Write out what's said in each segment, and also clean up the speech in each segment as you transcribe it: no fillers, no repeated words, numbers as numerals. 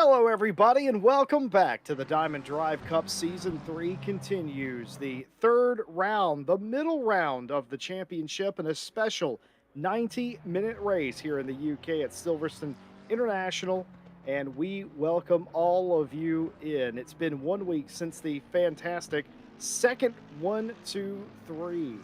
Hello, everybody, and welcome back to the Diamond Drive Cup. Season 3 continues. The third round, the middle round of the championship, and a special 90-minute race here in the UK at Silverstone International. And we welcome all of you in. It's been 1 week since the fantastic second 1, 2, 3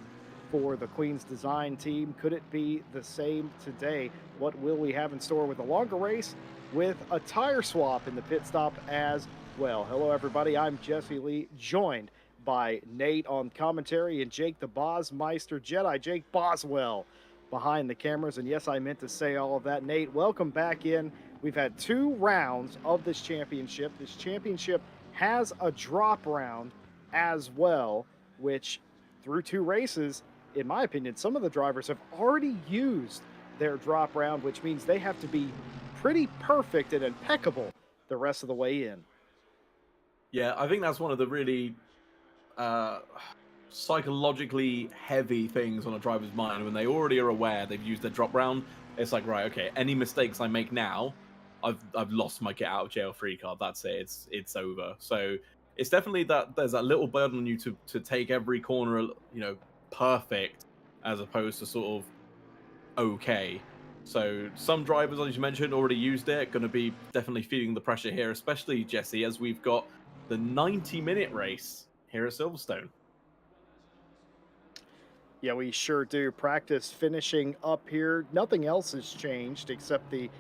for the Queen's Design team. Could it be the same today? What will we have in store with a longer race, with a tire swap in the pit stop as well? Hello, everybody. I'm Jesse Lee, joined by Nate on commentary and Jake the Bosmeister Jedi, Jake Boswell, behind the cameras. And yes, I meant to say all of that. Nate, welcome back in. We've had 2 rounds of this championship. This championship has a drop round as well, which through 2 races, in my opinion, some of the drivers have already used their drop round, which means they have to be pretty perfect and impeccable the rest of the way in. Yeah, I think that's one of the really uh, psychologically heavy things on a driver's mind when they already are aware they've used their drop round. It's like, right, okay, any mistakes I make now, I've lost my get out of jail free card. That's it. It's over. So it's definitely that there's that little burden on you to take every corner, perfect, as opposed to sort of okay. So some drivers, as you mentioned, already used it. Going to be definitely feeling the pressure here, especially Jesse, as we've got the 90-minute race here at Silverstone. Yeah, we sure do. Practice finishing up here. Nothing else has changed except the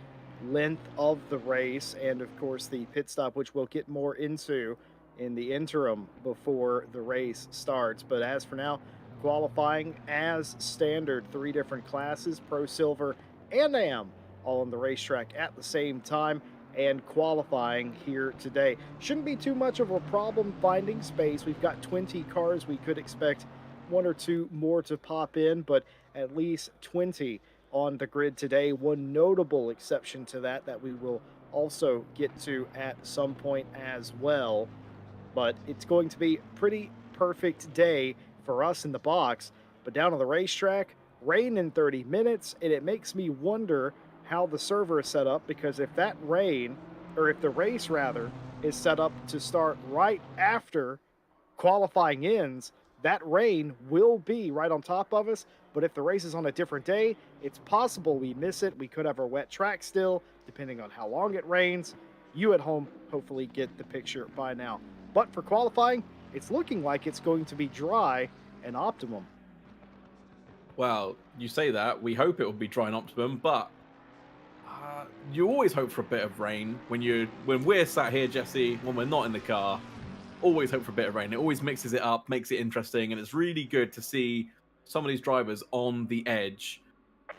length of the race and, of course, the pit stop, which we'll get more into in the interim before the race starts. But as for now, qualifying as standard, 3 different classes, Pro, Silver, and AM, all on the racetrack at the same time. And qualifying here today shouldn't be too much of a problem finding space. We've got 20 cars. We could expect 1 or 2 more to pop in, but at least 20 on the grid today. One notable exception to that we will also get to at some point as well. But it's going to be a pretty perfect day for us in the box. But down on the racetrack, rain in 30 minutes, and it makes me wonder how the server is set up, because if that rain, or if the race rather, is set up to start right after qualifying ends, that rain will be right on top of us. But if the race is on a different day, it's possible we miss it. We could have a wet track still, depending on how long it rains. You at home hopefully get the picture by now. But for qualifying, it's looking like it's going to be dry and optimum. Well, you say that. We hope it will be dry and optimum, but you always hope for a bit of rain when we're sat here, Jesse, when we're not in the car. Always hope for a bit of rain. It always mixes it up, makes it interesting, and it's really good to see some of these drivers on the edge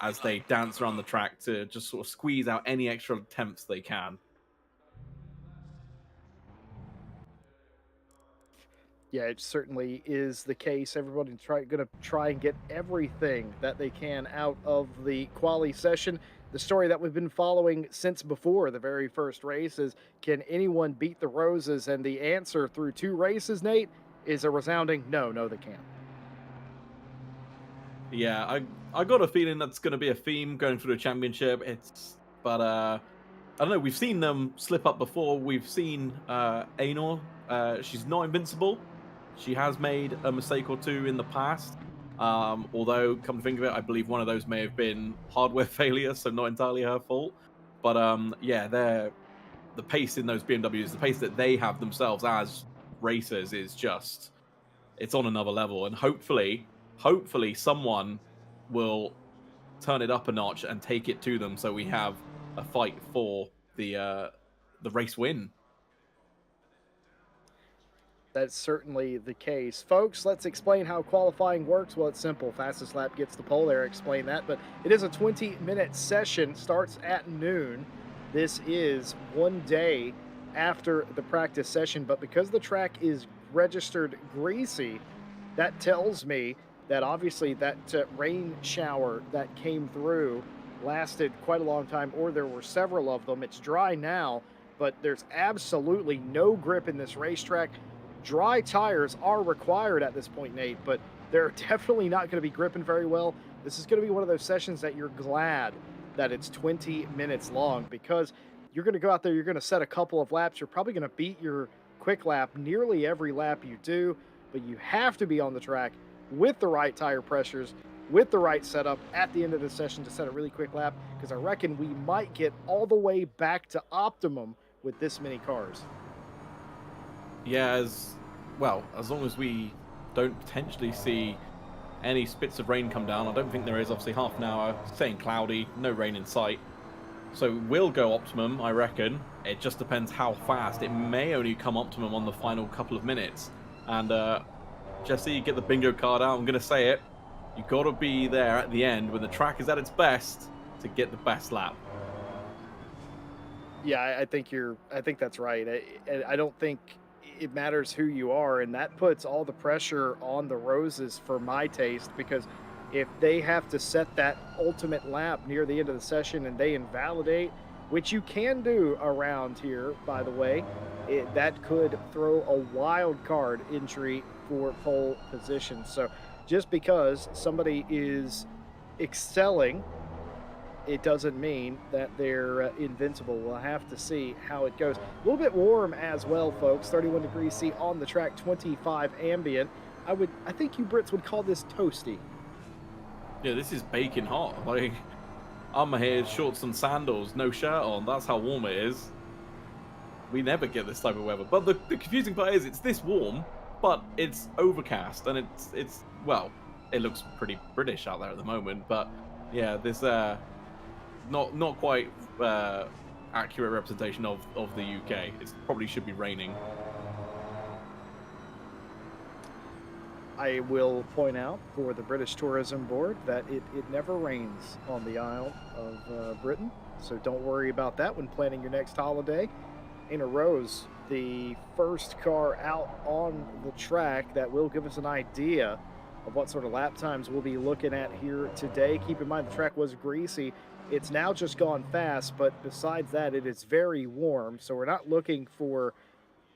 as they dance around the track to just sort of squeeze out any extra attempts they can. Yeah, it certainly is the case. Everybody's going to try and get everything that they can out of the quali session. The story that we've been following since before the very first race is, can anyone beat the Roses? And the answer through 2 races, Nate, is a resounding no, they can't. Yeah, I got a feeling that's going to be a theme going through the championship. But I don't know. We've seen them slip up before. We've seen Ainor. She's not invincible. She has made a mistake or 2 in the past. Although, come to think of it, I believe one of those may have been hardware failure, so not entirely her fault. But yeah, the pace in those BMWs, the pace that they have themselves as racers is just, it's on another level. And hopefully someone will turn it up a notch and take it to them, so we have a fight for the race win. That's certainly the case. Folks, let's explain how qualifying works. Well, it's simple. Fastest lap gets the pole. There, explain that. But it is a 20-minute session, starts at noon. This is one day after the practice session. But because the track is registered greasy, that tells me that obviously that rain shower that came through lasted quite a long time, or there were several of them. It's dry now, but there's absolutely no grip in this racetrack. Dry tires are required at this point, Nate, but they're definitely not going to be gripping very well. This is going to be one of those sessions that you're glad that it's 20 minutes long, because you're going to go out there, you're going to set a couple of laps, you're probably going to beat your quick lap nearly every lap you do, but you have to be on the track with the right tire pressures, with the right setup at the end of the session to set a really quick lap, because I reckon we might get all the way back to optimum with this many cars. Yeah, as well, as long as we don't potentially see any spits of rain come down. I don't think there is. Obviously, half an hour, staying cloudy, no rain in sight. So we'll go optimum, I reckon. It just depends how fast. It may only come optimum on the final couple of minutes. And Jesse, get the bingo card out. I'm going to say it. You got to be there at the end when the track is at its best to get the best lap. Yeah, I think that's right. I don't think it matters who you are, and that puts all the pressure on the Roses for my taste, because if they have to set that ultimate lap near the end of the session and they invalidate, which you can do around here, by the way, that could throw a wild card entry for pole position. So just because somebody is excelling, it doesn't mean that they're invincible. We'll have to see how it goes. A little bit warm as well, folks. 31 degrees C on the track, 25 ambient. I think you Brits would call this toasty. Yeah, this is baking hot. Like, I'm here, shorts and sandals, no shirt on. That's how warm it is. We never get this type of weather. But the confusing part is it's this warm, but it's overcast, and it's well, it looks pretty British out there at the moment. But yeah, this not quite accurate representation of the UK. It probably should be raining. I will point out for the British Tourism Board that it never rains on the Isle of Britain. So don't worry about that when planning your next holiday. Anna Rose, the first car out on the track, that will give us an idea of what sort of lap times we'll be looking at here today. Keep in mind the track was greasy. It's now just gone fast, but besides that, it is very warm. So we're not looking for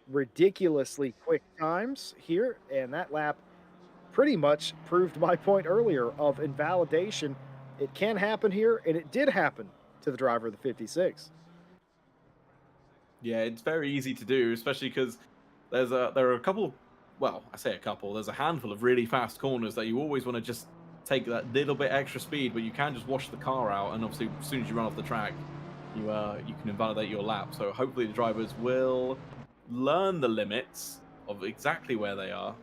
ridiculously quick times here. And that lap pretty much proved my point earlier of invalidation. It can happen here, and it did happen to the driver of the 56. Yeah, it's very easy to do, especially because there are a couple. Well, I say a couple. There's a handful of really fast corners that you always want to just take that little bit extra speed, but you can just wash the car out, and obviously as soon as you run off the track, you can invalidate your lap. So hopefully the drivers will learn the limits of exactly where they are,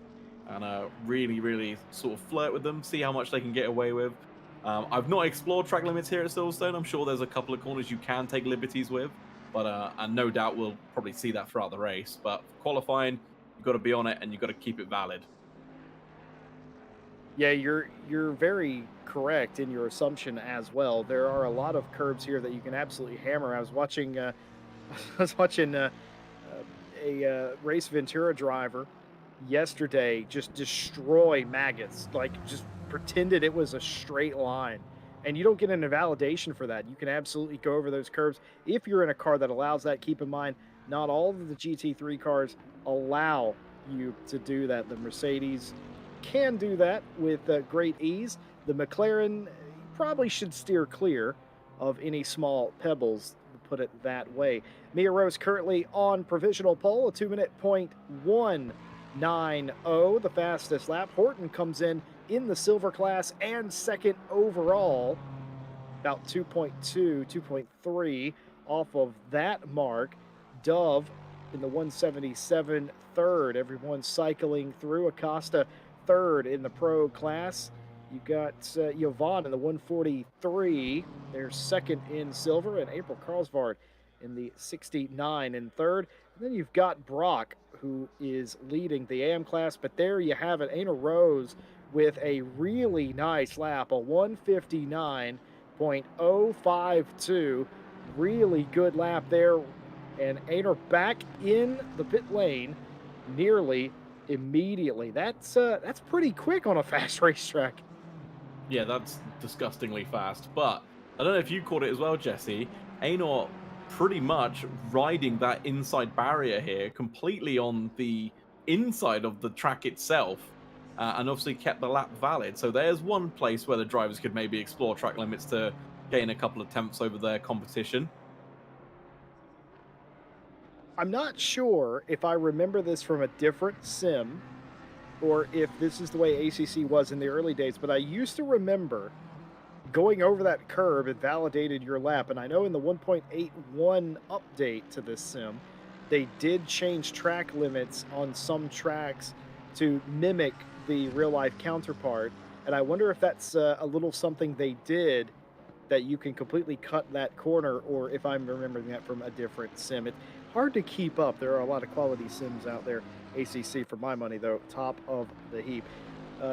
and really sort of flirt with them, see how much they can get away with. I've not explored track limits here at Silverstone. I'm sure there's a couple of corners you can take liberties with, but and no doubt we'll probably see that throughout the race. But qualifying, you've got to be on it and you've got to keep it valid. Yeah, you're very correct in your assumption as well. There are a lot of curbs here that you can absolutely hammer. I was watching I was watching a race Ventura driver yesterday just destroy maggots, like just pretended it was a straight line. And you don't get an invalidation for that. You can absolutely go over those curves if you're in a car that allows that. Keep in mind, not all of the GT3 cars allow you to do that. The Mercedes can do that with great ease. The McLaren probably should steer clear of any small pebbles, to put it that way. Mia Rose currently on provisional pole, a 2-minute .190, the fastest lap. Horton comes in the silver class and second overall, about 2.2, 2.3 off of that mark. Dove in the 177 third. Everyone cycling through. Acosta third in the pro class. You got Yvonne in the 143. They're second in silver, and April Carlsvard in the 69 in third. And then you've got Brock, who is leading the AM class. But there you have it. Anna Rose with a really nice lap, a 159.052. Really good lap there. And Aner back in the pit lane nearly immediately. That's pretty quick on a fast racetrack. Yeah, that's disgustingly fast. But I don't know if you caught it as well, Jesse. Aner pretty much riding that inside barrier here, completely on the inside of the track itself, and obviously kept the lap valid. So there's one place where the drivers could maybe explore track limits to gain a couple of tenths over their competition. I'm not sure if I remember this from a different sim or if this is the way ACC was in the early days, but I used to remember going over that curb and validated your lap. And I know in the 1.81 update to this sim, they did change track limits on some tracks to mimic the real life counterpart. And I wonder if that's a little something they did that you can completely cut that corner, or if I'm remembering that from a different sim. It's hard to keep up. There are a lot of quality sims out there. ACC, for my money, though, top of the heap.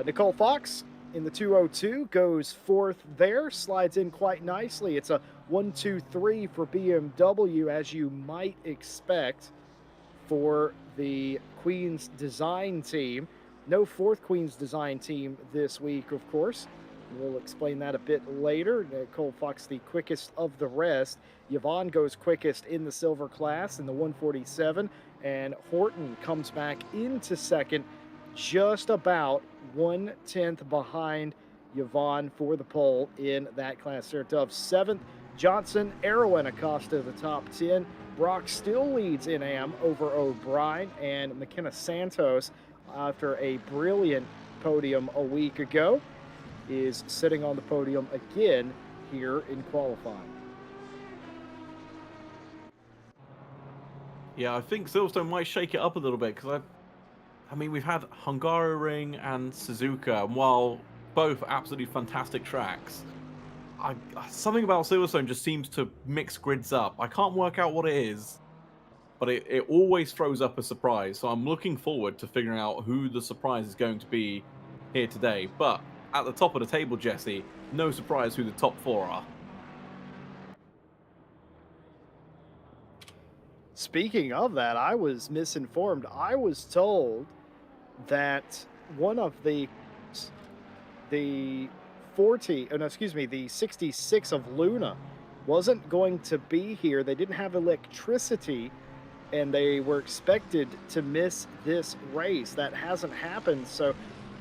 Nicole Fox in the 202 goes fourth there, slides in quite nicely. It's a 1-2-3 for BMW, as you might expect for the Queen's Design team. No fourth Queen's Design team this week, of course. We'll explain that a bit later. Cole Fox, the quickest of the rest. Yvonne goes quickest in the silver class in the 147, and Horton comes back into second, just about 1/10 behind Yvonne for the pole in that class. Sarah Dove seventh. Johnson, Erwin Acosta the top 10. Brock still leads in AM over O'Brien, and McKenna Santos, after a brilliant podium a week ago, is sitting on the podium again here in qualifying. Yeah, I think Silverstone might shake it up a little bit because I mean, we've had Hungaroring and Suzuka, and while both absolutely fantastic tracks, something about Silverstone just seems to mix grids up. I can't work out what it is, but it always throws up a surprise. So I'm looking forward to figuring out who the surprise is going to be here today. But at the top of the table, Jesse, no surprise who the top four are. Speaking of that, I was misinformed. I was told that one of the 40, oh no, excuse me, the 66 of Luna wasn't going to be here. They didn't have electricity and they were expected to miss this race. That hasn't happened. So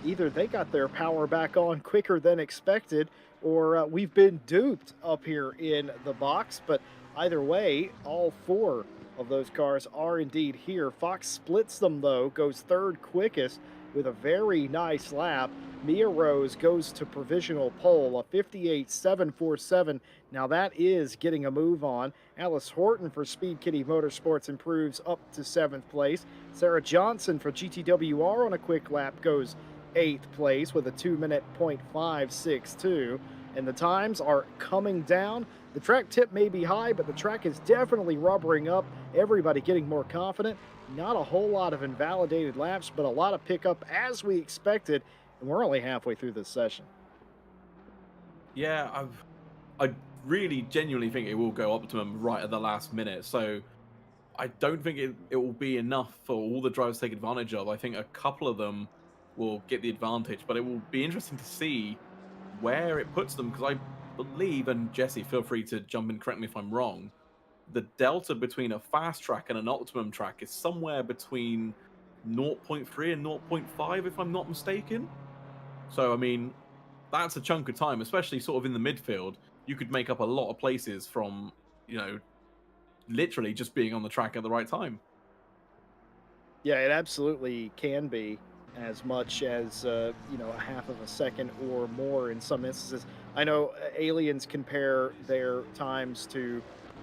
either they got their power back on quicker than expected, or we've been duped up here in the box. But either way, all four of those cars are indeed here. Fox splits them, though, goes third quickest with a very nice lap. Mia Rose goes to provisional pole, a 58.747. Now that is getting a move on. Alice Horton for Speed Kitty Motorsports improves up to seventh place. Sarah Johnson for GTWR on a quick lap goes eighth place with a 2-minute .562. And the times are coming down. The track tip may be high, but the track is definitely rubbering up. Everybody getting more confident. Not a whole lot of invalidated laps, but a lot of pickup as we expected. And we're only halfway through this session. Yeah, I really genuinely think it will go optimum right at the last minute. So I don't think it will be enough for all the drivers to take advantage of. I think a couple of them will get the advantage, but it will be interesting to see where it puts them, because I believe, and Jesse, feel free to jump in, correct me if I'm wrong, the delta between a fast track and an optimum track is somewhere between 0.3 and 0.5, if I'm not mistaken. So, I mean, that's a chunk of time, especially sort of in the midfield. You could make up a lot of places from, literally just being on the track at the right time. Yeah, it absolutely can be as much as, a half of a second or more in some instances. I know aliens compare their times to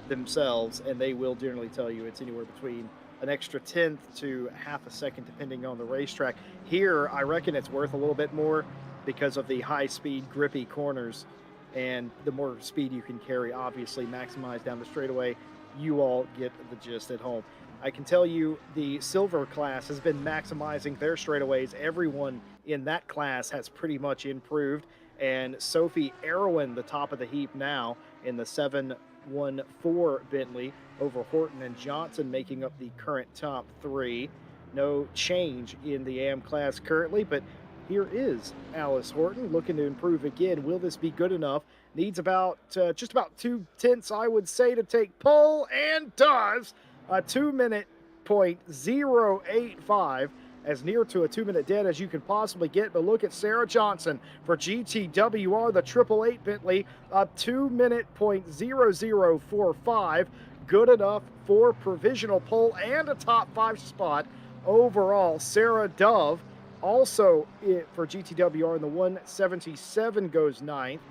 themselves, and they will generally tell you it's anywhere between an extra tenth to half a second, depending on the racetrack. Here, I reckon it's worth a little bit more because of the high speed, grippy corners. And the more speed you can carry, obviously, maximize down the straightaway. You all get the gist at home. I can tell you the silver class has been maximizing their straightaways. Everyone in that class has pretty much improved. And Sophie Erwin, the top of the heap now in the 714 Bentley over Horton and Johnson, making up the current top three. No change in the AM class currently, but here is Alice Horton looking to improve again. Will this be good enough? Needs about just about 2/10, I would say, to take pole, and does. A 2-minute .085, as near to a 2-minute dead as you can possibly get. But look at Sarah Johnson for GTWR, the 888 Bentley, a 2-minute .0045. good enough for provisional pole and a top 5 spot overall. Sarah Dove also for GTWR in the 177 goes ninth,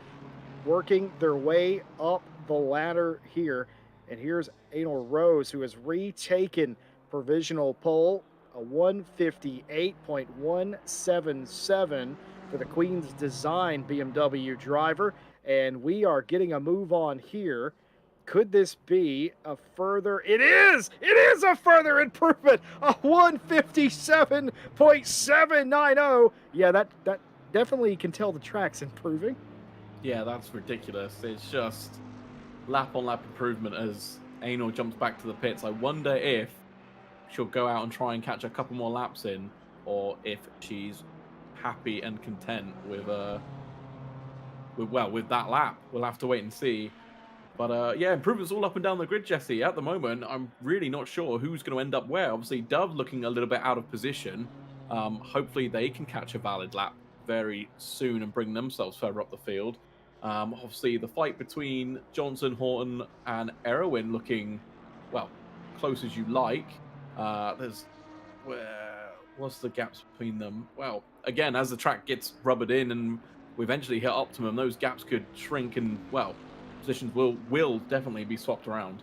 working their way up the ladder here. And here's Anal Rose, who has retaken provisional pole, a 158.177 for the Queen's Design BMW driver. And we are getting a move on here. Could this be a further? It is! It is a further improvement! A 157.790. Yeah, that definitely can tell the track's improving. Yeah, that's ridiculous. It's just lap on lap improvement as Anor jumps back to the pits. I wonder if she'll go out and try and catch a couple more laps in, or if she's happy and content with that lap. We'll have to wait and see. But yeah, improvements all up and down the grid, Jesse. At the moment, I'm really not sure who's going to end up where. Obviously, Dove looking a little bit out of position. Hopefully, they can catch a valid lap very soon and bring themselves further up the field. Obviously, the fight between Johnson, Horton, and Erwin looking, well, close as you like. What's the gaps between them? Well, again, as the track gets rubbered in and we eventually hit optimum, those gaps could shrink and, well, positions will definitely be swapped around.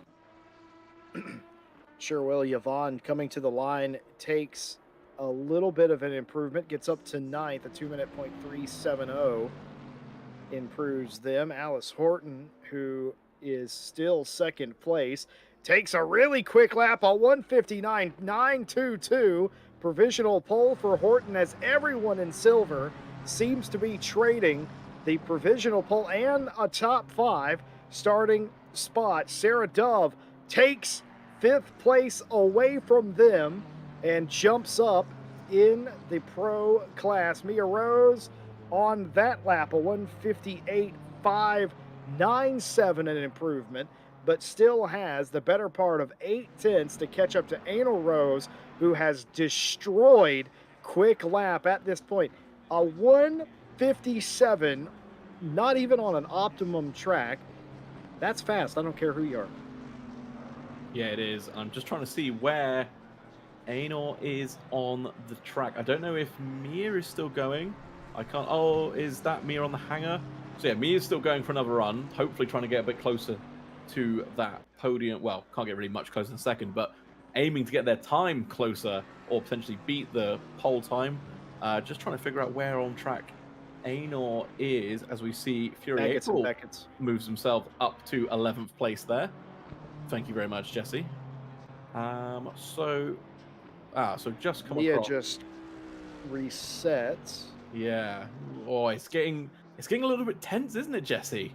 Sure will. Yvonne coming to the line takes a little bit of an improvement, gets up to ninth, a 2-minute .370 improves them. Alice Horton, who is still second place, takes a really quick lap, a 159.922 provisional pole for Horton, as everyone in silver seems to be trading the provisional pole and a top 5 starting spot. Sarah Dove takes 5th place away from them and jumps up in the pro class. Mia Rose on that lap, a 158.597, an improvement, but still has the better part of 8/10 to catch up to Anal Rose, who has destroyed quick lap at this point. A 157, not even on an optimum track. That's fast. I don't care who you are. Yeah, it is. I'm just trying to see where Anor is on the track. I don't know if Mia is still going. I can't. Oh, is that Mia on the hangar? So yeah, Mia's still going for another run. Hopefully trying to get a bit closer to that podium. Well, can't get really much closer in a second, but aiming to get their time closer or potentially beat the pole time. Just trying to figure out where on track Anor is, as we see Fury April moves himself up to 11th place there. Thank you very much, Jesse. So just come Mia across. just resets. Yeah. Oh, it's getting a little bit tense, isn't it, Jesse?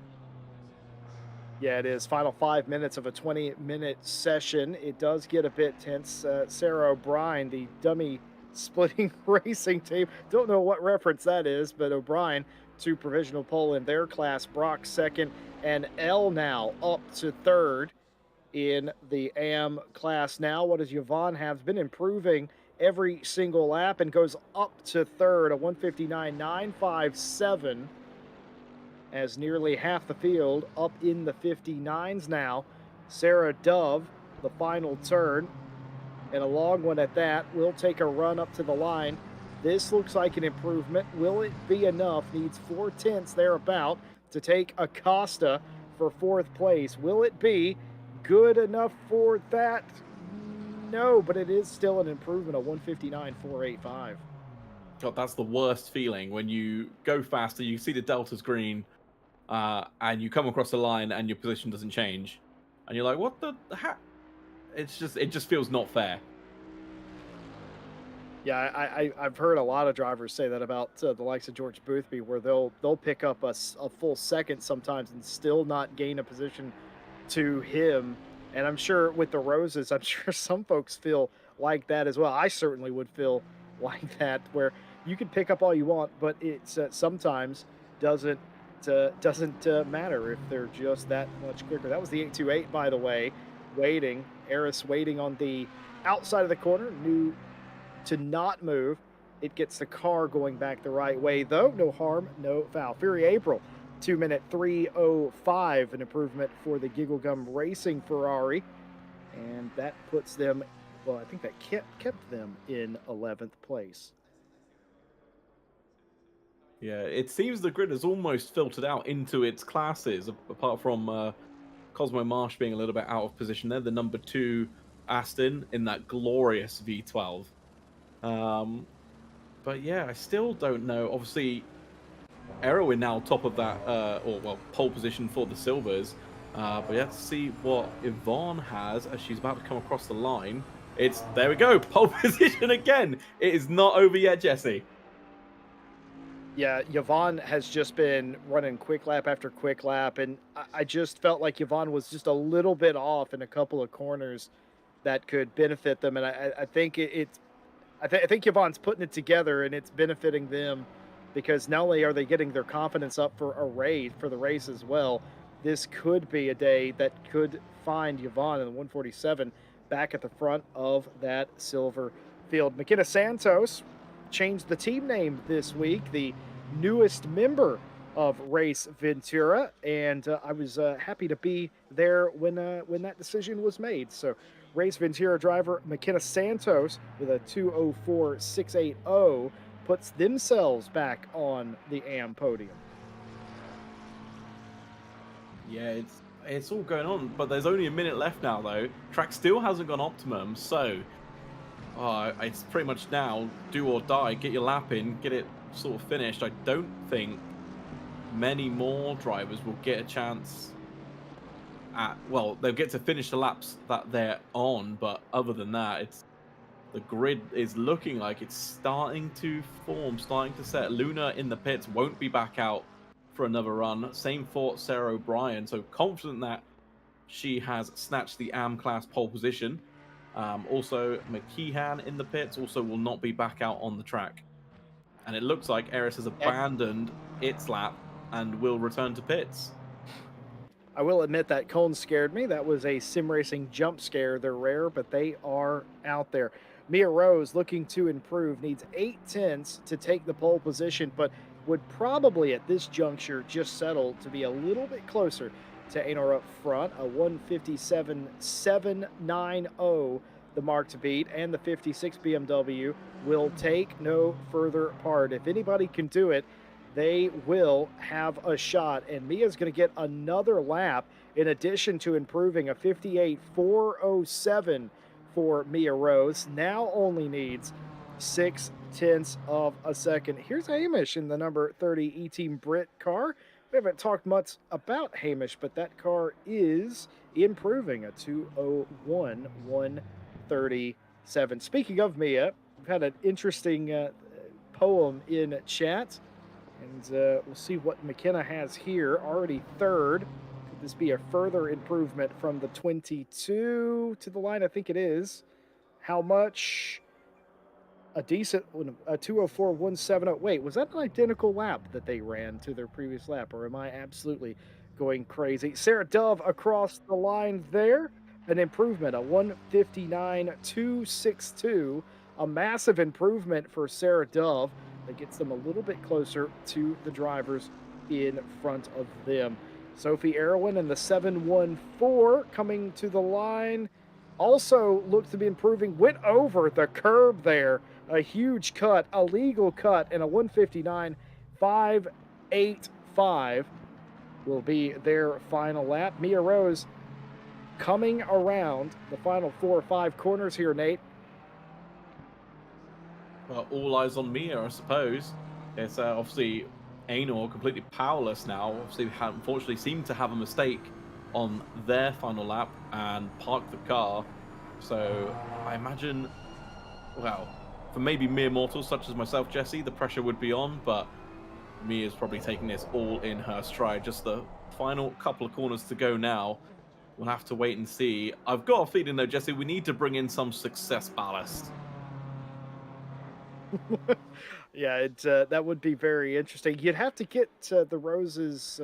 Yeah, it is. Final 5 minutes of a 20-minute session. It does get a bit tense. Sarah O'Brien, the dummy splitting racing team. Don't know what reference that is, but O'Brien to provisional pole in their class. Brock second, and L now up to third in the AM class. Now, what does Yvonne have? Been improving every single lap and goes up to third, a 159.957, as nearly half the field up in the 59s now. Sarah Dove, the final turn, and a long one at that, will take a run up to the line. This looks like an improvement. Will it be enough? Needs 4/10 thereabout to take Acosta for 4th place. Will it be good enough for that? No, but it is still an improvement of 159.485. God, that's the worst feeling when you go faster, you see the delta's green, and you come across the line and your position doesn't change, and you're like, "What the heck?" It just feels not fair. Yeah, I've heard a lot of drivers say that about the likes of George Boothby, where they'll pick up a full second sometimes and still not gain a position to him. And I'm sure with the Roses, I'm sure some folks feel like that as well. I certainly would feel like that, where you can pick up all you want, but it's sometimes doesn't matter if they're just that much quicker. That was the 828, by the way, waiting. Eris waiting on the outside of the corner, knew to not move. It gets the car going back the right way, though. No harm, no foul. Fury April, 2-minute 3:05, an improvement for the Gigglegum Racing Ferrari. and that puts them, well, I think that kept them in 11th place. Yeah, it seems the grid has almost filtered out into its classes, apart from Cosmo Marsh being a little bit out of position there. The number two Aston in that glorious V12. Um, but yeah, I still don't know. Obviously, Errowin now top of that, or well, pole position for the Silvers. But yeah, to see what Yvonne has as she's about to come across the line. It's there we go, pole position again. It is not over yet, Jesse. Yeah, Yvonne has just been running quick lap after quick lap, and I just felt like Yvonne was just a little bit off in a couple of corners that could benefit them, and I think I think Yvonne's putting it together, and it's benefiting them because not only are they getting their confidence up for a race for the race as well, this could be a day that could find Yvonne in the 147 back at the front of that silver field. McKenna Santos changed the team name this week, the newest member of Race Ventura, and I was happy to be there when that decision was made. So Race Ventura driver McKenna Santos with a 204.680 puts themselves back on the AM podium. Yeah, it's all going on, but there's only a minute left now though. Track still hasn't gone optimum, so it's pretty much now do or die. Get your lap in, get it sort of finished. I don't think many more drivers will get a chance at, well, they'll get to finish the laps that they're on, but other than that, it's the grid is looking like it's starting to form, starting to set. Luna in the pits won't be back out for another run. Same for Sarah O'Brien. So confident that she has snatched the AM class pole position. Also, McKeehan in the pits also will not be back out on the track. And it looks like Eris has abandoned its lap and will return to pits. I will admit that cone scared me. That was a sim racing jump scare. They're rare, but they are out there. Mia Rose, looking to improve, needs 8 tenths to take the pole position, but would probably at this juncture just settle to be a little bit closer to Anor up front. A 157.790, the mark to beat, and the 56 BMW will take no further part. If anybody can do it, they will have a shot. And Mia's going to get another lap in addition to improving a 58.407 for Mia Rose. Now only needs 6 tenths of a second. Here's Hamish in the number 30 E Team Brit car. We haven't talked much about Hamish, but that car is improving a 201 137. Speaking of Mia, we've had an interesting poem in chat. And we'll see what McKenna has here. Already third. Could this be a further improvement from the 22 to the line? I think it is. How much? A decent, a 204.170. Wait, was that an identical lap that they ran to their previous lap? Or am I absolutely going crazy? Sarah Dove across the line there. An improvement, a 159.262. A massive improvement for Sarah Dove that gets them a little bit closer to the drivers in front of them. Sophie Erwin and the 714 coming to the line also looked to be improving, went over the curb there. A huge cut, a legal cut, and a 159.585 will be their final lap. Mia Rose coming around the final 4 or 5 corners here, Nate. Well, all eyes on Mia, I suppose. It's obviously Anor completely powerless now. Obviously, unfortunately seemed to have a mistake on their final lap and parked the car. So I imagine, well, for maybe mere mortals such as myself, Jesse, the pressure would be on, but Mia's probably taking this all in her stride. Just the final couple of corners to go now. We'll have to wait and see. I've got a feeling, though, Jesse, we need to bring in some success ballast. Yeah, that would be very interesting. You'd have to get the Roses'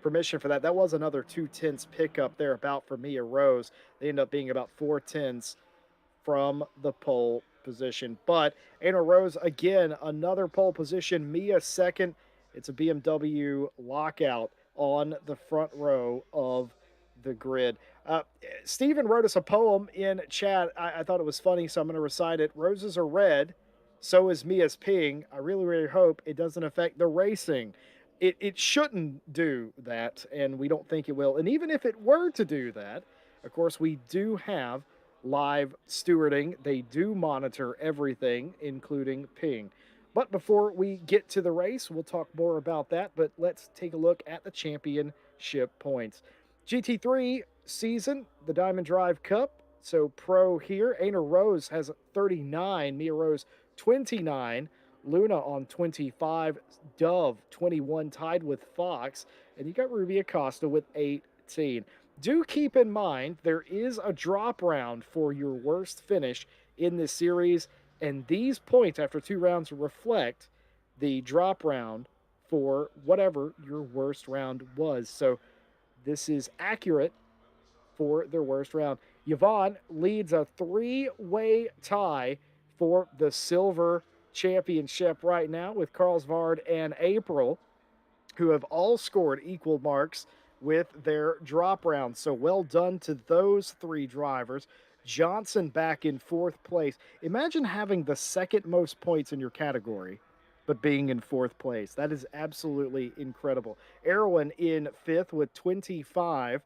permission for that. That was another 2 tenths pickup there about for Mia Rose. They end up being about 4 tenths from the pole position. But Anna Rose, again, another pole position. Mia second. It's a BMW lockout on the front row of the grid. Stephen wrote us a poem in chat. I thought it was funny, so I'm going to recite it. Roses are red, so is Mia's peeing. I really, really hope it doesn't affect the racing. It shouldn't do that, and we don't think it will. And even if it were to do that, of course, we do have live stewarding. They do monitor everything, including peeing. But before we get to the race, we'll talk more about that. But let's take a look at the championship points. GT3 season, the Diamond Drive Cup. So pro here. Aina Rose has 39, Mia Rose 29, Luna on 25, Dove 21, tied with Fox, and you got Ruby Acosta with 18. Do keep in mind there is a drop round for your worst finish in this series, and these points after 2 rounds reflect the drop round for whatever your worst round was. So this is accurate for their worst round. Yvonne leads a three-way tie for the silver championship right now with Carlsvard and April, who have all scored equal marks with their drop rounds. So well done to those three drivers. Johnson back in fourth place. Imagine having the second most points in your category, but being in fourth place. That is absolutely incredible. Erwin in fifth with 25,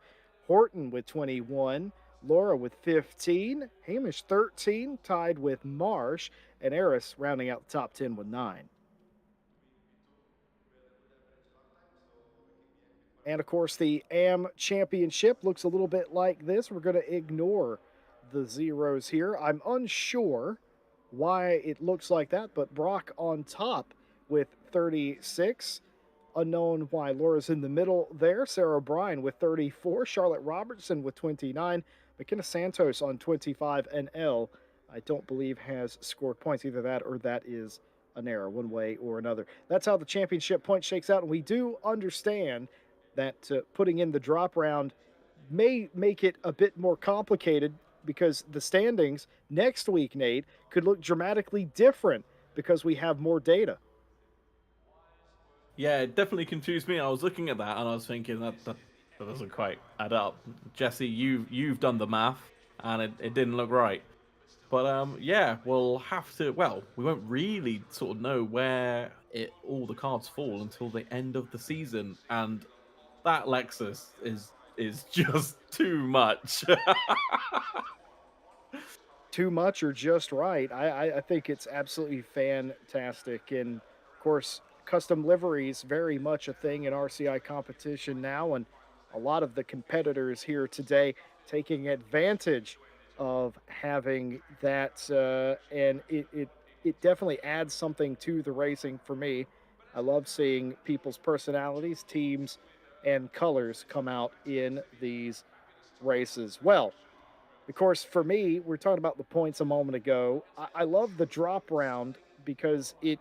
Horton with 21, Laura with 15, Hamish 13, tied with Marsh, and Eris rounding out the top 10 with 9. And of course, the AM championship looks a little bit like this. We're going to ignore the zeros here. I'm unsure why it looks like that, but Brock on top with 36. Unknown why Laura's in the middle there. Sarah O'Brien with 34. Charlotte Robertson with 29. McKenna Santos on 25. And L, I don't believe, has scored points. Either that or that is an error, one way or another. That's how the championship point shakes out. And we do understand that putting in the drop round may make it a bit more complicated because the standings next week, Nate, could look dramatically different because we have more data. Yeah, it definitely confused me. I was looking at that and I was thinking that doesn't quite add up. Jesse, you've done the math and it didn't look right. But yeah, we'll have to. Well, we won't really sort of know where all the cards fall until the end of the season, and that Lexus is just too much. Too much or just right. I think it's absolutely fantastic. And of course, custom liveries very much a thing in RCI competition now, and a lot of the competitors here today taking advantage of having that, and it definitely adds something to the racing for me. I love seeing people's personalities, teams, and colors come out in these races. Well, of course, for me, we're talking about the points a moment ago. I love the drop round because it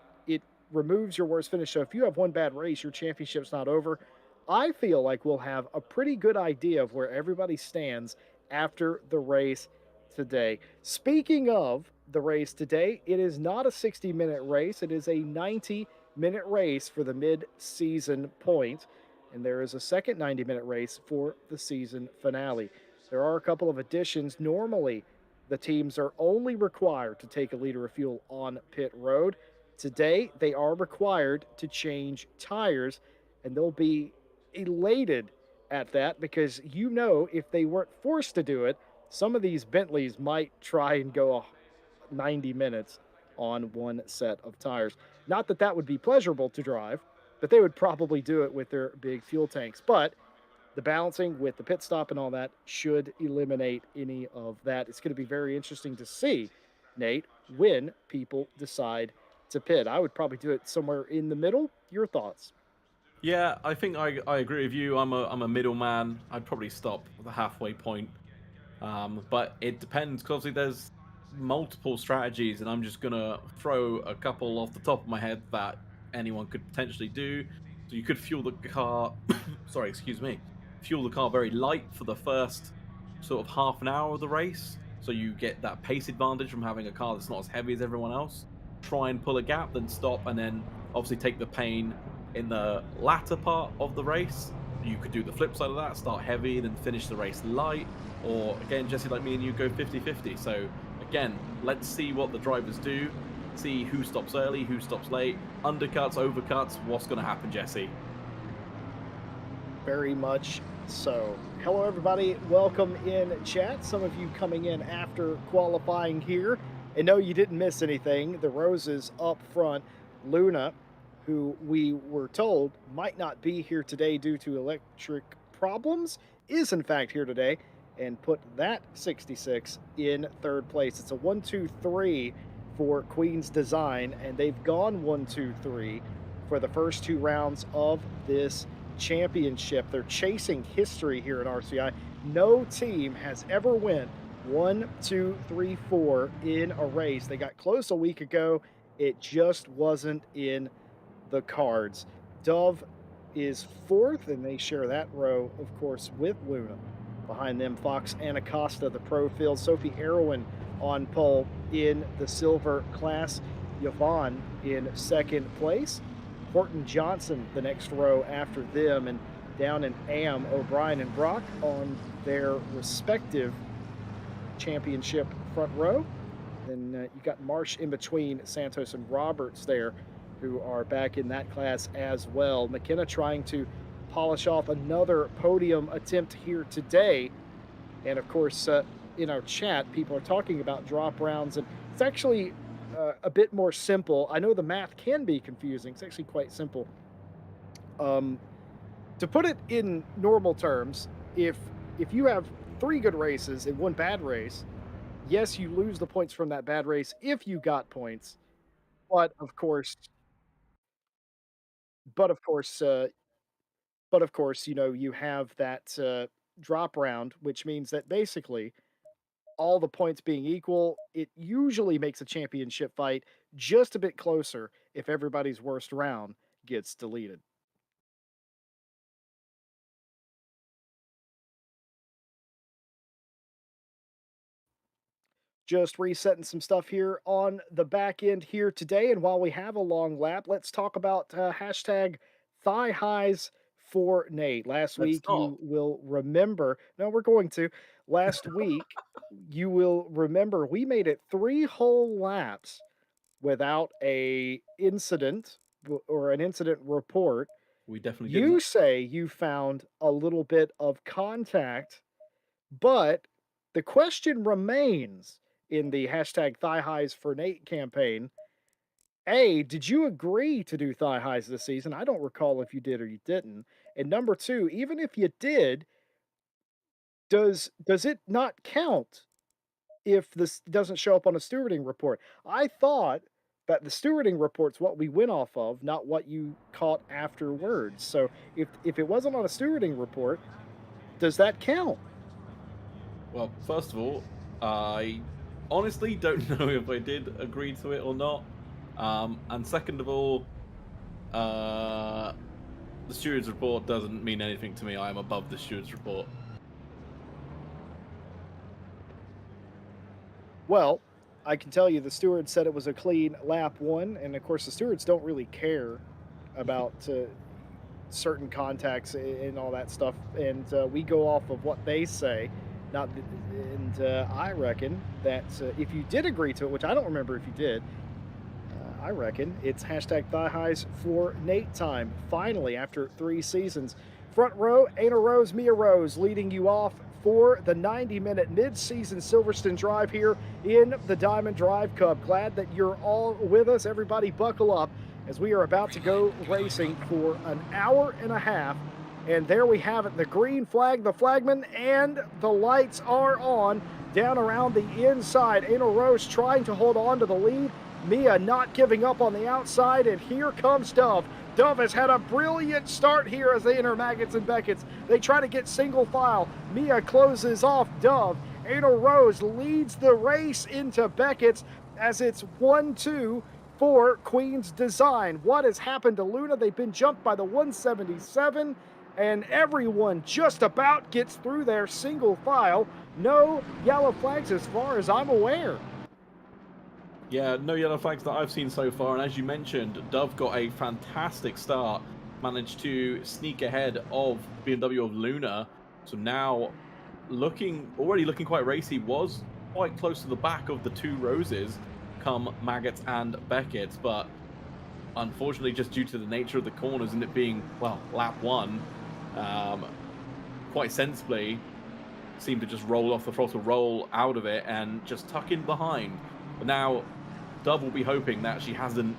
removes your worst finish. So if you have one bad race, your championship's not over. I feel like we'll have a pretty good idea of where everybody stands after the race today. Speaking of the race today, it is not a 60-minute race. It is a 90-minute race for the mid-season point, and there is a second 90-minute race for the season finale. There are a couple of additions. Normally, the teams are only required to take a liter of fuel on pit road. Today, they are required to change tires, and they'll be elated at that because if they weren't forced to do it, some of these Bentleys might try and go 90 minutes on one set of tires. Not that that would be pleasurable to drive, but they would probably do it with their big fuel tanks. But the balancing with the pit stop and all that should eliminate any of that. It's going to be very interesting to see, Nate, when people decide to pit. I would probably do it somewhere in the middle. Your thoughts? Yeah, I think I agree with you. I'm a middleman. I'd probably stop at the halfway point. But it depends because obviously there's multiple strategies, and I'm just gonna throw a couple off the top of my head that anyone could potentially do. So you could fuel the car. Sorry, excuse me. Fuel the car very light for the first sort of half an hour of the race, so you get that pace advantage from having a car that's not as heavy as everyone else. Try and pull a gap, then stop, and then obviously take the pain in the latter part of the race. you could do the flip side of that, start heavy, then finish the race light. Or, again, Jesse, like me and you, go 50-50. So, again, let's see what the drivers do. See who stops early, who stops late. Undercuts, overcuts. What's going to happen, Jesse? Very much so. Hello, everybody. Welcome in chat. Some of you coming in after qualifying here. And no, you didn't miss anything. The Roses up front. Luna, who we were told might not be here today due to electric problems, is in fact here today and put that 66 in third place. It's a 1-2-3 for Queen's Design, and they've gone 1-2-3 for the first two rounds of this championship. They're chasing history here at RCI. No team has ever went 1, 2, 3, 4 in a race. They got close a week ago. It just wasn't in the cards. Dove is fourth, and they share that row, of course, with Luna. Behind them, Fox and Acosta, the pro field. Sophie Erwin on pole in the silver class. Yvonne in second place. Horton Johnson, the next row after them, and down in AM, O'Brien and Brock on their respective championship front row. Then you got Marsh in between Santos and Roberts there, who are back in that class as well. McKenna trying to polish off another podium attempt here today. And of course, in our chat, people are talking about drop rounds, and it's actually a bit more simple. I know the math can be confusing. It's actually quite simple. To put it in normal terms, if you have 3 good races and 1 bad race, yes, you lose the points from that bad race if you got points. But of course, but of course, uh, but of course, you know, you have that drop round, which means that basically all the points being equal, it usually makes a championship fight just a bit closer if everybody's worst round gets deleted. Just resetting some stuff here on the back end here today. And while we have a long lap, let's talk about hashtag thigh highs for Nate. Last Let's week, start. you will remember, no, we're going to. Last week, you will remember we made it 3 whole laps without a incident or an incident report. We definitely You didn't. say you found a little bit of contact, but the question remains in the hashtag thigh highs for Nate campaign. A, did you agree to do thigh highs this season? I don't recall if you did or you didn't. And number 2, even if you did, does it not count if this doesn't show up on a stewarding report? I thought that the stewarding report's what we went off of, not what you caught afterwards. So if it wasn't on a stewarding report, does that count? Well, first of all, I honestly don't know if I did agree to it or not. And second of all, the steward's report doesn't mean anything to me. I am above the steward's report. Well, I can tell you the steward said it was a clean lap 1, and of course the stewards don't really care about certain contacts and all that stuff, and we go off of what they say. Not, and I reckon that if you did agree to it, which I don't remember if you did, I reckon it's hashtag thigh highs for Nate time. Finally, after 3 seasons. Front row, Ana Rose, Mia Rose leading you off for the 90-minute mid-season Silverstone drive here in the Diamond Drive Cup. Glad that you're all with us. Everybody buckle up as we are about to go racing for an hour and a half. And there we have it, the green flag, the flagman, and the lights are on down around the inside. Ana Rose trying to hold on to the lead. Mia not giving up on the outside, and here comes Dove. Dove has had a brilliant start here as they enter Maggots and Beckett's. They try to get single file. Mia closes off Dove. Ana Rose leads the race into Beckett's as it's 1-2 for Queen's Design. What has happened to Luna? They've been jumped by the 177, and everyone just about gets through their single file. No yellow flags as far as I'm aware. Yeah, no yellow flags that I've seen so far. And as you mentioned, Dove got a fantastic start. managed to sneak ahead of BMW of Luna. So now already looking quite racy, was quite close to the back of the two Roses, come Maggots and Beckett, but unfortunately, just due to the nature of the corners and it being, well, lap one, um, quite sensibly seemed to just roll off the throttle, roll out of it, and just tuck in behind. But now, Dove will be hoping that she hasn't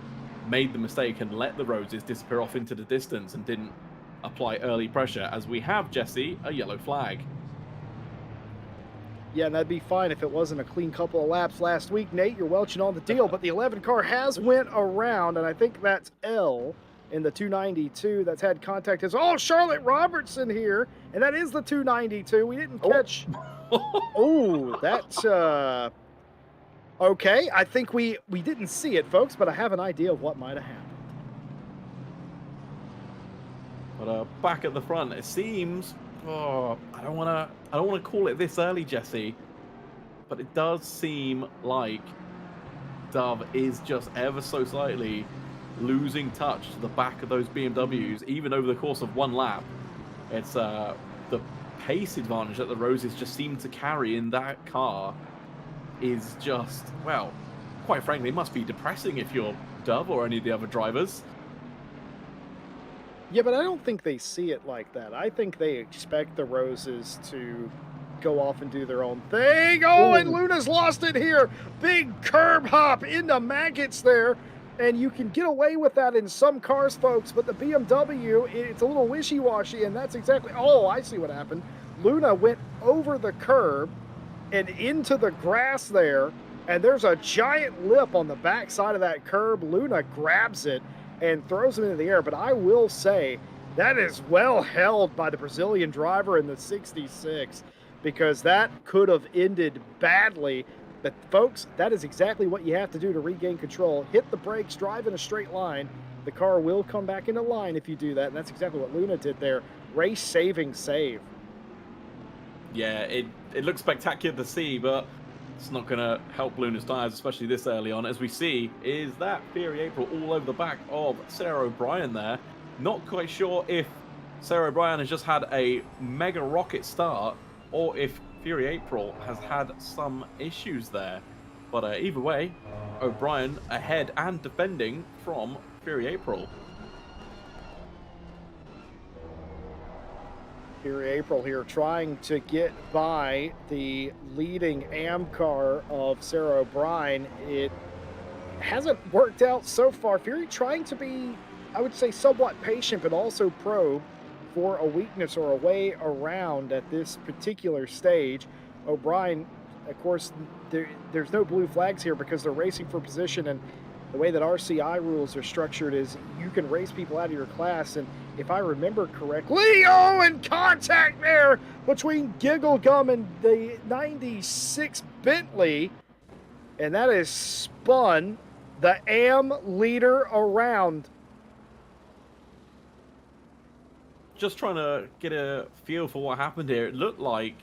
made the mistake and let the Roses disappear off into the distance and didn't apply early pressure, as we have, Jesse, a yellow flag. Yeah, and that'd be fine if it wasn't a clean couple of laps last week. Nate, you're welching on the deal, but the 11 car has went around, and I think that's L in the 292 that's had contact. Oh, Charlotte Robertson here, and that is the 292. We didn't catch. Oh, that's okay. I think we didn't see it, folks, but I have an idea of what might have happened. But back at the front, it seems. Oh, I don't want to call it this early, Jesse, but it does seem like Dove is just ever so slightly losing touch to the back of those BMWs, even over the course of one lap. It's the pace advantage that the Roses just seem to carry in that car is just, well, quite frankly, it must be depressing if you're Dove or any of the other drivers. Yeah, but I don't think they see it like that. I think they expect the Roses to go off and do their own thing. Oh, and Luna's lost it here. Big curb hop into Maggots there. And you can get away with that in some cars, folks, but the BMW, it's a little wishy-washy, and that's exactly... Oh, I see what happened. Luna went over the curb and into the grass there, and there's a giant lip on the back side of that curb. Luna grabs it and throws him into the air, but I will say that is well held by the Brazilian driver in the 66, because that could have ended badly. But folks, that is exactly what you have to do to regain control. Hit the brakes, drive in a straight line. The car will come back into line if you do that, and that's exactly what Luna did there. Race-saving save. Yeah, it looks spectacular to see, but it's not going to help Luna's tyres, especially this early on. As we see, is that Fury April all over the back of Sarah O'Brien there. Not quite sure if Sarah O'Brien has just had a mega rocket start or if Fury April has had some issues there. But either way, O'Brien ahead and defending from Fury April. Fury April here trying to get by the leading AM car of Sarah O'Brien. It hasn't worked out so far. Fury trying to be, I would say, somewhat patient, but also probe for a weakness or a way around at this particular stage. O'Brien, of course, there's no blue flags here because they're racing for position, and the way that RCI rules are structured is you can race people out of your class, and if I remember correctly, oh, and contact there between Gigglegum and the 96 Bentley, and that is spun the AM leader around. Just trying to get a feel for what happened here. It looked like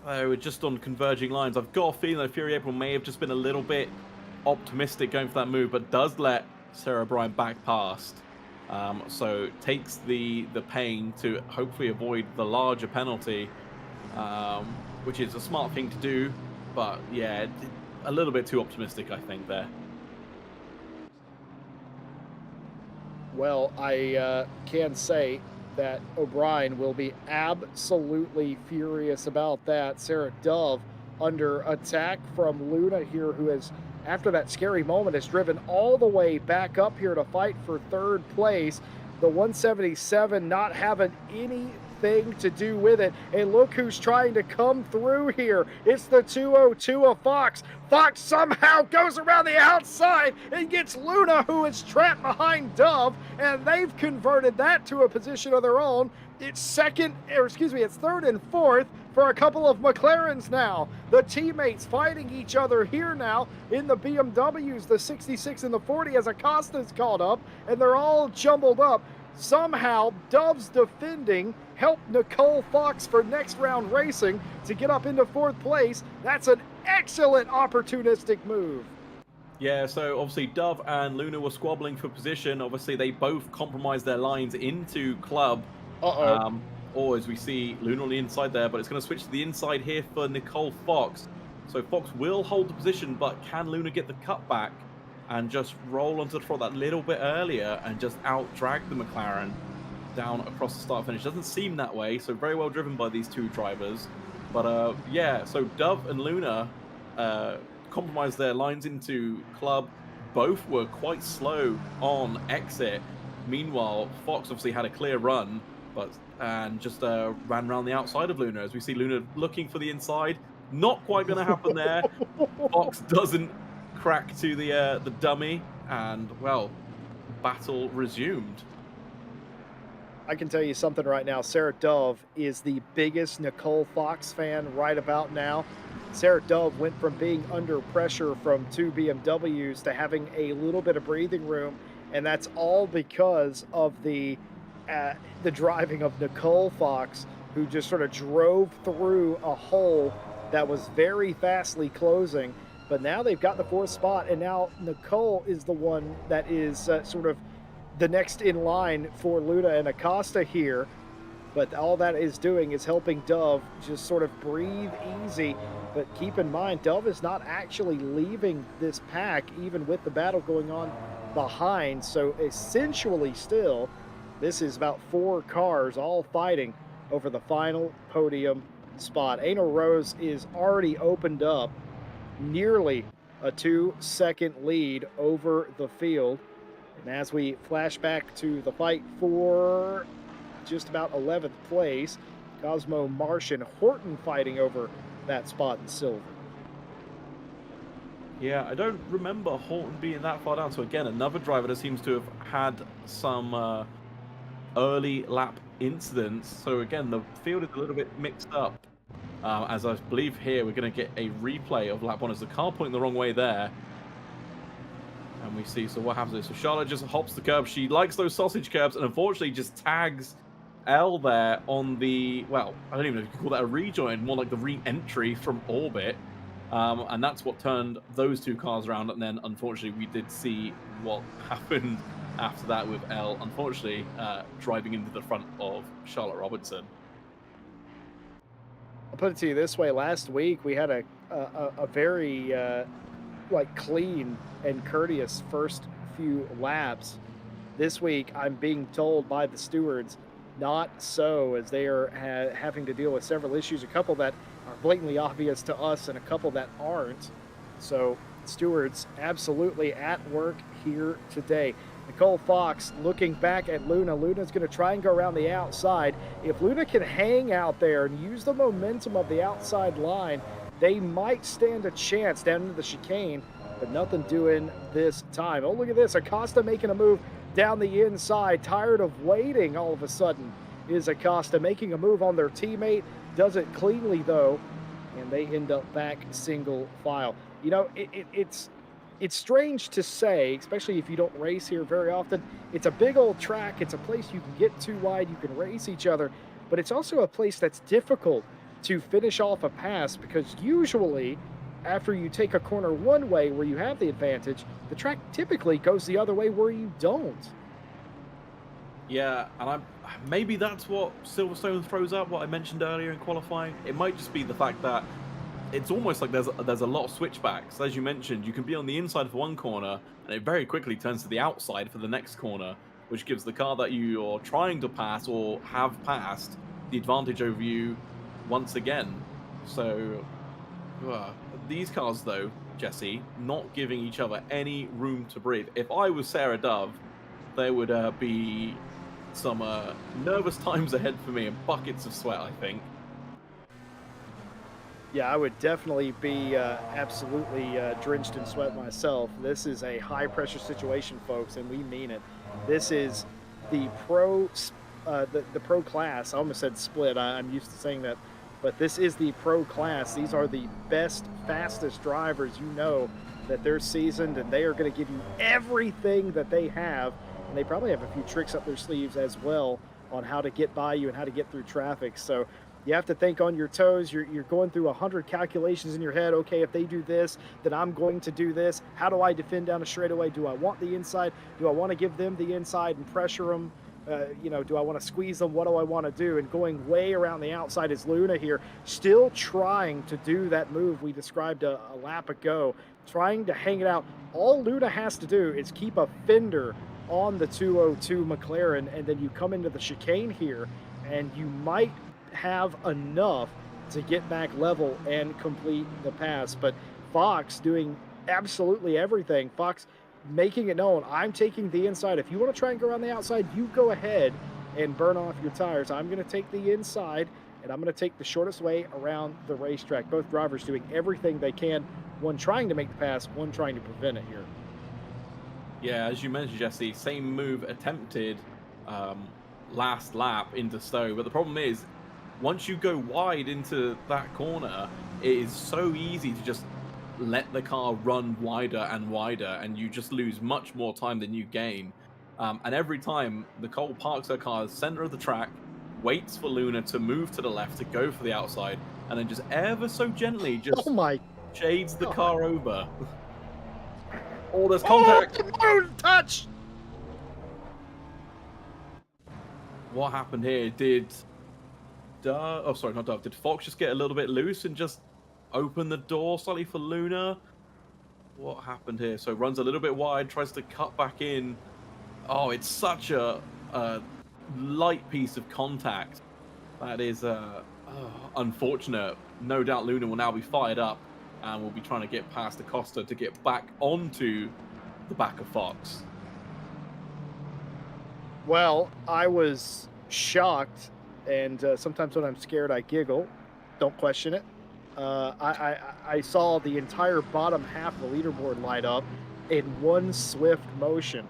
they were just on converging lines. I've got a feeling that Fury April may have just been a little bit optimistic going for that move, but does let Sarah O'Brien back past. So takes the pain to hopefully avoid the larger penalty, which is a smart thing to do. But yeah, a little bit too optimistic, I think, there. Well, I can say that O'Brien will be absolutely furious about that. Sarah Dove under attack from Luna here, who has, after that scary moment, has driven all the way back up here to fight for third place. The 177 not having anything to do with it. And look who's trying to come through here. It's the 202 of Fox. Fox somehow goes around the outside and gets Luna, who is trapped behind Dove, and they've converted that to a position of their own. It's it's third and fourth for a couple of McLarens now. The teammates fighting each other here now in the BMWs, the 66 and the 40, as Acosta's caught up, and they're all jumbled up. Somehow, Dove's defending helped Nicole Fox for next round racing to get up into fourth place. That's an excellent opportunistic move. Yeah, so obviously Dove and Luna were squabbling for position. Obviously, they both compromised their lines into club. Uh-oh. Um, or as we see, Luna on the inside there, but it's going to switch to the inside here for Nicole Fox. So Fox will hold the position, but can Luna get the cutback and just roll onto the front that little bit earlier and just out drag the McLaren down across the start finish? Doesn't seem that way, so very well driven by these two drivers. But yeah, so Dove and Luna compromised their lines into club. Both were quite slow on exit. Meanwhile, Fox obviously had a clear run, but and just ran around the outside of Luna. As we see Luna looking for the inside, not quite going to happen there. Fox doesn't crack to the dummy, and well, battle resumed. I can tell you something right now. Sarah Dove is the biggest Nicole Fox fan right about now. Sarah Dove went from being under pressure from two BMWs to having a little bit of breathing room, and that's all because of the driving of Nicole Fox, who just sort of drove through a hole that was very fastly closing. But now they've got the fourth spot, and now Nicole is the one that is sort of the next in line for Luna and Acosta here. But all that is doing is helping Dove just sort of breathe easy. But keep in mind, Dove is not actually leaving this pack, even with the battle going on behind. So essentially still, this is about 4 cars all fighting over the final podium spot. Anal Rose is already opened up nearly a 2-second lead over the field. And as we flash back to the fight for just about 11th place, Cosmo, Marsh, and Horton fighting over that spot in silver. Yeah, I don't remember Horton being that far down. So again, another driver that seems to have had some early lap incidents. So again, the field is a little bit mixed up. As I believe here, we're going to get a replay of lap 1 as the car pointing the wrong way there. And we see, so what happens is, so Charlotte just hops the curb. She likes those sausage curbs and unfortunately just tags L there on the, well, I don't even know if you can call that a rejoin, more like the re-entry from orbit. And that's what turned those two cars around. And then unfortunately, we did see what happened after that with L, unfortunately, driving into the front of Charlotte Robertson. I'll put it to you this way. Last week, we had a very like clean and courteous first few laps. This week, I'm being told by the stewards not so, as they are having to deal with several issues, a couple that are blatantly obvious to us and a couple that aren't. So stewards absolutely at work here today. Nicole Fox looking back at Luna. Luna's going to try and go around the outside. If Luna can hang out there and use the momentum of the outside line, they might stand a chance down into the chicane, but nothing doing this time. Oh, look at this. Acosta making a move down the inside. Tired of waiting all of a sudden is Acosta making a move on their teammate. Does it cleanly, though, and they end up back single file. You know, it's strange to say, especially if you don't race here very often. It's a big old track. It's a place you can get too wide. You can race each other. But it's also a place that's difficult to finish off a pass because usually after you take a corner one way where you have the advantage, the track typically goes the other way where you don't. Yeah, and maybe that's what Silverstone throws up, what I mentioned earlier in qualifying. It might just be the fact that it's almost like there's a lot of switchbacks. As you mentioned, you can be on the inside for one corner, and it very quickly turns to the outside for the next corner, which gives the car that you're trying to pass or have passed the advantage over you once again. So these cars, though, Jesse, not giving each other any room to breathe. If I was Sarah Dove, there would be some nervous times ahead for me and buckets of sweat, I think. Yeah, I would definitely be absolutely drenched in sweat myself. This is a high pressure situation, folks, and we mean it. This is the the pro class. I almost said split. I'm used to saying that, but this is the pro class. These are the best, fastest drivers. You know that they're seasoned and they are going to give you everything that they have, and they probably have a few tricks up their sleeves as well on how to get by you and how to get through traffic. So You have to think on your toes. You're going through 100 calculations in your head. Okay, if they do this, then I'm going to do this. How do I defend down a straightaway? Do I want the inside? Do I want to give them the inside and pressure them? Do I want to squeeze them? What do I want to do? And going way around the outside is Luna here, still trying to do that move we described a lap ago, trying to hang it out. All Luna has to do is keep a fender on the 202 McLaren, and then you come into the chicane here, and you might have enough to get back level and complete the pass. But Fox doing absolutely everything. Fox making it known, I'm taking the inside. If you want to try and go around the outside, you go ahead and burn off your tires. I'm going to take the inside, and I'm going to take the shortest way around the racetrack. Both drivers doing everything they can, one trying to make the pass, one trying to prevent it here. Yeah, as you mentioned, Jesse, same move attempted last lap into Stowe, but the problem is, once you go wide into that corner, it is so easy to just let the car run wider and wider, and you just lose much more time than you gain. And every time, Nicole parks her car at the center of the track, waits for Luna to move to the left to go for the outside, and then just ever so gently Oh just my shades the God. car over. Oh, there's contact! Oh, touch! What happened here? Did sorry, not Dove. Did Fox just get a little bit loose and just open the door slightly for Luna? What happened here? So runs a little bit wide, tries to cut back in. Oh, it's such a light piece of contact. That is unfortunate. No doubt Luna will now be fired up and will be trying to get past Acosta to get back onto the back of Fox. Well, I was shocked, and sometimes when I'm scared, I giggle. Don't question it. I saw the entire bottom half of the leaderboard light up in one swift motion,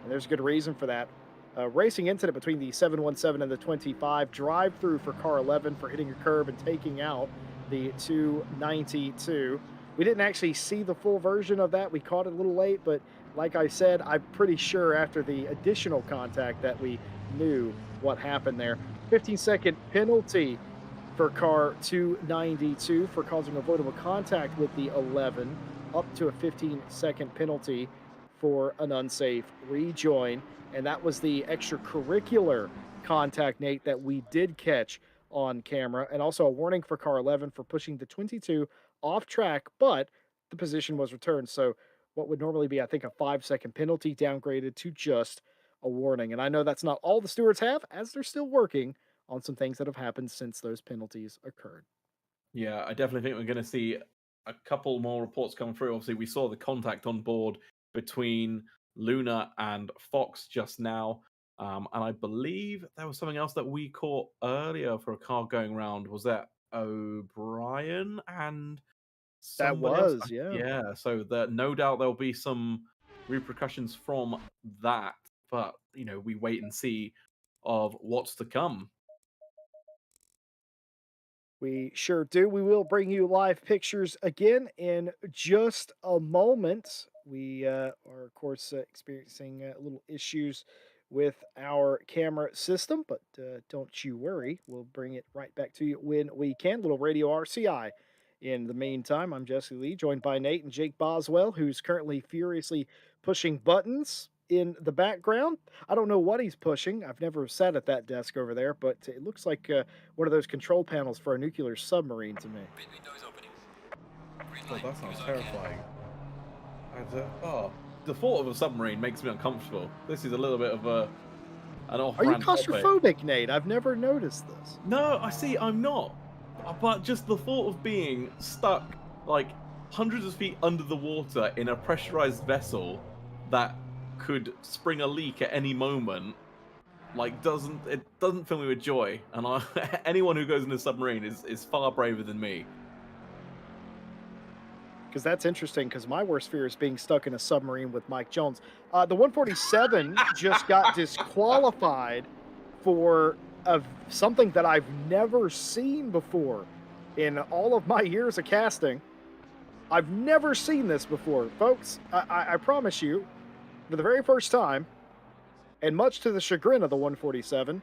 and there's good reason for that. Racing incident between the 717 and the 25, drive through for car 11 for hitting a curb and taking out the 292. We didn't actually see the full version of that. We caught it a little late, but like I said, I'm pretty sure after the additional contact that we knew what happened there. 15-second penalty for car 292 for causing avoidable contact with the 11, up to a 15-second penalty for an unsafe rejoin. And that was the extracurricular contact, Nate, that we did catch on camera. And also a warning for car 11 for pushing the 22 off track, but the position was returned. So what would normally be, I think, a 5-second penalty downgraded to just a warning. And I know that's not all the stewards have, as they're still working on some things that have happened since those penalties occurred. Yeah, I definitely think we're going to see a couple more reports come through. Obviously, we saw the contact on board between Luna and Fox just now. And I believe there was something else that we caught earlier for a car going round. Was that O'Brien and That somebody else? was, yeah. Yeah, so no doubt there'll be some repercussions from that. But, we wait and see of what's to come. We sure do. We will bring you live pictures again in just a moment. We are, of course, experiencing little issues with our camera system, but don't you worry. We'll bring it right back to you when we can. Little radio RCI. In the meantime, I'm Jesse Lee, joined by Nate and Jake Boswell, who's currently furiously pushing buttons in the background. I don't know what he's pushing. I've never sat at that desk over there, but it looks like one of those control panels for a nuclear submarine to me. Oh, that sounds terrifying. The thought of a submarine makes me uncomfortable. This is a little bit of an Are you off-brand topic. claustrophobic, Nate? I've never noticed this. No, I see. I'm not. But just the thought of being stuck like hundreds of feet under the water in a pressurized vessel that could spring a leak at any moment, doesn't fill me with joy. And anyone who goes in a submarine is far braver than me. Because that's interesting, because my worst fear is being stuck in a submarine with Mike Jones. The 147 just got disqualified for something that I've never seen before in all of my years of casting. I've never seen this before. Folks, I promise you, for the very first time, and much to the chagrin of the 147,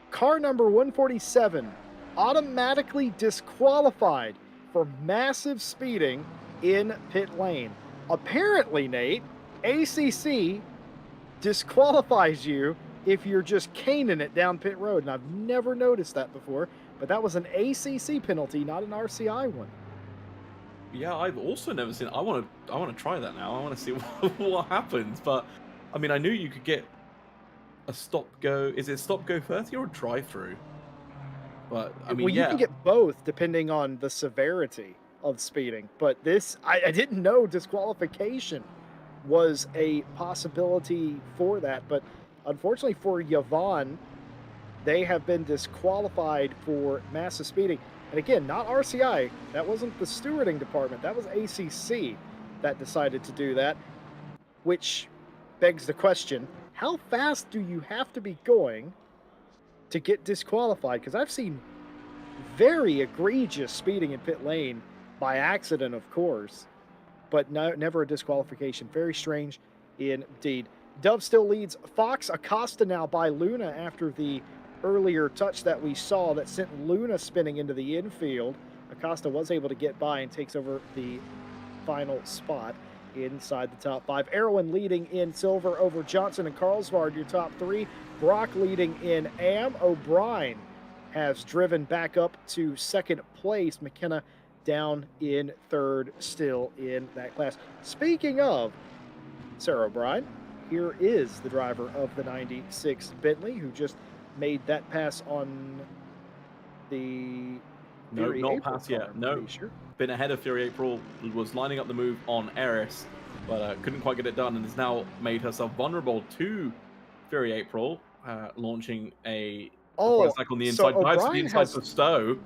car number 147 automatically disqualified for massive speeding in pit lane. Apparently, Nate, ACC disqualifies you if you're just caning it down pit road, and I've never noticed that before, but that was an ACC penalty, not an RCI one. Yeah, I've also never seen. I want to try that now. I want to see what happens. But I mean, I knew you could get a stop go. Is it stop go 30 or a drive through? But I mean, Well, you can yeah, get both depending on the severity of speeding, but this, I didn't know disqualification was a possibility for that, but unfortunately for Yvonne, they have been disqualified for massive speeding. And again, not RCI. That wasn't the stewarding department. That was ACC that decided to do that, which begs the question, how fast do you have to be going to get disqualified? Because I've seen very egregious speeding in pit lane by accident, of course, but no, never a disqualification. Very strange indeed. Dove still leads Fox. Acosta now by Luna after the earlier touch that we saw that sent Luna spinning into the infield. Acosta was able to get by and takes over the final spot inside the top five. Erwin leading in silver over Johnson and Carlsbad, your top three. Brock leading in Am. O'Brien has driven back up to second place. McKenna down in third, still in that class. Speaking of Sarah O'Brien, here is the driver of the 96 Bentley who just made that pass on the no, Fury not April pass car, yet. I'm No, pretty sure. been ahead of Fury April. Was lining up the move on Eris, but couldn't quite get it done, and has now made herself vulnerable to Fury April, launching a Oh, cycle on the so inside, dives to the O'Brien inside has for Stowe.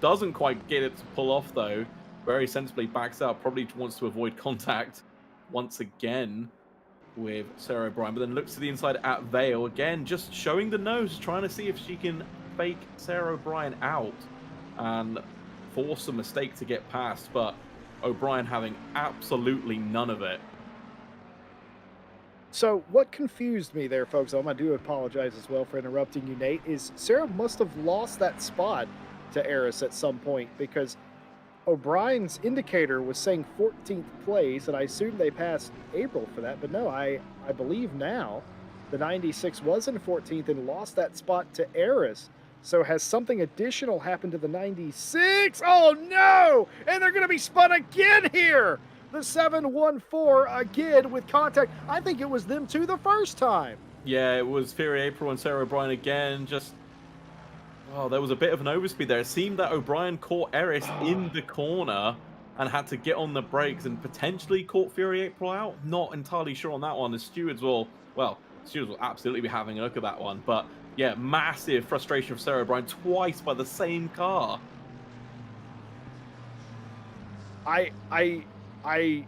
Doesn't quite get it to pull off though. Very sensibly backs out. Probably wants to avoid contact once again with Sarah O'Brien, but then looks to the inside at Vale again, just showing the nose, trying to see if she can fake Sarah O'Brien out and force a mistake to get past. But O'Brien having absolutely none of it. So what confused me there, folks, I do apologize as well for interrupting you, Nate, is Sarah must have lost that spot to Eris at some point because O'Brien's indicator was saying 14th place, and I assumed they passed April for that, but no, I believe now the 96 was in 14th and lost that spot to Eris. So has something additional happened to the 96? Oh no! And they're going to be spun again here! The 714 again with contact. I think it was them two the first time. Yeah, it was Fury April and Sarah O'Brien again. Just, oh, there was a bit of an overspeed there. It seemed that O'Brien caught Eris in the corner and had to get on the brakes and potentially caught Fury April out. Not entirely sure on that one. The stewards will absolutely be having a look at that one. But yeah, massive frustration for Sarah O'Brien twice by the same car. I I I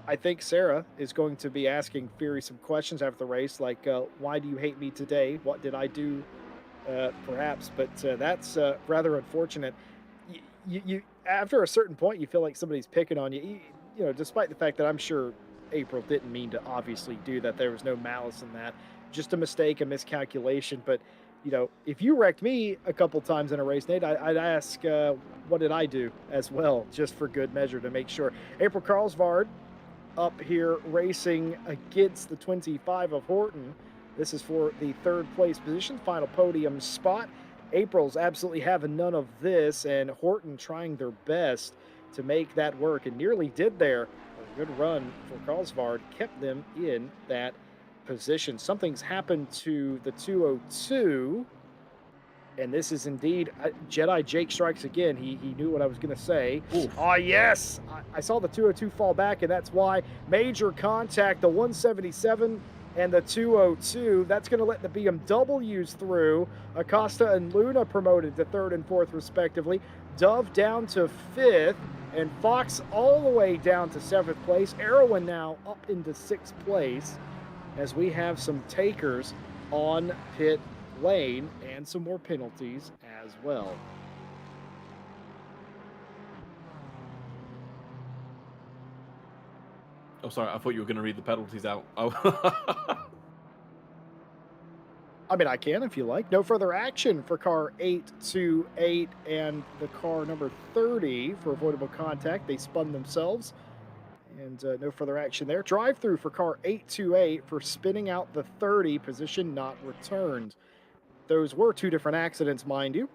I think Sarah is going to be asking Fury some questions after the race, like, "Why do you hate me today? What did I do?" Perhaps, but that's rather unfortunate. You after a certain point, you feel like somebody's picking on you. You know, despite the fact that I'm sure April didn't mean to obviously do that. There was no malice in that, just a mistake, a miscalculation. But you know, if you wrecked me a couple times in a race, Nate, I'd ask, what did I do as well, just for good measure to make sure. April Carlsbad up here racing against the 25 of Horton. This is for the third place position, final podium spot. April's absolutely having none of this, and Horton trying their best to make that work and nearly did there. A good run for Carlsbad kept them in that position. Something's happened to the 202. And this is indeed Jedi Jake strikes again. He knew what I was going to say. Oof. Oh, yes. I saw the 202 fall back, and that's why major contact, the 177 and the 202. That's going to let the BMWs through. Acosta and Luna promoted to third and fourth, respectively. Dove down to fifth, and Fox all the way down to seventh place. Erwin now up into sixth place as we have some takers on pit lane and some more penalties as well. Oh, sorry. I thought you were going to read the penalties out. Oh. I mean, I can if you like. No further action for car 828 and the car number 30 for avoidable contact. They spun themselves, and no further action there. Drive through for car 828 for spinning out the 30, position not returned. Those were two different accidents, mind you.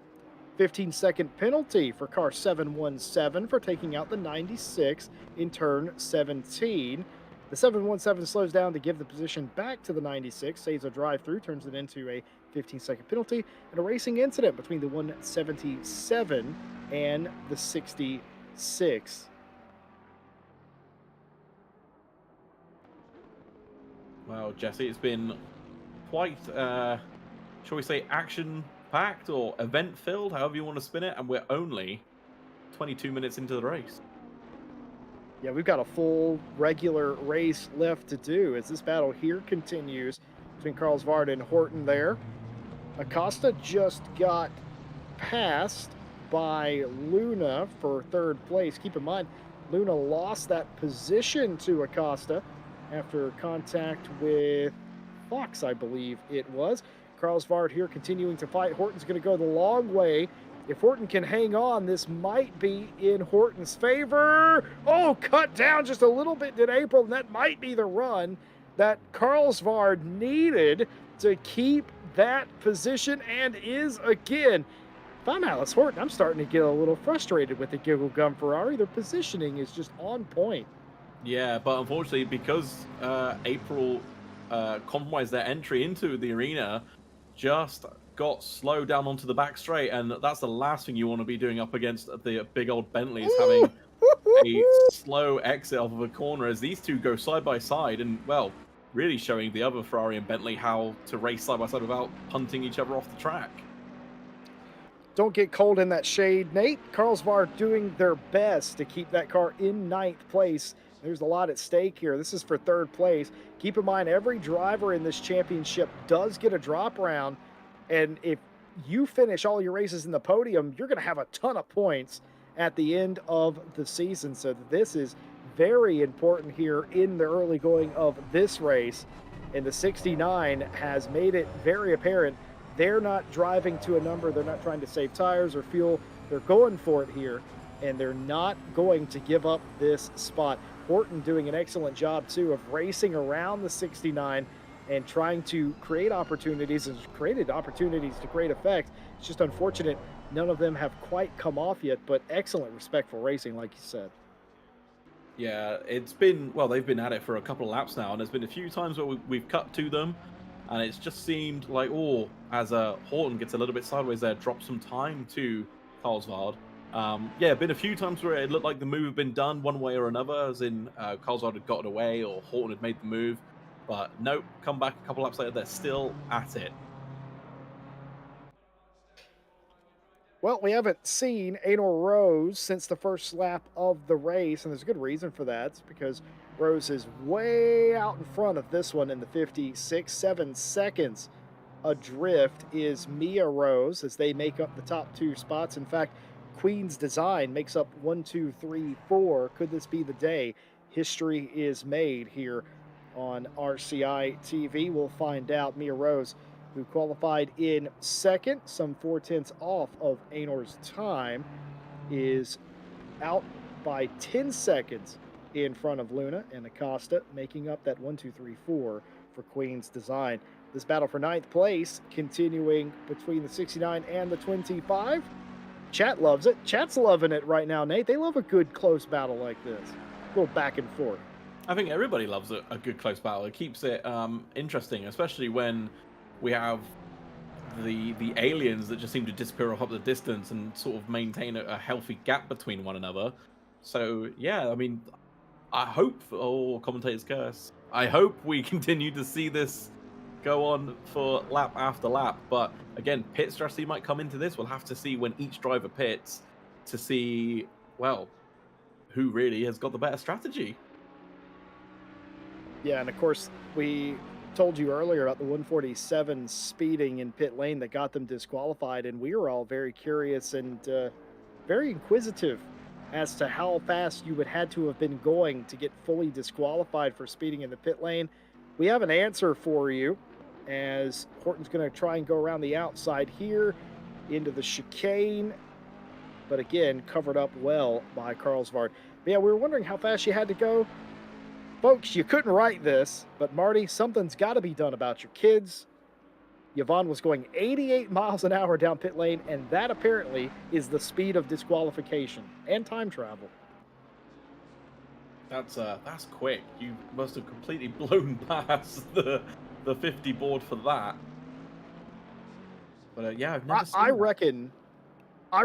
15-second penalty for car 717 for taking out the 96 in turn 17. The 717 slows down to give the position back to the 96, saves a drive through, turns it into a 15-second penalty, and a racing incident between the 177 and the 66. Well, Jesse, it's been quite, shall we say, action-packed or event-filled, however you want to spin it, and we're only 22 minutes into the race. Yeah, we've got a full regular race left to do as this battle here continues between Carlsbad and Horton there. Acosta just got passed by Luna for third place. Keep in mind, Luna lost that position to Acosta after contact with Fox, I believe it was. Carlsbad here continuing to fight. Horton's going to go the long way. If Horton can hang on, this might be in Horton's favor. Oh, cut down just a little bit did April, and that might be the run that Carlsbad needed to keep that position and is again. If I'm Alice Horton, I'm starting to get a little frustrated with the Giggle Gum Ferrari. Their positioning is just on point. Yeah, but unfortunately, because April compromised their entry into the arena, just got slowed down onto the back straight, and that's the last thing you want to be doing up against the big old Bentleys, having a slow exit off of a corner as these two go side by side, and well, really showing the other Ferrari and Bentley how to race side by side without punting each other off the track. Don't get cold in that shade, Nate. Carlsbad doing their best to keep that car in ninth place. There's a lot at stake here. This is for third place. Keep in mind, every driver in this championship does get a drop round. And if you finish all your races in the podium, you're going to have a ton of points at the end of the season. So this is very important here in the early going of this race. And the 69 has made it very apparent they're not driving to a number. They're not trying to save tires or fuel. They're going for it here, and they're not going to give up this spot. Horton doing an excellent job, too, of racing around the 69 and trying to create opportunities, and created opportunities to great effect. It's just unfortunate none of them have quite come off yet, but excellent respectful racing, like you said. Yeah, it's been, well, they've been at it for a couple of laps now, and there's been a few times where we've cut to them, and it's just seemed like, oh, as Horton gets a little bit sideways there, drops some time to Carlsbad. Yeah, been a few times where it looked like the move had been done one way or another, as in Carlsbad had gotten away or Horton had made the move. But nope, come back a couple laps later, they're still at it. Well, we haven't seen Anor Rose since the first lap of the race, and there's a good reason for that. It's because Rose is way out in front of this one in the 56, 7 seconds adrift is Mia Rose as they make up the top two spots. In fact, Queen's Design makes up 1, 2, 3, 4. Could this be the day history is made here on RCI TV? We'll find out. Mia Rose, who qualified in second, some 4/10 off of Anor's time, is out by 10 seconds in front of Luna and Acosta, making up that 1, 2, 3, 4 for Queen's Design. This battle for ninth place continuing between the 69 and the 25. Chat loves it. Chat's loving it right now, Nate. They love a good close battle like this. A little back and forth. I think everybody loves a good close battle. It keeps it interesting, especially when we have the aliens that just seem to disappear off up the distance and sort of maintain a healthy gap between one another. So yeah, I mean, I hope, oh, commentator's curse. I hope we continue to see this go on for lap after lap. But again, pit strategy might come into this. We'll have to see when each driver pits to see, well, who really has got the better strategy. Yeah, and of course, we told you earlier about the 147 speeding in pit lane that got them disqualified, and we were all very curious and very inquisitive as to how fast you would had to have been going to get fully disqualified for speeding in the pit lane. We have an answer for you, as Horton's going to try and go around the outside here into the chicane, but again, covered up well by Carlsvard. But yeah, we were wondering how fast you had to go. Folks, you couldn't write this, but Marty, something's got to be done about your kids. Yvonne was going 88 miles an hour down pit lane, and that apparently is the speed of disqualification and time travel. That's quick. You must have completely blown past the 50 board for that. But yeah, I've never seen I that.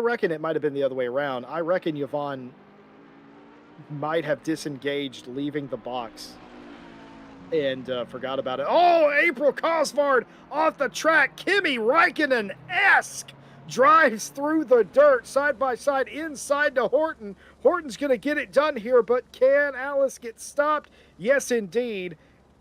reckon it might have been the other way around. I reckon Yvonne might have disengaged leaving the box and forgot about it. Oh, April Cosvard off the track. Kimi Räikkönen-esque drives through the dirt side by side inside to Horton. Horton's going to get it done here, but can Alice get stopped? Yes, indeed.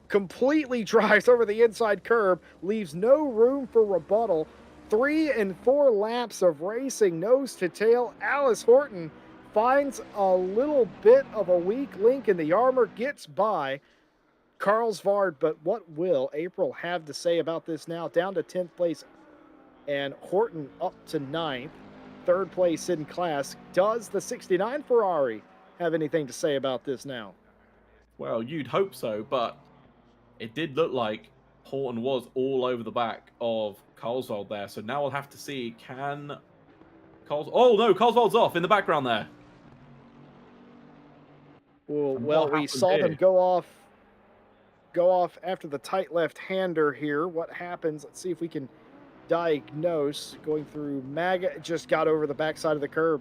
Completely drives over the inside curb, leaves no room for rebuttal. 3 and 4 laps of racing nose to tail. Alice Horton finds a little bit of a weak link in the armor, gets by Carlsvard, but what will April have to say about this now? Down to 10th place, and Horton up to 9th. 3rd place in class. Does the 69 Ferrari have anything to say about this now? Well, you'd hope so, but it did look like Horton was all over the back of Carlsvald there. So now we'll have to see, can Oh no, Carlsvald's off in the background there. Well, we saw them go off after the tight left-hander here. What happens? Let's see if we can diagnose. Going through Maga, just got over the backside of the curb.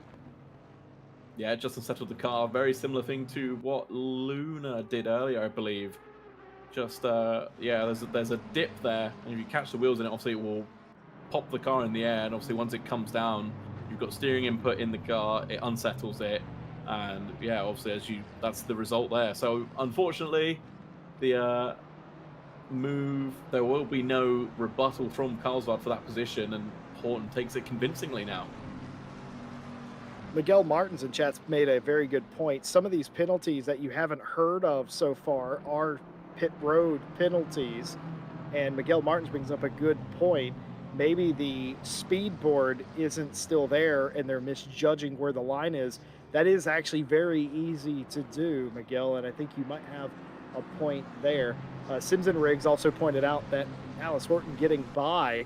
Yeah, just unsettled the car. Very similar thing to what Luna did earlier, I believe. Just yeah, there's a dip there, and if you catch the wheels in it, obviously it will pop the car in the air, and obviously once it comes down, you've got steering input in the car, it unsettles it, and yeah, obviously that's the result there. So unfortunately, the move, there will be no rebuttal from Carlsvard for that position, and Horton takes it convincingly now. Miguel Martins in chat's made a very good point. Some of these penalties that you haven't heard of so far are pit road penalties, and Miguel Martins brings up a good point. Maybe the speed board isn't still there and they're misjudging where the line is. That is actually very easy to do, Miguel, and I think you might have a point there. Simpson Riggs also pointed out that Alice Horton getting by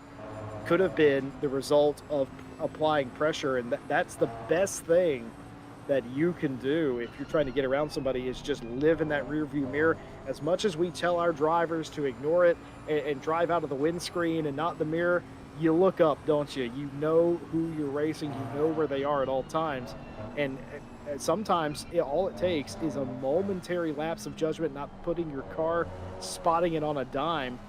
could have been the result of applying pressure, and that's the best thing that you can do if you're trying to get around somebody, is just live in that rear view mirror. As much as we tell our drivers to ignore it and drive out of the windscreen and not the mirror, you look up, don't you? You know who you're racing, you know where they are at all times, and sometimes all it takes is a momentary lapse of judgment, not putting your car, spotting it on a dime,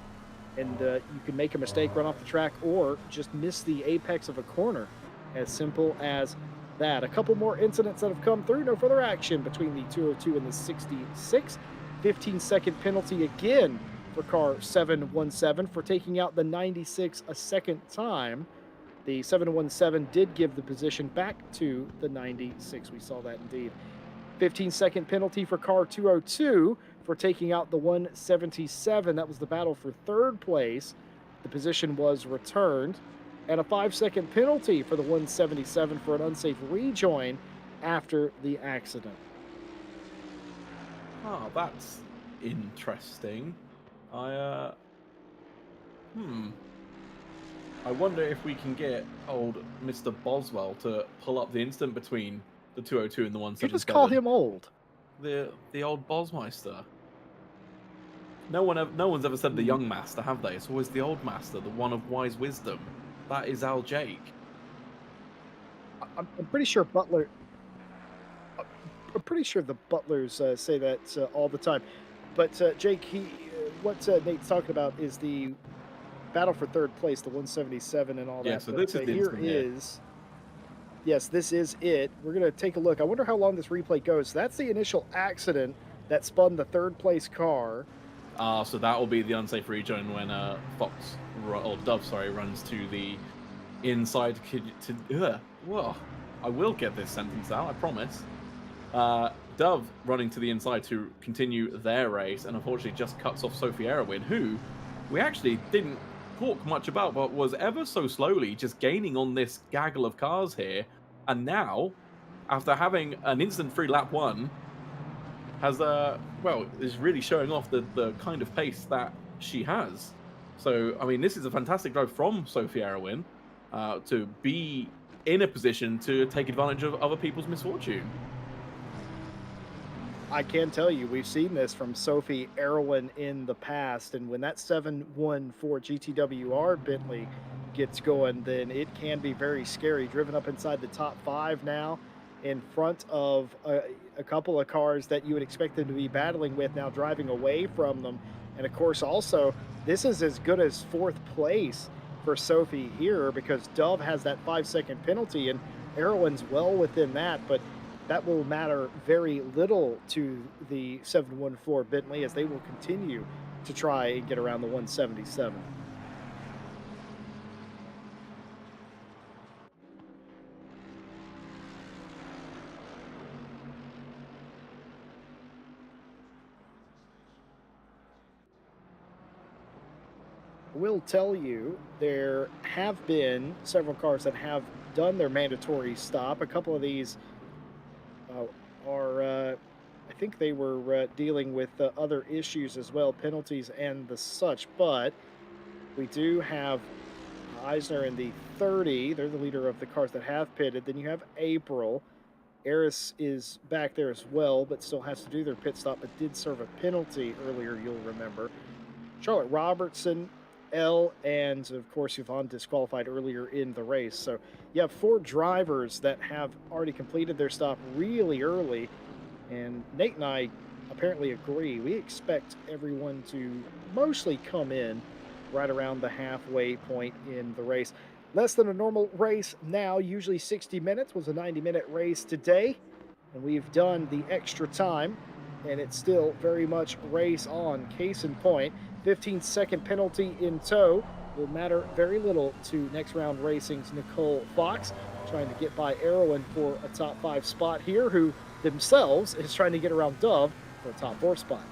and you can make a mistake, run off the track, or just miss the apex of a corner. As simple as that. A couple more incidents that have come through. No further action between the 202 and the 66. 15-second penalty again for car 717 for taking out the 96 a second time. The 717 did give the position back to the 96. We saw that indeed. 15-second penalty for car 202 for taking out the 177. That was the battle for 3rd place. The position was returned. And a 5-second penalty for the 177 for an unsafe rejoin after the accident. Oh, that's interesting. I wonder if we can get old Mr. Boswell to pull up the instant between the 202 and the 177. You just call him old. The old Bosmeister. No one's ever said the young master, have they? It's always the old master, the one of wise wisdom. That is Al Jake. I'm pretty sure Butler. I'm pretty sure the Butlers say that all the time. But Jake, what Nate's talking about is the battle for 3rd place, the 177 and all that. Yeah, so this is the here is. Yes, this is it. We're gonna take a look. I wonder how long this replay goes. So that's the initial accident that spun the 3rd place car. So that will be the unsafe rejoin when Dove runs to the inside Whoa, I will get this sentence out, I promise. Dove running to the inside to continue their race, and unfortunately just cuts off Sophie Erwin, who we actually didn't talk much about, but was ever so slowly just gaining on this gaggle of cars here. And now, after having an instant free lap one, has well, is really showing off the kind of pace that she has. So I mean, this is a fantastic drive from Sophie Arrowin to be in a position to take advantage of other people's misfortune. I can tell you, we've seen this from Sophie Erwin in the past, and when that 714 GTWR Bentley gets going, then it can be very scary. Driven up inside the top five now, in front of a couple of cars that you would expect them to be battling with, now driving away from them. And of course, also, this is as good as fourth place for Sophie here because Dove has that 5 second penalty, and Erwin's well within that, but that will matter very little to the 714 Bentley as they will continue to try and get around the 177. Will tell you there have been several cars that have done their mandatory stop. A couple of these are, I think they were dealing with other issues as well, penalties and the such. But we do have Eisner in the 30. They're the leader of the cars that have pitted. Then you have April. Eris is back there as well, but still has to do their pit stop, but did serve a penalty earlier, you'll remember. Charlotte Robertson, L, and of course Yvonne disqualified earlier in the race. So you have four drivers that have already completed their stop really early, and Nate and I apparently agree. We expect everyone to mostly come in right around the halfway point in the race. Less than a normal race now, usually 60 minutes, was a 90-minute race today, and we've done the extra time, and it's still very much race on. Case in point, 15-second penalty in tow will matter very little to next round racing's Nicole Fox, trying to get by Erwin for a top 5 spot here, who themselves is trying to get around Dove for a top 4 spot.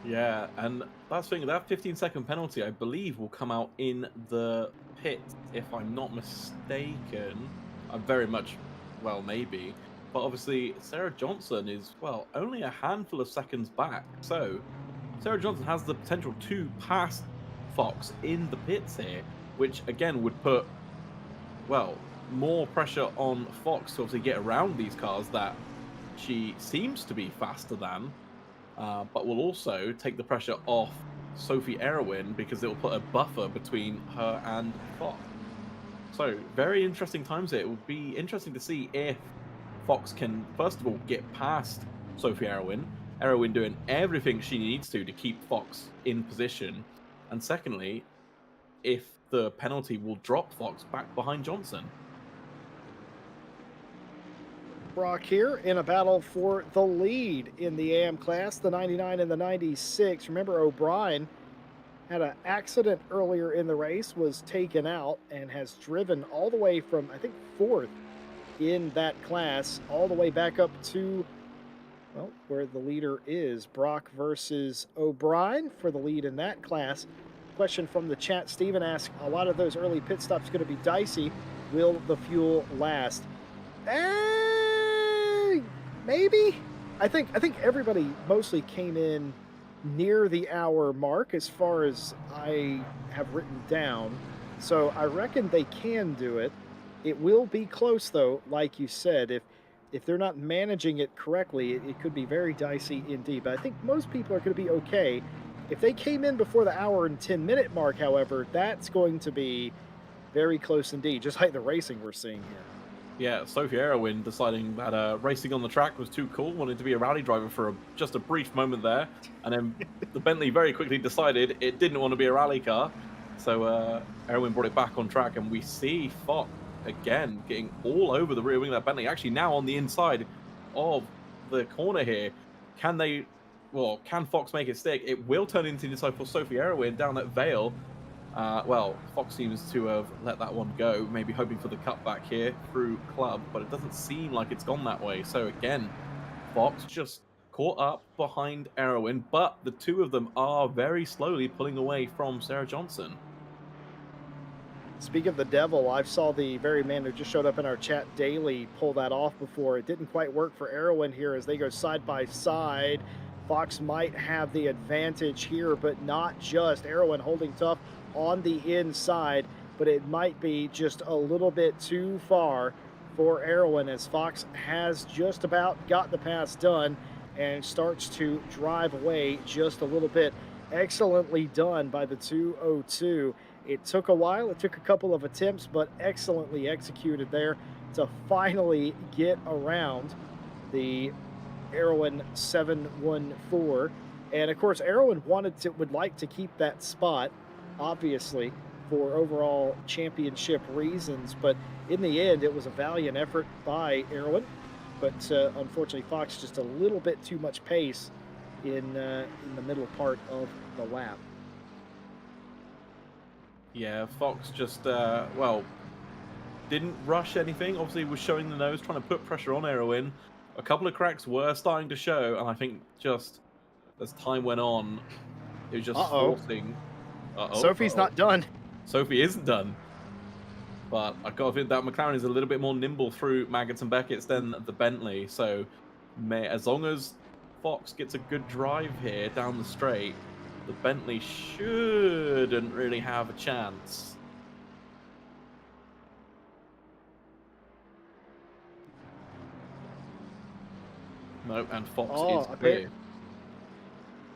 Yeah, and that's the thing, that 15-second penalty, I believe, will come out in the pit, if I'm not mistaken. I'm very much, well, maybe. But obviously, Sarah Johnson is, well, only a handful of seconds back. So, Sarah Johnson has the potential to pass Fox in the pits here, which, again, would put, well, more pressure on Fox to obviously get around these cars that she seems to be faster than. But will also take the pressure off Sophie Erwin because it will put a buffer between her and Fox. So, very interesting times here. It would be interesting to see if Fox can, first of all, get past Sophie Erwin, Erwin doing everything she needs to keep Fox in position, and secondly, if the penalty will drop Fox back behind Johnson. Brock here in a battle for the lead in the AM class, the 99 and the 96. Remember, O'Brien had an accident earlier in the race, was taken out, and has driven all the way from, I think, fourth in that class, all the way back up to, well, where the leader is. Brock versus O'Brien for the lead in that class. Question from the chat. Steven asked, a lot of those early pit stops going to be dicey. Will the fuel last? Maybe. I think everybody mostly came in near the hour mark as far as I have written down. So I reckon they can do it. It will be close though, like you said. If they're not managing it correctly, it could be very dicey indeed. But I think most people are going to be okay. If they came in before the hour and 10-minute mark, however, that's going to be very close indeed, just like the racing we're seeing here. Yeah, Sophie Erwin deciding that racing on the track was too cool, wanted to be a rally driver for just a brief moment there, and then the Bentley very quickly decided it didn't want to be a rally car, so Erwin brought it back on track, and we see Fox again getting all over the rear wing of that Bentley, actually now on the inside of the corner here. Can Fox make it stick? It will turn into the inside for Sophie Erwin down that Vale. Well, Fox seems to have let that one go, maybe hoping for the cutback here through Club, but it doesn't seem like it's gone that way. So again, Fox just caught up behind Erwin, but the two of them are very slowly pulling away from Sarah Johnson. Speak of the devil, I saw the very man who just showed up in our chat daily pull that off before. It didn't quite work for Erwin here as they go side by side. Fox might have the advantage here, but not just. Erwin holding tough on the inside, but it might be just a little bit too far for Erwin as Fox has just about got the pass done and starts to drive away just a little bit. Excellently done by the 202. It took a while, it took a couple of attempts, but excellently executed there to finally get around the Erwin 714. And of course, Erwin would like to keep that spot, obviously, for overall championship reasons. But in the end, it was a valiant effort by Erwin. But unfortunately, Fox just a little bit too much pace in the middle part of the lap. Yeah, Fox just, well, didn't rush anything. Obviously, was showing the nose, trying to put pressure on Erwin. A couple of cracks were starting to show, and I think just as time went on, it was just forcing. Sophie's not done. Sophie isn't done. But I got to think that McLaren is a little bit more nimble through Maggots and Beckett's than the Bentley. So as long as Fox gets a good drive here down the straight, the Bentley shouldn't really have a chance. No, and Fox is clear.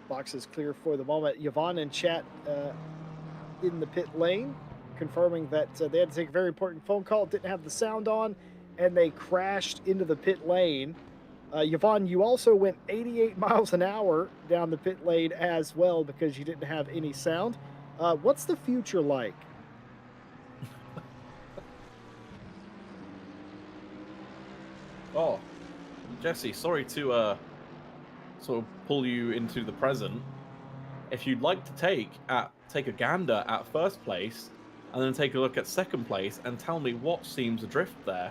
Fox is clear for the moment. Yvonne in chat in the pit lane, confirming that they had to take a very important phone call, didn't have the sound on, and they crashed into the pit lane. Yvonne, you also went 88 miles an hour down the pit lane as well because you didn't have any sound. What's the future like? Oh, Jesse, sorry to sort of pull you into the present. If you'd like to take a gander at first place, and then take a look at second place, and tell me what seems adrift there.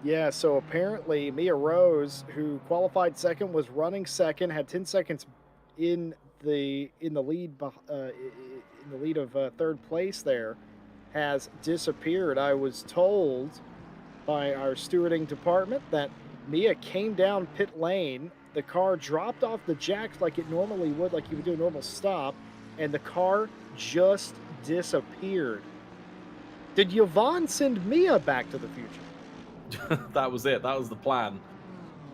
Yeah, so apparently Mia Rose, who qualified second, was running second, had 10 seconds in the lead of third place there, has disappeared. I was told by our stewarding department that Mia came down pit lane, the car dropped off the jacks like it normally would, like you would do a normal stop, and the car just disappeared. Did Yvonne send Mia back to the future? That was it. That was the plan.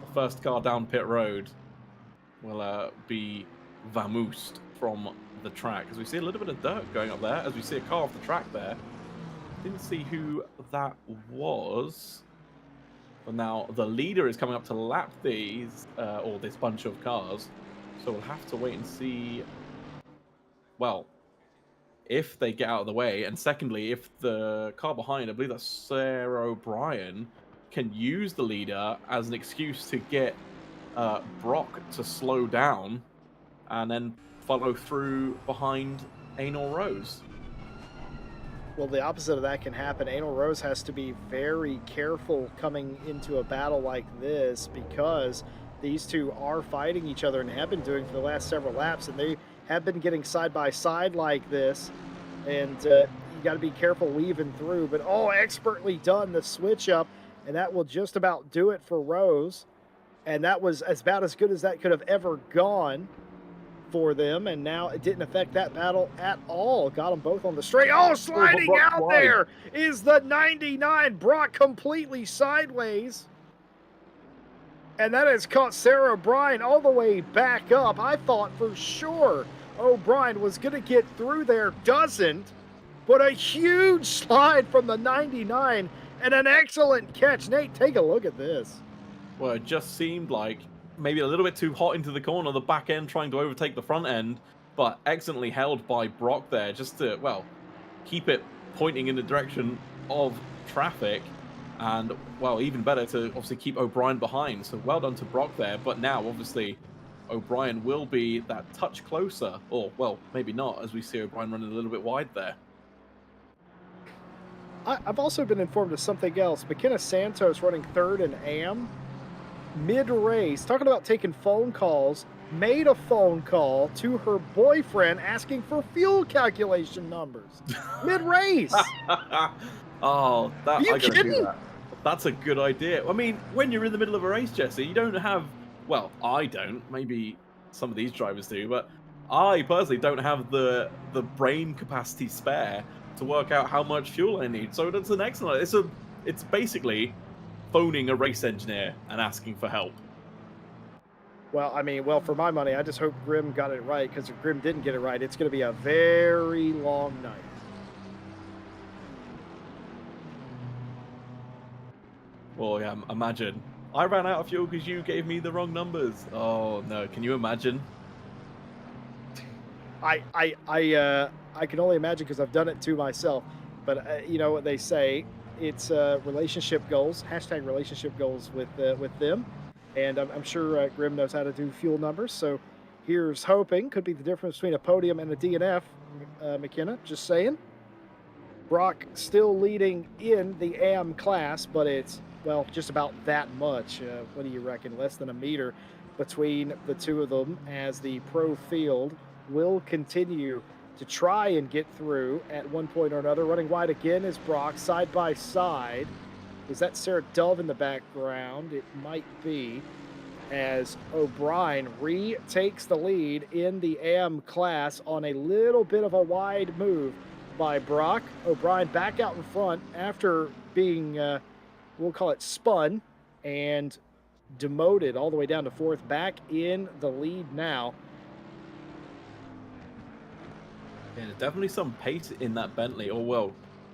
The first car down pit road will be vamoosed from the track. As we see a little bit of dirt going up there, as we see a car off the track there. Didn't see who that was. But now the leader is coming up to lap these, or this bunch of cars. So we'll have to wait and see, well, if they get out of the way. And secondly, if the car behind, I believe that's Sarah O'Brien, can use the leader as an excuse to get Brock to slow down and then follow through behind Anor Rose. Well, the opposite of that can happen. Anor Rose has to be very careful coming into a battle like this because these two are fighting each other and have been doing for the last several laps, and they have been getting side by side like this. And you got to be careful weaving through. But, expertly done, the switch up, and that will just about do it for Rose. And that was about as good as that could have ever gone for them, and now it didn't affect that battle at all. Got them both on the straight. Sliding out there is the 99. Brock completely sideways. And that has caught Sarah O'Brien all the way back up. I thought for sure O'Brien was going to get through there. Doesn't. But a huge slide from the 99 and an excellent catch. Nate, take a look at this. Well, it just seemed like maybe a little bit too hot into the corner, the back end trying to overtake the front end, but excellently held by Brock there just to, well, keep it pointing in the direction of traffic. And, well, even better to obviously keep O'Brien behind. So well done to Brock there. But now, obviously, O'Brien will be that touch closer. Or, well, maybe not, as we see O'Brien running a little bit wide there. I've also been informed of something else. McKenna Santos running third in AM. mid-race, talking about taking phone calls, made a phone call to her boyfriend asking for fuel calculation numbers. Mid-race. Oh, Are that you I gotta do kidding? that. That's a good idea. I mean, when you're in the middle of a race, Jesse, you don't have. Well, I don't. Maybe some of these drivers do, but I personally don't have the brain capacity spare to work out how much fuel I need. So that's an excellent. It's basically phoning a race engineer and asking for help. Well, I mean, well, for my money, I just hope Grim got it right, because if Grim didn't get it right, it's going to be a very long night. Well, yeah, imagine. I ran out of fuel because you gave me the wrong numbers. Oh no, can you imagine? I can only imagine, because I've done it to myself. But you know what they say? It's relationship goals. Hashtag relationship goals with them. And I'm sure Grim knows how to do fuel numbers. So here's hoping. Could be the difference between a podium and a DNF. McKenna, just saying. Brock still leading in the AM class, but it's, well, just about that much. What do you reckon? Less than a meter between the two of them, as the pro field will continue to try and get through at one point or another. Running wide again is Brock, side by side. Is that Sarah Dove in the background? It might be, as O'Brien retakes the lead in the AM class on a little bit of a wide move by Brock. O'Brien back out in front after being, we'll call it, spun and demoted all the way down to fourth. Back in the lead now. Yeah, there's definitely some pace in that Bentley, or well,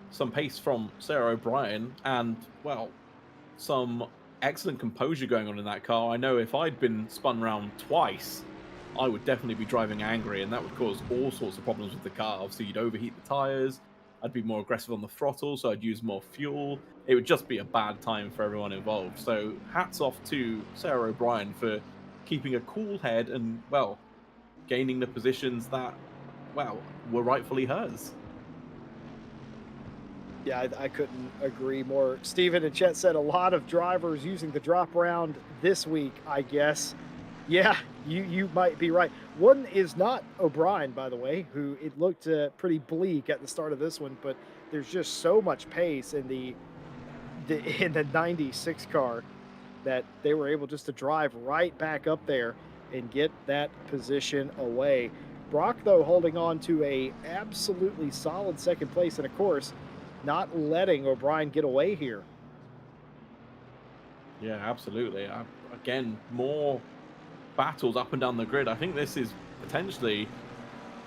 some pace from Sarah O'Brien, and well, some excellent composure going on in that car. I know if I'd been spun around twice, I would definitely be driving angry, and that would cause all sorts of problems with the car. Obviously, you'd overheat the tires. I'd be more aggressive on the throttle, so I'd use more fuel. It would just be a bad time for everyone involved. So, hats off to Sarah O'Brien for keeping a cool head and, well, gaining the positions that, well, were rightfully hers. Yeah, I couldn't agree more. Steven and Chet said a lot of drivers using the drop round this week, I guess. Yeah, you might be right. One is not O'Brien, by the way, who it looked pretty bleak at the start of this one, but there's just so much pace in the in the 96 car that they were able just to drive right back up there and get that position away. Brock, though, holding on to a absolutely solid second place, and of course, not letting O'Brien get away here. Yeah, absolutely. Again, more battles up and down the grid. I think this is potentially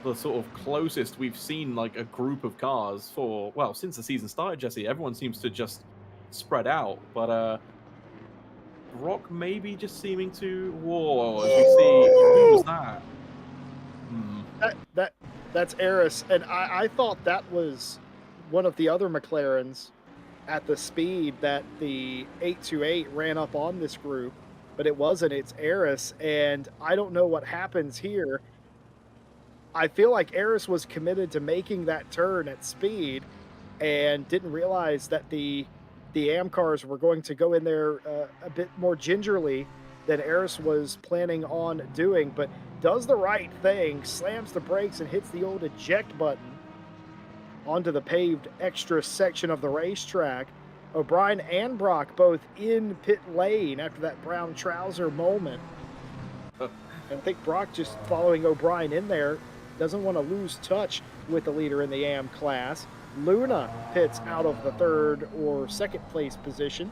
the sort of closest we've seen like a group of cars for, well, since the season started, Jesse. Everyone seems to just spread out, but Brock maybe just seeming to, whoa, as we see, who was that? Hmm. That's Eris, and I thought that was one of the other McLarens at the speed that the 828 ran up on this group, but it wasn't. It's Eris, and I don't know what happens here. I feel like Eris was committed to making that turn at speed and didn't realize that the AM cars were going to go in there a bit more gingerly than Eris was planning on doing, but does the right thing, slams the brakes and hits the old eject button onto the paved extra section of the racetrack. O'Brien and Brock both in pit lane after that brown trouser moment. And I think Brock just following O'Brien in there, doesn't want to lose touch with the leader in the AM class. Luna pits out of the third or second place position.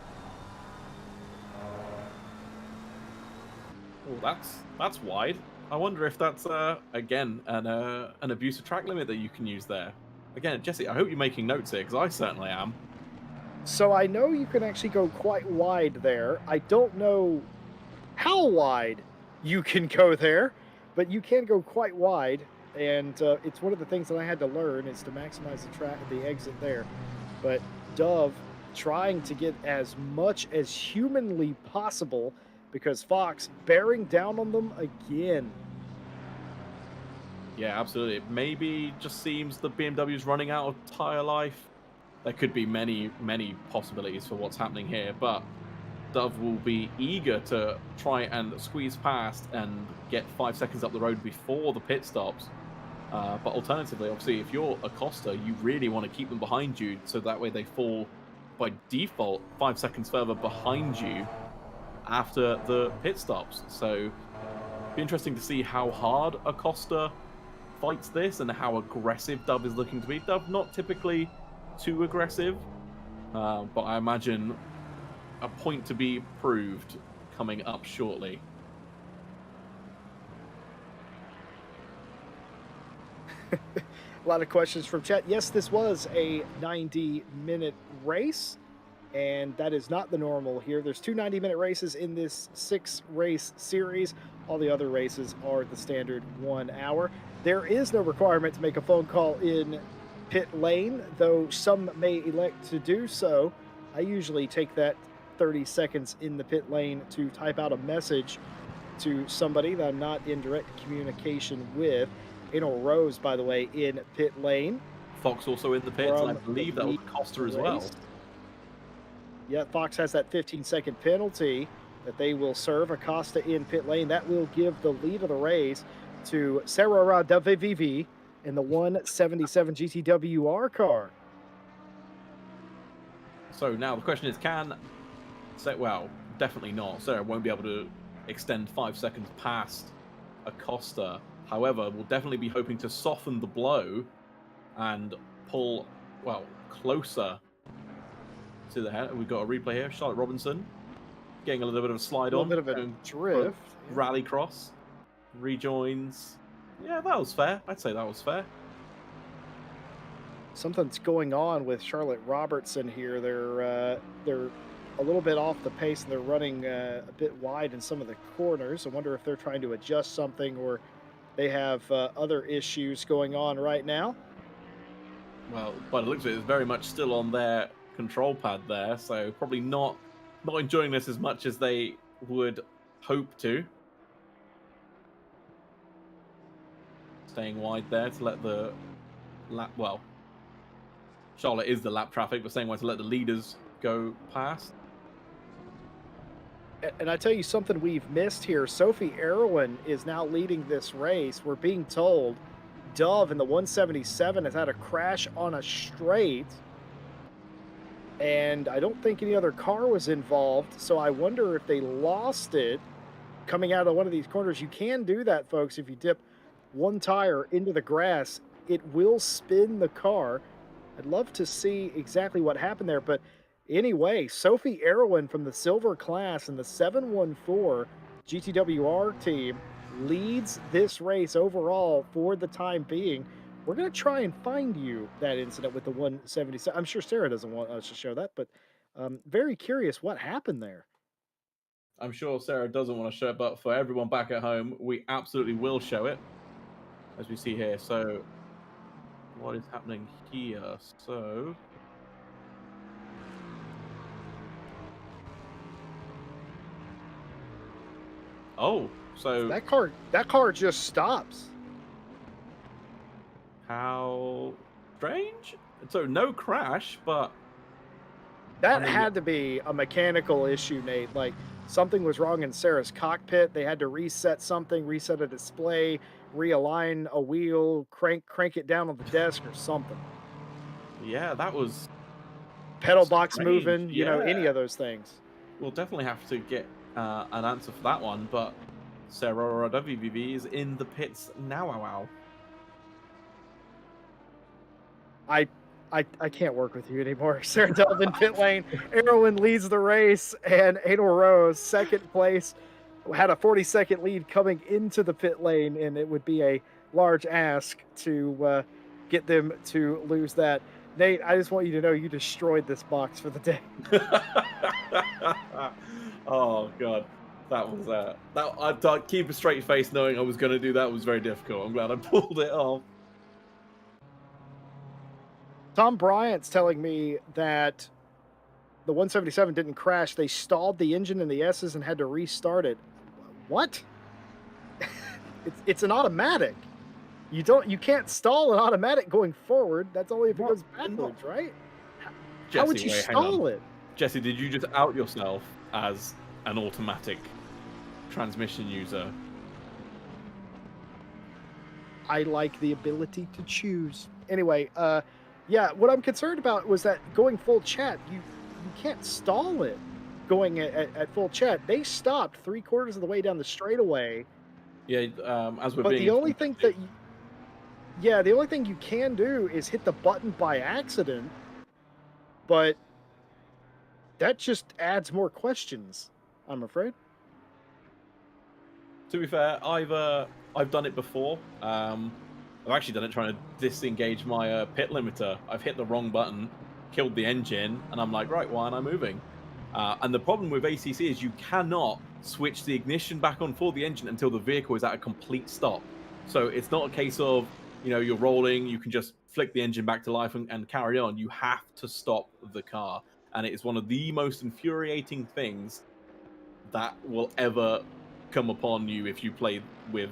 Oh, that's wide. I wonder if that's again an abuse of track limit that you can use there. Again, Jesse, I hope you're making notes here because I certainly am. So I know you can actually go quite wide there. I don't know how wide you can go there, but you can go quite wide. And it's one of the things that I had to learn is to maximize the exit there. But Dove trying to get as much as humanly possible, because Fox bearing down on them again. Yeah, absolutely. It maybe just seems the BMW's running out of tire life. There could be many possibilities for what's happening here, but Dove will be eager to try and squeeze past and get 5 seconds up the road before the pit stops. But alternatively, obviously, if you're Acosta, you really want to keep them behind you so that way they fall by default 5 seconds further behind you after the pit stops. So be interesting to see how hard Acosta fights this and how aggressive Dove is looking to be. Dove not typically too aggressive, but I imagine a point to be proved coming up shortly. A lot of questions from chat. Yes, this was a 90-minute race, and that is not the normal here. There's two 90-minute races in this 6-race series. All the other races are the standard 1 hour. There is no requirement to make a phone call in pit lane, though some may elect to do so. I usually take that 30 seconds in the pit lane to type out a message to somebody that I'm not in direct communication with. Anal Rose, by the way, in pit lane. Fox also in the pits, and I believe that was Acosta as well. Yeah, Fox has that 15-second penalty that they will serve Acosta in pit lane. That will give the lead of the race to Sarah Davivivi in the 177 GTWR car. So now the question is, well, definitely not. Sarah won't be able to extend 5 seconds past Acosta. However, we'll definitely be hoping to soften the blow and pull, well, closer to the head. We've got a replay here. Charlotte Robinson getting a little bit of a slide on. A little bit of a drift. Rally cross. Rejoins. Yeah, that was fair. I'd say that was fair. Something's going on with Charlotte Robertson here. They're a little bit off the pace, and they're running a bit wide in some of the corners. I wonder if they're trying to adjust something or they have other issues going on right now. Well, by the looks of it, it's very much still on their control pad there, so probably not enjoying this as much as they would hope to. Staying wide there to let the lap, well, Charlotte is the lap traffic, but staying wide to let the leaders go past. And I tell you something we've missed here. Sophie Erwin is now leading this race. We're being told Dove in the 177 has had a crash on a straight, and I don't think any other car was involved, so I wonder if they lost it coming out of one of these corners. You can do that, folks. If you dip one tire into the grass, it will spin the car. I'd love to see exactly what happened there, but anyway, Sophie Erwin from the silver class in the 714 GTWR team leads this race overall for the time being. We're going to try and find you that incident with the 177. I'm sure Sarah doesn't want us to show that, but very curious what happened there. I'm sure Sarah doesn't want to show it, but for everyone back at home, we absolutely will show it, as we see here. So what is happening here? So so that car just stops. How strange. So no crash, but that had to be a mechanical issue, Nate. Like something was wrong in Sarah's cockpit. They had to reset something, reset a display, realign a wheel, crank it down on the desk or something. Yeah, that was pedal box moving, you know, any of those things. We'll definitely have to get an answer for that one, but Sarah WVV is in the pits now. Wow. I can't work with you anymore. Sarah Dove in pit lane. Erwin leads the race, and Adel Rose, second place, had a 40-second lead coming into the pit lane, and it would be a large ask to get them to lose that. Nate, I just want you to know you destroyed this box for the day. Oh God, that was that. I keep a straight face knowing I was going to do that was very difficult. I'm glad I pulled it off. Tom Bryant's telling me that the 177 didn't crash. They stalled the engine in the S's and had to restart it. What? It's an automatic. You can't stall an automatic going forward. That's only if it goes backwards, right? Jesse, How would you stall it? Jesse, did you just out yourself? as an automatic transmission user. I like the ability to choose. Anyway, yeah, what I'm concerned about was that going full chat, you can't stall it going at full chat. They stopped 3/4 of the way down the straightaway, Yeah, as we're but being the only informed, thing Jesse. that you yeah, the only thing you can do is hit the button by accident, but that just adds more questions, I'm afraid. To be fair, I've done it before. I've actually done it trying to disengage my pit limiter. I've hit the wrong button, killed the engine, and I'm like, right, why aren't I moving? And the problem with ACC is you cannot switch the ignition back on for the engine until the vehicle is at a complete stop. So it's not a case of you're rolling, you can just flick the engine back to life and carry on. You have to stop the car, and it is one of the most infuriating things that will ever come upon you if you play with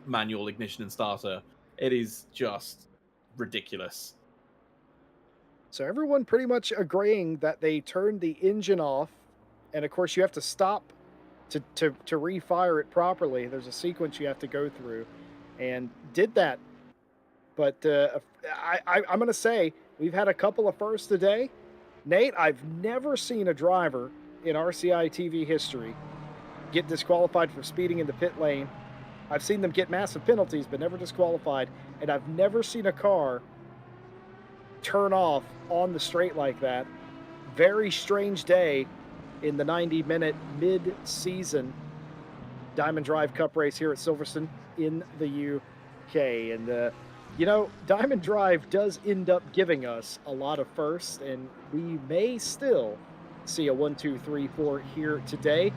manual ignition and starter. It is just ridiculous. So everyone pretty much agreeing that they turned the engine off, and of course you have to stop to refire it properly. There's a sequence you have to go through, and did that. But I'm going to say we've had a couple of firsts today. Nate, I've never seen a driver in RCI TV history get disqualified for speeding in the pit lane. I've seen them get massive penalties, but never disqualified. And I've never seen a car turn off on the straight like that. Very strange day in the 90-minute mid-season Diamond Drive Cup race here at Silverstone in the UK. And, Diamond Drive does end up giving us a lot of firsts, and we may still see a 1, 2, 3, 4 here today,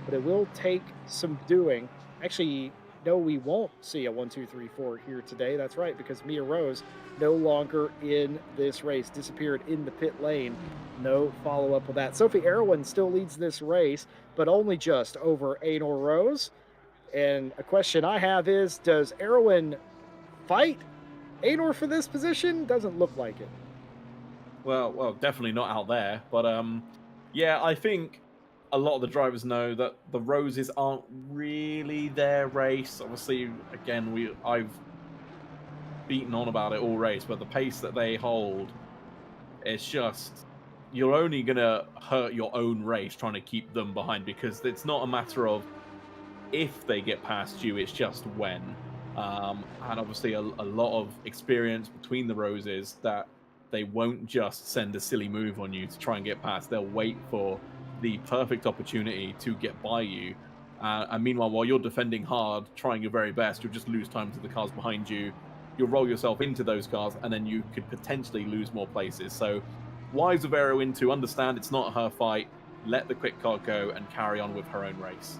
but it will take some doing. Actually, no, we won't see a 1, 2, 3, 4 here today. That's right, because Mia Rose no longer in this race, disappeared in the pit lane. No follow up with that. Sophie Erwin still leads this race, but only just over Anor Rose. And a question I have is, does Erwin fight Anor for this position? Doesn't look like it. Well, definitely not out there. But yeah, I think a lot of the drivers know that the roses aren't really their race. Obviously, again, I've beaten on about it all race, but the pace that they hold, it's just you're only gonna hurt your own race trying to keep them behind, because it's not a matter of if they get past you, it's just when. And obviously a lot of experience between the roses that they won't just send a silly move on you to try and get past. They'll wait for the perfect opportunity to get by you. And meanwhile, while you're defending hard, trying your very best, you'll just lose time to the cars behind you. You'll roll yourself into those cars, and then you could potentially lose more places. So wise of Erwin to understand it's not her fight, let the quick car go, and carry on with her own race.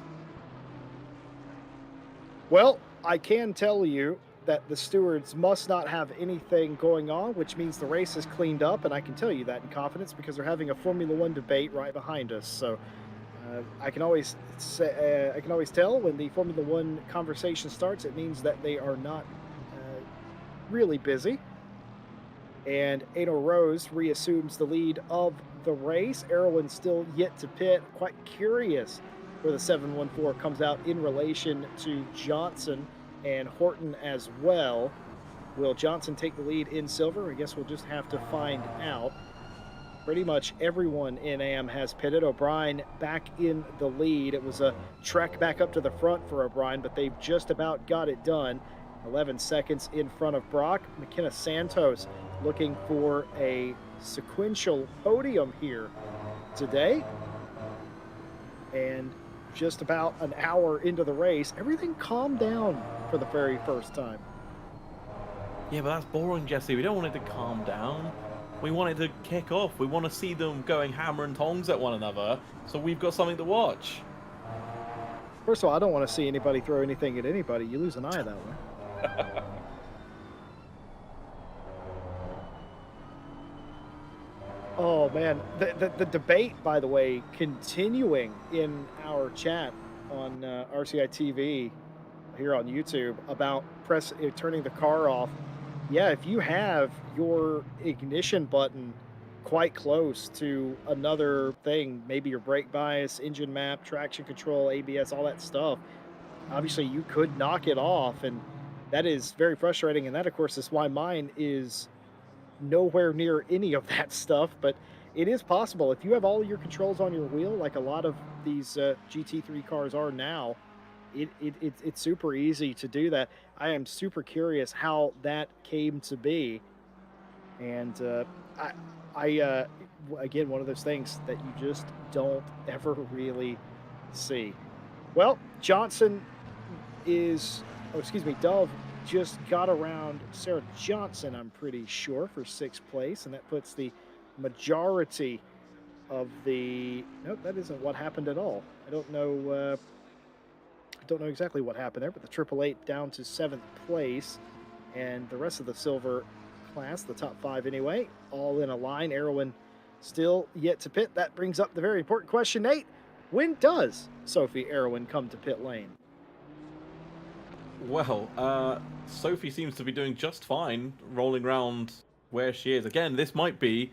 Well, I can tell you that the stewards must not have anything going on, which means the race is cleaned up, and I can tell you that in confidence because they're having a Formula One debate right behind us. So I can always I can always tell when the Formula One conversation starts. It means that they are not really busy. And Anor Rose reassumes the lead of the race. Erwin still yet to pit. Quite curious where the 714 comes out in relation to Johnson and Horton as well. Will Johnson take the lead in silver? I guess we'll just have to find out. Pretty much everyone in AM has pitted. O'Brien back in the lead. It was a trek back up to the front for O'Brien, but they've just about got it done. 11 seconds in front of Brock. McKenna Santos looking for a sequential podium here today. And just about an hour into the race, everything calmed down for the very first time. Yeah, but that's boring, Jesse. We don't want it to calm down. We want it to kick off. We want to see them going hammer and tongs at one another, so we've got something to watch. First of all, I don't want to see anybody throw anything at anybody. You lose an eye that way. Oh man, the debate, by the way, continuing in our chat on RCI TV here on YouTube about turning the car off. Yeah, if you have your ignition button quite close to another thing, maybe your brake bias, engine map, traction control, ABS, all that stuff. Obviously, you could knock it off, and that is very frustrating. And that, of course, is why mine is nowhere near any of that stuff. But it is possible if you have all your controls on your wheel, like a lot of these GT3 cars are now. It's super easy to do that. I am super curious how that came to be, and I again, one of those things that you just don't ever really see. Well, Johnson is, oh, excuse me, Dove just got around Sarah Johnson, I'm pretty sure, for sixth place, and that puts the majority of the. Nope, that isn't what happened at all. I don't know. I don't know exactly what happened there, but the Triple Eight down to seventh place, and the rest of the silver class, the top five anyway, all in a line. Erwin still yet to pit. That brings up the very important question, Nate. When does Sophie Erwin come to pit lane? Well, Sophie seems to be doing just fine rolling around where she is. Again, this might be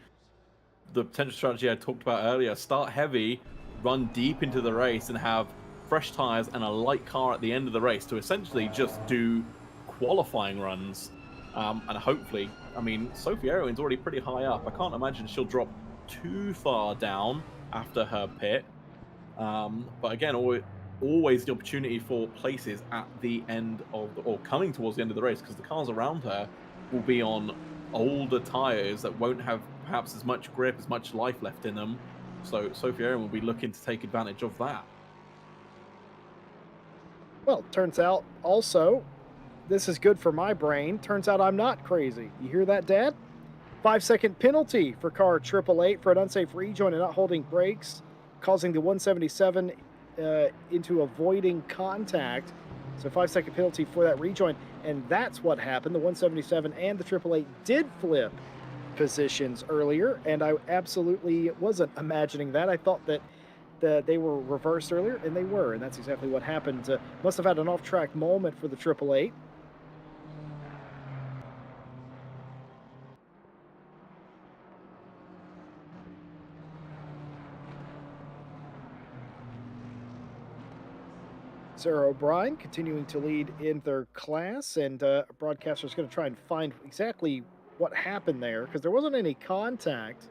the potential strategy I talked about earlier. Start heavy, run deep into the race, and have fresh tires and a light car at the end of the race to essentially just do qualifying runs. And hopefully, I mean, Sophie Erwin's already pretty high up. I can't imagine she'll drop too far down after her pit. But again, always the opportunity for places at the end of or coming towards the end of the race, because the cars around her will be on older tires that won't have perhaps as much grip, as much life left in them. So Sophie Erwin will be looking to take advantage of that. Well, turns out also, this is good for my brain. Turns out I'm not crazy. You hear that, Dad? 5-second penalty for car 888 for an unsafe rejoin and not holding brakes, causing the 177 into avoiding contact. So 5-second penalty for that rejoin. And that's what happened. The 177 and the 888 did flip positions earlier. And I absolutely wasn't imagining that. I thought that they were reversed earlier, and they were. And that's exactly what happened. Must have had an off-track moment for the 888. Sarah O'Brien continuing to lead in their class, and a broadcaster is going to try and find exactly what happened there because there wasn't any contact.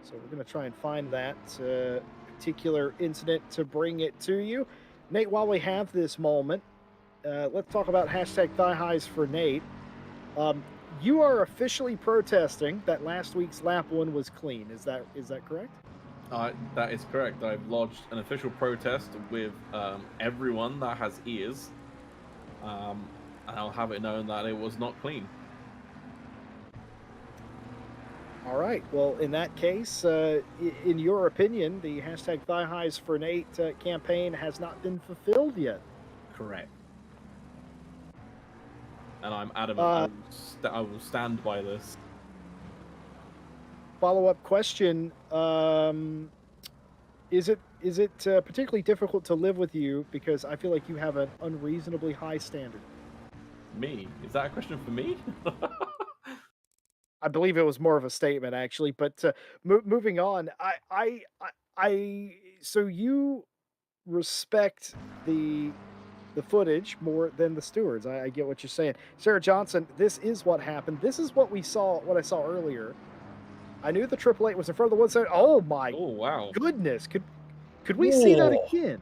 So we're going to try and find that particular incident to bring it to you. Nate, while we have this moment, let's talk about hashtag thigh highs for Nate. Um, you are officially protesting that last week's lap one was clean. Is that correct? That is correct. I've lodged an official protest with everyone that has ears, and I'll have it known that it was not clean. All right. Well, in that case, in your opinion, the hashtag thigh highs for Nate campaign has not been fulfilled yet. Correct. And I'm adamant. I will stand by this. Follow-up question: Is it particularly difficult to live with you because I feel like you have an unreasonably high standard? Me? Is that a question for me? I believe it was more of a statement, actually. But moving on, so you respect the footage more than the stewards. I get what you're saying, Sarah Johnson. This is what happened. This is what we saw. What I saw earlier. I knew the 888 was in front of the 170. Oh my Oh wow! goodness! Could we see that again?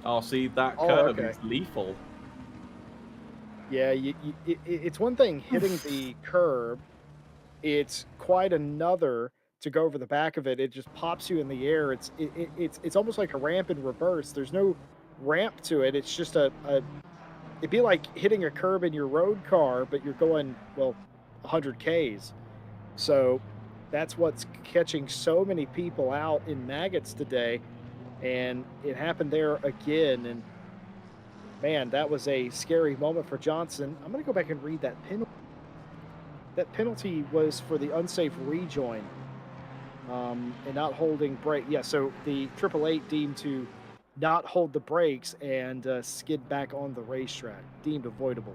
Oh, see that Oh, curve okay. is lethal. Yeah, it's one thing hitting the curb. It's quite another to go over the back of it. It just pops you in the air. It's almost like a ramp in reverse. There's no ramp to it. It's just a it'd be like hitting a curb in your road car, but you're going, well, 100 Ks. So that's what's catching so many people out in maggots today. And it happened there again. And man, that was a scary moment for Johnson. I'm going to go back and read that penalty. That penalty was for the unsafe rejoin and not holding brake. Yeah, so the 888 deemed to not hold the brakes and skid back on the racetrack, deemed avoidable.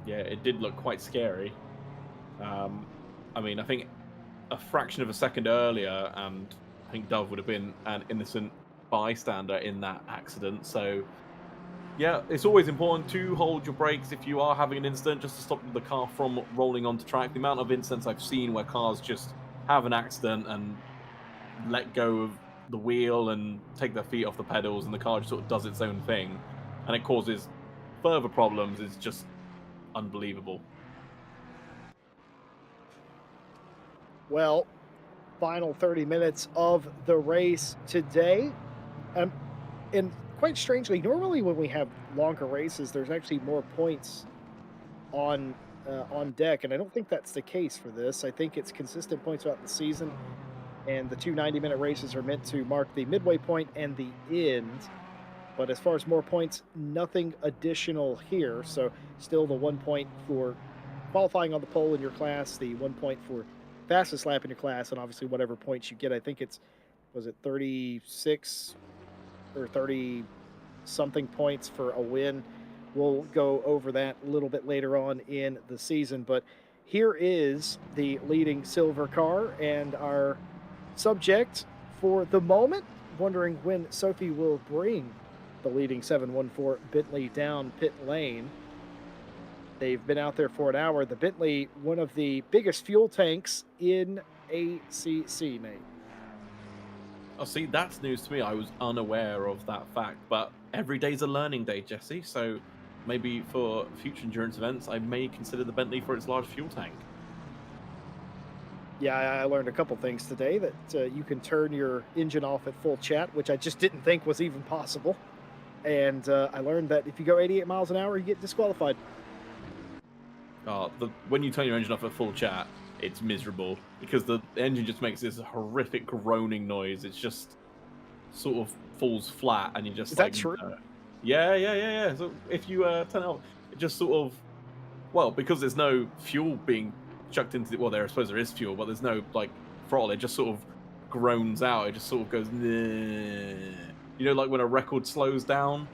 Yeah, it did look quite scary. Um, I mean, I think a fraction of a second earlier, and I think Dove would have been an innocent bystander in that accident. So, yeah, it's always important to hold your brakes if you are having an incident, just to stop the car from rolling onto track. The amount of incidents I've seen where cars just have an accident and let go of the wheel and take their feet off the pedals, and the car just sort of does its own thing, and it causes further problems, is just unbelievable. Well, final 30 minutes of the race today. Um, and quite strangely, normally when we have longer races, there's actually more points on on deck, and I don't think that's the case for this. I think it's consistent points throughout the season, and the two 90-minute races are meant to mark the midway point and the end. But as far as more points, nothing additional here. So still the 1 point for qualifying on the pole in your class, the 1 point for fastest lap in your class, and obviously whatever points you get. I think it's was it 36 or 30 something points for a win. We'll go over that a little bit later on in the season. But here is the leading silver car and our subject for the moment, wondering when Sophie will bring the leading 714 Bentley down pit lane. They've been out there for an hour. The Bentley, one of the biggest fuel tanks in ACC, Nate. Oh, see, that's news to me. I was unaware of that fact, but every day's a learning day, Jesse. So maybe for future endurance events, I may consider the Bentley for its large fuel tank. Yeah, I learned a couple things today that you can turn your engine off at full chat, which I just didn't think was even possible. And I learned that if you go 88 miles an hour, you get disqualified. When you turn your engine off at full chat, it's miserable because the engine just makes this horrific groaning noise. It's just sort of falls flat, and you just Is like, that true? yeah. So if you turn it off, it just sort of, well, because there's no fuel being chucked into the, well, there I suppose there is fuel, but there's no like throttle. It just sort of groans out. It just sort of goes, "Nah." You know, like when a record slows down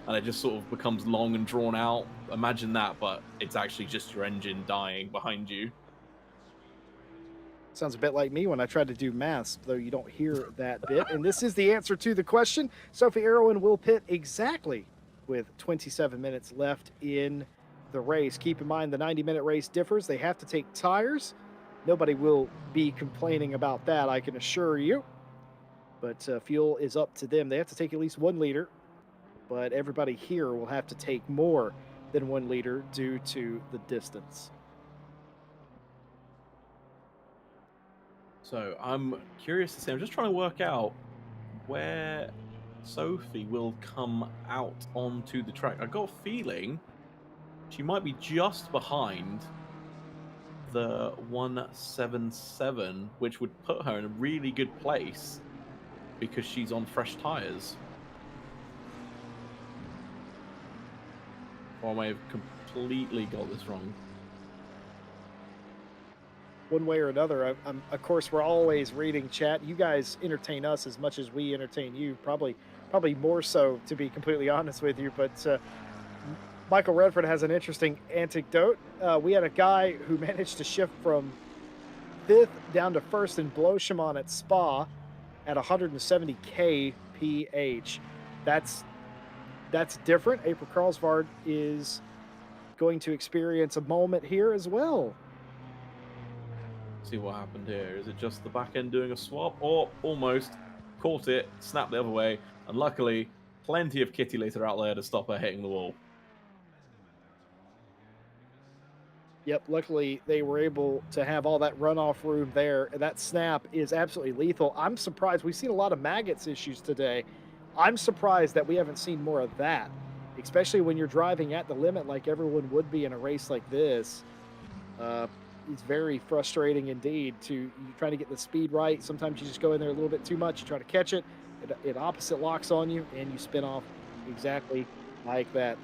and it just sort of becomes long and drawn out. Imagine that, but it's actually just your engine dying behind you. Sounds a bit like me when I try to do maths, though you don't hear that bit. And this is the answer to the question. Sophie Erwin will pit exactly with 27 minutes left in the race. Keep in mind the 90-minute race differs. They have to take tires. Nobody will be complaining about that, I can assure you. But fuel is up to them. They have to take at least 1 liter, but everybody here will have to take more than 1 liter due to the distance. So I'm curious to see. I'm just trying to work out where Sophie will come out onto the track. I got a feeling she might be just behind the 177, which would put her in a really good place because she's on fresh tires. Or I may have completely got this wrong. One way or another, of course, we're always reading chat. You guys entertain us as much as we entertain you. Probably more so, to be completely honest with you. But Michael Redford has an interesting anecdote. We had a guy who managed to shift from fifth down to first in Bloescheman at Spa at 170 kph. That's different. April Carlsvard is going to experience a moment here as well. See what happened here. Is it just the back end doing a swap? Or almost caught it, snapped the other way, and luckily plenty of kitty litter out there to stop her hitting the wall. Yep, luckily they were able to have all that runoff room there. That snap is absolutely lethal. I'm surprised. We've seen a lot of maggots issues today. I'm surprised that we haven't seen more of that, especially when you're driving at the limit like everyone would be in a race like this. It's very frustrating indeed to you try to get the speed right. Sometimes you just go in there a little bit too much. You try to catch it. It opposite locks on you, and you spin off exactly like that.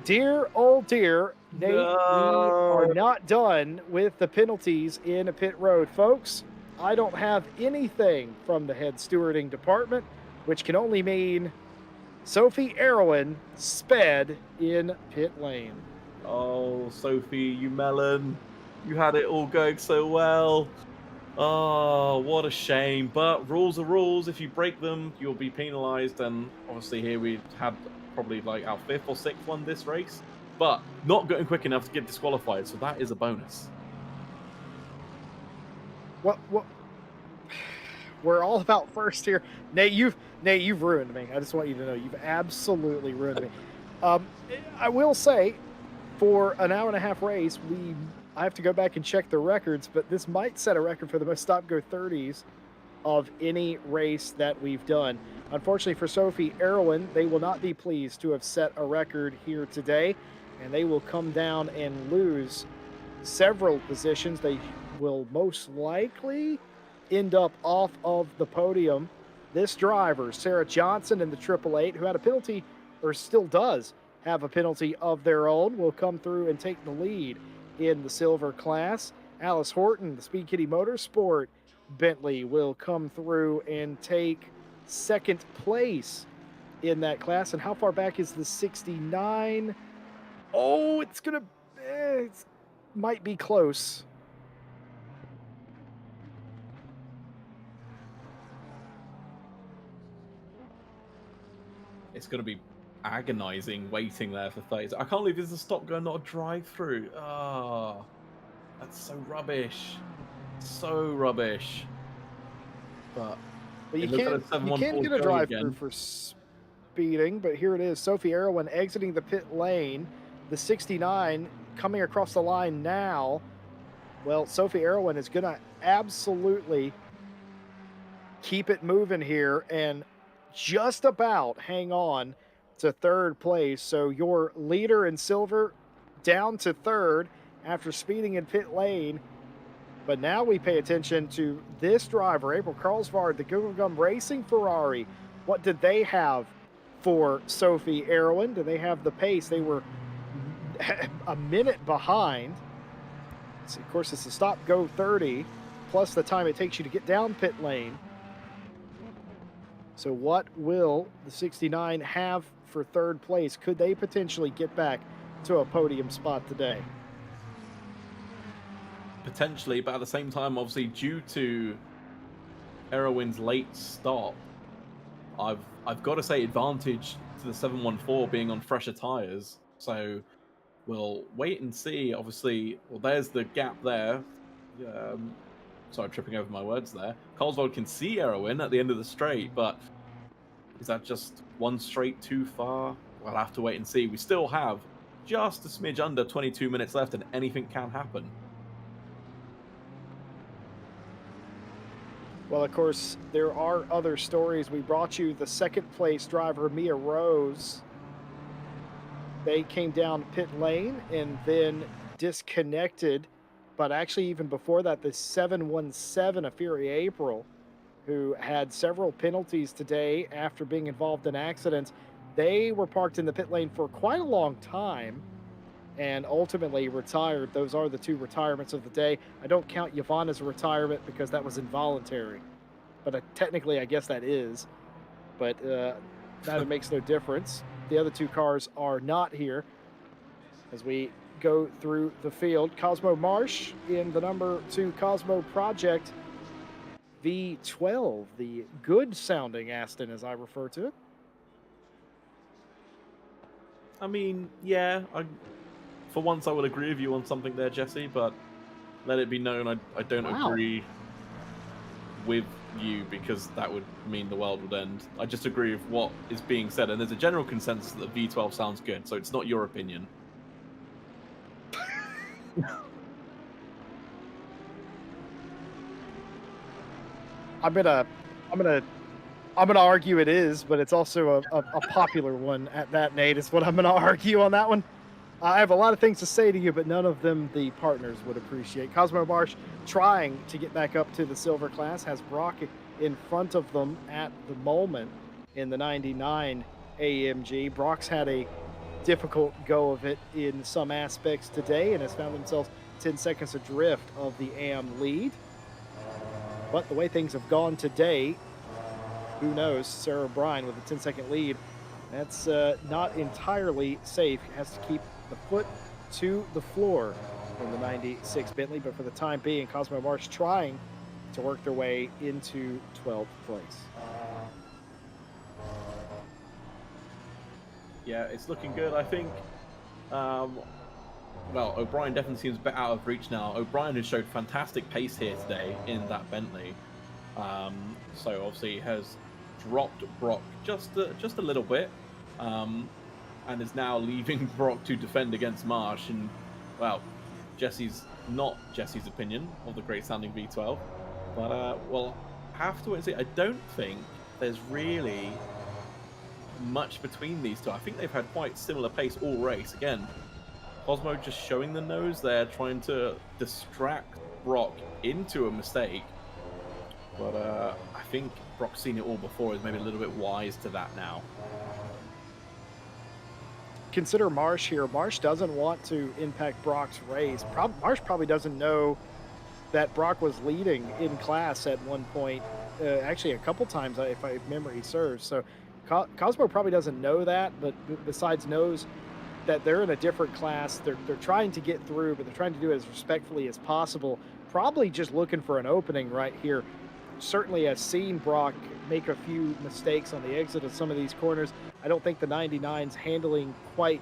Dear, oh dear, Nate, we are not done with the penalties in a pit road, folks. I don't have anything from the head stewarding department, which can only mean Sophie Erwin sped in pit lane. Oh, Sophie, you melon. You had it all going so well. Oh, what a shame. But rules are rules. If you break them, you'll be penalized. And obviously, here we had probably like our fifth or sixth one this race, but not going quick enough to get disqualified. So that is a bonus. What we're all about first here. Nate, you've ruined me. I just want you to know you've absolutely ruined me. I will say, for an hour and a half race, I have to go back and check the records, but this might set a record for the most stop go 30s of any race that we've done. Unfortunately for Sophie Erwin, they will not be pleased to have set a record here today, and they will come down and lose several positions. They will most likely end up off of the podium. This driver, Sarah Johnson in the 888, who had a penalty, or still does have a penalty of their own, will come through and take the lead in the silver class. Alice Horton, the Speed Kitty Motorsport Bentley, will come through and take second place in that class. And how far back is the 69? Oh, it might be close. It's going to be agonizing waiting there for 30. I can't believe this is a stop go, not a drive through. Ah, that's so rubbish. So rubbish. But But it looks like a you can't 714 get a going drive through again. for speeding, but here it is. Sophie Erwin exiting the pit lane. The 69 coming across the line now. Well, Sophie Erwin is going to absolutely keep it moving here and just about hang on to third place. So your leader in silver down to third after speeding in pit lane. But now we pay attention to this driver, April Carlsvard, the Google Gum Racing Ferrari. What did they have for Sophie Erwin? Do they have the pace? They were a minute behind. So of course, it's a stop go 30 plus the time it takes you to get down pit lane. So what will the 69 have for third place? Could they potentially get back to a podium spot today? Potentially, but at the same time, obviously, due to Erwin's late stop, I've got to say advantage to the 714 being on fresher tyres. So we'll wait and see. Obviously, well, there's the gap there. Sorry, tripping over my words there. Colesvold can see Erwin at the end of the straight, but is that just one straight too far? We'll have to wait and see. We still have just a smidge under 22 minutes left, and anything can happen. Well, of course, there are other stories. We brought you the second place driver, Mia Rose. They came down pit lane and then disconnected. But actually, even before that, the 717, Fury April, who had several penalties today after being involved in accidents, they were parked in the pit lane for quite a long time and ultimately retired. Those are the two retirements of the day. I don't count Yvonne as a retirement because that was involuntary, but technically I guess that is, but that makes no difference. The other two cars are not here as we go through the field. Cosmo Marsh in the number 2 Cosmo Project V12, the good sounding Aston as I refer to it. I mean, yeah, for once I will agree with you on something there, Jesse, but let it be known I don't agree with you because that would mean the world would end. I just agree with what is being said, and there's a general consensus that V12 sounds good, so it's not your opinion. I'm gonna argue it is, but it's also a popular one at that, Nate, is what I'm gonna argue on that one. I have a lot of things to say to you, but none of them the partners would appreciate. Cosmo Marsh trying to get back up to the silver class, has Brock in front of them at the moment in the 99 AMG. Brock's had a difficult go of it in some aspects today and has found themselves 10 seconds adrift of the AM lead. But the way things have gone today, who knows? Sarah O'Brien with a 10-second lead. That's not entirely safe. Has to keep the foot to the floor in the 96 Bentley, but for the time being, Cosmo Marsh trying to work their way into 12th place. Yeah, it's looking good. I think, well, O'Brien definitely seems a bit out of reach now. O'Brien has showed fantastic pace here today in that Bentley. So obviously has dropped Brock just a little bit, and is now leaving Brock to defend against Marsh. And well, Jesse's not Jesse's opinion of the great sounding V12, but well, have to wait and see. I don't think there's really much between these two. I think they've had quite similar pace all race. Again, Cosmo just showing the nose there, trying to distract Brock into a mistake. But I think Brock's seen it all before, is maybe a little bit wise to that now. Consider Marsh here. Marsh doesn't want to impact Brock's race. Marsh probably doesn't know that Brock was leading in class at one point, actually a couple times, if my memory serves. So Cosmo probably doesn't know that, but besides knows that they're in a different class. They're trying to get through, but they're trying to do it as respectfully as possible. Probably just looking for an opening right here. Certainly has seen Brock make a few mistakes on the exit of some of these corners. I don't think the 99's handling quite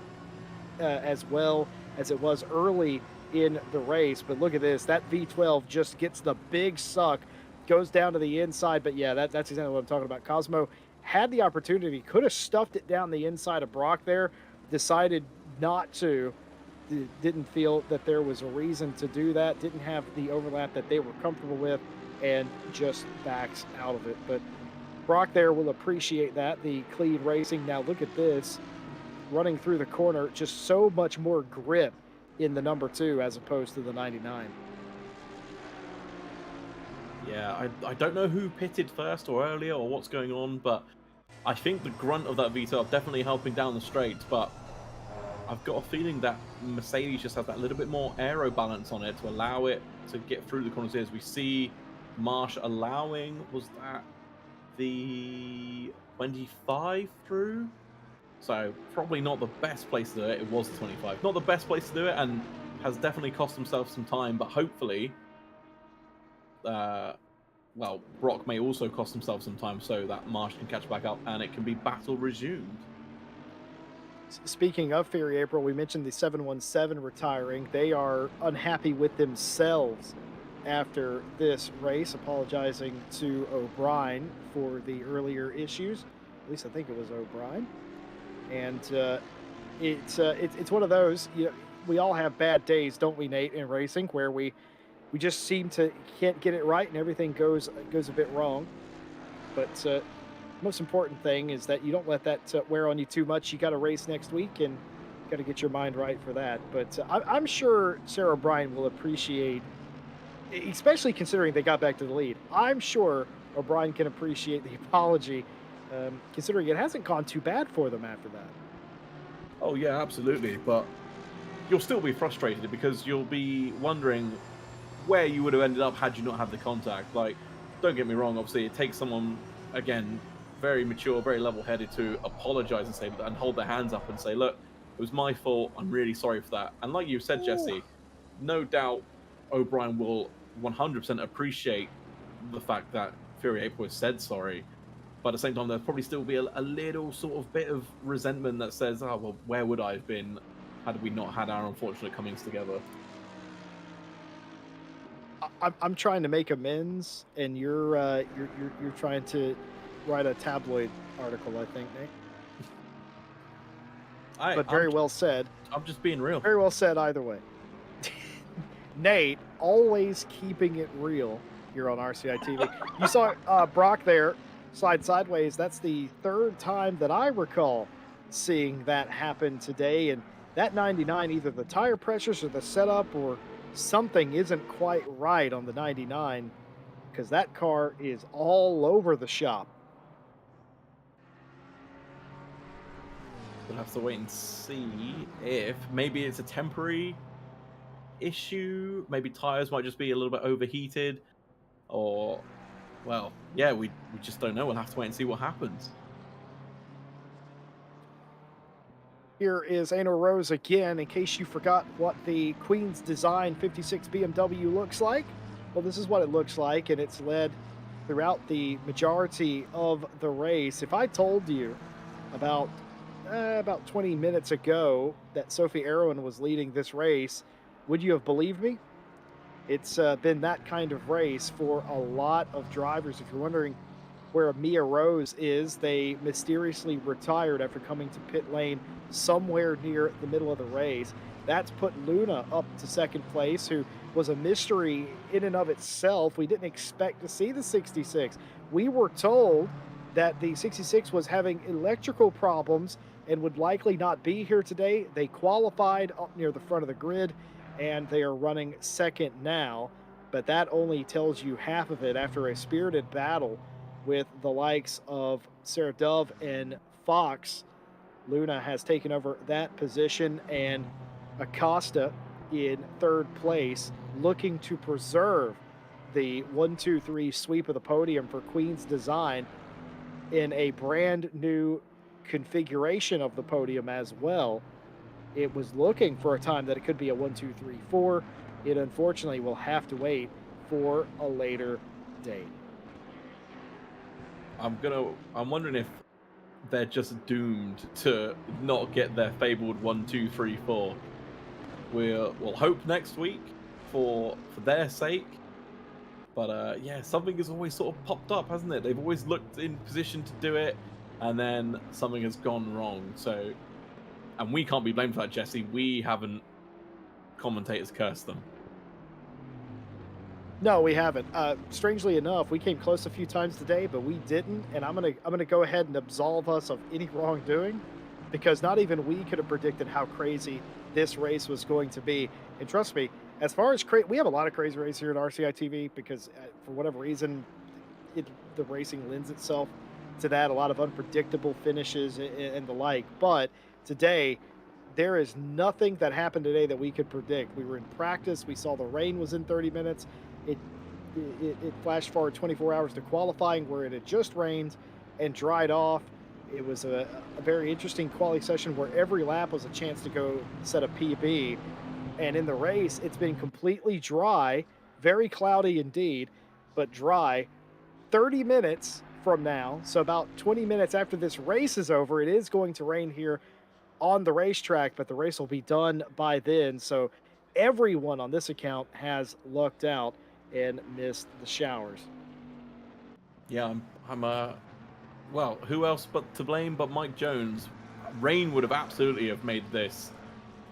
as well as it was early in the race. But look at this. That V12 just gets the big suck, goes down to the inside. But yeah, that's exactly what I'm talking about. Cosmo had the opportunity, could have stuffed it down the inside of Brock there, decided not to, didn't feel that there was a reason to do that, didn't have the overlap that they were comfortable with, and just backs out of it. But Brock there will appreciate that, the clean racing. Now look at this, running through the corner, just so much more grip in the number 2 as opposed to the 99. Yeah, I don't know who pitted first or earlier or what's going on, but I think the grunt of that V12 definitely helping down the straights, but I've got a feeling that Mercedes just has that little bit more aero balance on it to allow it to get through the corners. As we see Marsh allowing, was that the 25 through? So probably not the best place to do it. It was the 25. Not the best place to do it, and has definitely cost himself some time, but hopefully well, Brock may also cost himself some time so that Marsh can catch back up and it can be battle resumed. Speaking of Fury April, we mentioned the 717 retiring. They are unhappy with themselves after this race, apologizing to O'Brien for the earlier issues. At least I think it was O'Brien. And it's one of those, you know, we all have bad days, don't we, Nate, in racing, where we just seem to can't get it right and everything goes a bit wrong. But most important thing is that you don't let that wear on you too much. You got to race next week and got to get your mind right for that. But I'm sure Sarah O'Brien will appreciate, especially considering they got back to the lead. I'm sure O'Brien can appreciate the apology, considering it hasn't gone too bad for them after that. Oh yeah, absolutely. But you'll still be frustrated because you'll be wondering where you would have ended up had you not had the contact. Like, don't get me wrong, obviously it takes someone, again, very mature, very level-headed to apologize and say and hold their hands up and say, look, it was my fault, I'm really sorry for that. And like you said, Jesse, no doubt O'Brien will 100% appreciate the fact that Fury April has said sorry, but at the same time there'll probably still be a little sort of bit of resentment that says, oh well, where would I have been had we not had our unfortunate comings together. I'm trying to make amends, and you're trying to write a tabloid article, I think, Nate. But very well said. I'm just being real. Very well said either way. Nate, always keeping it real here on RCI TV. You saw Brock there slide sideways. That's the 3rd time that I recall seeing that happen today. And that 99, either the tire pressures or the setup or something isn't quite right on the 99, because that car is all over the shop. We'll have to wait and see if maybe it's a temporary issue. Maybe tires might just be a little bit overheated, or, well, yeah, we just don't know. We'll have to wait and see what happens. Here is Anna Rose again, in case you forgot what the Queen's Design 56 BMW looks like. Well, this is what it looks like, and it's led throughout the majority of the race. If I told you about about 20 minutes ago that Sophie Erwin was leading this race, would you have believed me? It's been that kind of race for a lot of drivers. If you're wondering where Mia Rose is, they mysteriously retired after coming to pit lane somewhere near the middle of the race. That's put Luna up to second place, who was a mystery in and of itself. We didn't expect to see the 66. We were told that the 66 was having electrical problems and would likely not be here today. They qualified up near the front of the grid, and they are running second now. But that only tells you half of it after a spirited battle with the likes of Sarah Dove and Fox. Luna has taken over that position, and Acosta in third place, looking to preserve the 1-2-3 sweep of the podium for Queen's Design in a brand new configuration of the podium as well. It was looking for a time that it could be a 1-2-3-4. It unfortunately will have to wait for a later date. I'm wondering if they're just doomed to not get their fabled 1, 2, 3, 4. We'll hope next week for their sake. But yeah, something has always sort of popped up, hasn't it? They've always looked in position to do it, and then something has gone wrong. So, and we can't be blamed for that, Jesse. We haven't commentators cursed them. No, we haven't. Strangely enough, we came close a few times today, but we didn't. And I'm gonna go ahead and absolve us of any wrongdoing, because not even we could have predicted how crazy this race was going to be. And trust me, as far as we have a lot of crazy races here at RCI TV because for whatever reason, the racing lends itself to that. A lot of unpredictable finishes and the like. But today, there is nothing that happened today that we could predict. We were in practice. We saw the rain was in 30 minutes. It it flashed forward 24 hours to qualifying where it had just rained and dried off. It was a very interesting quality session where every lap was a chance to go set a PB. And in the race, it's been completely dry, very cloudy indeed, but dry. 30 minutes from now, so about 20 minutes after this race is over, it is going to rain here on the racetrack, but the race will be done by then. So everyone on this account has lucked out and missed the showers. Yeah, well, who else but to blame but Mike Jones? Rain would have absolutely have made this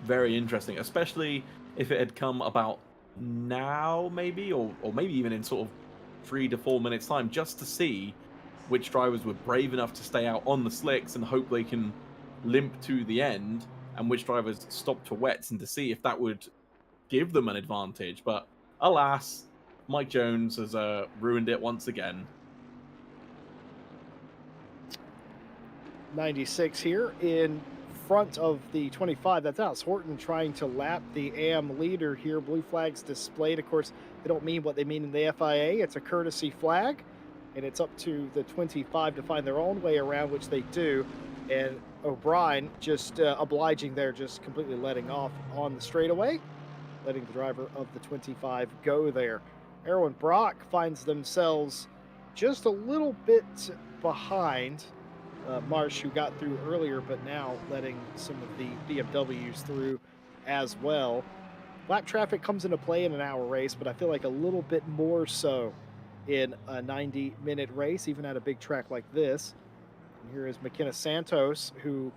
very interesting, especially if it had come about now, maybe, or maybe even in sort of 3 to 4 minutes time, just to see which drivers were brave enough to stay out on the slicks and hope they can limp to the end, and which drivers stopped for wets, and to see if that would give them an advantage. But alas, Mike Jones has ruined it once again. 96 here in front of the 25. That's Alex Horton trying to lap the AM leader here. Blue flags displayed. Of course, they don't mean what they mean in the FIA. It's a courtesy flag, and it's up to the 25 to find their own way around, which they do. And O'Brien just obliging there, just completely letting off on the straightaway, letting the driver of the 25 go there. Erwin Brock finds themselves just a little bit behind Marsh, who got through earlier, but now letting some of the BMWs through as well. Lap traffic comes into play in an hour race, but I feel like a little bit more so in a 90-minute race, even at a big track like this. And here is McKenna Santos, who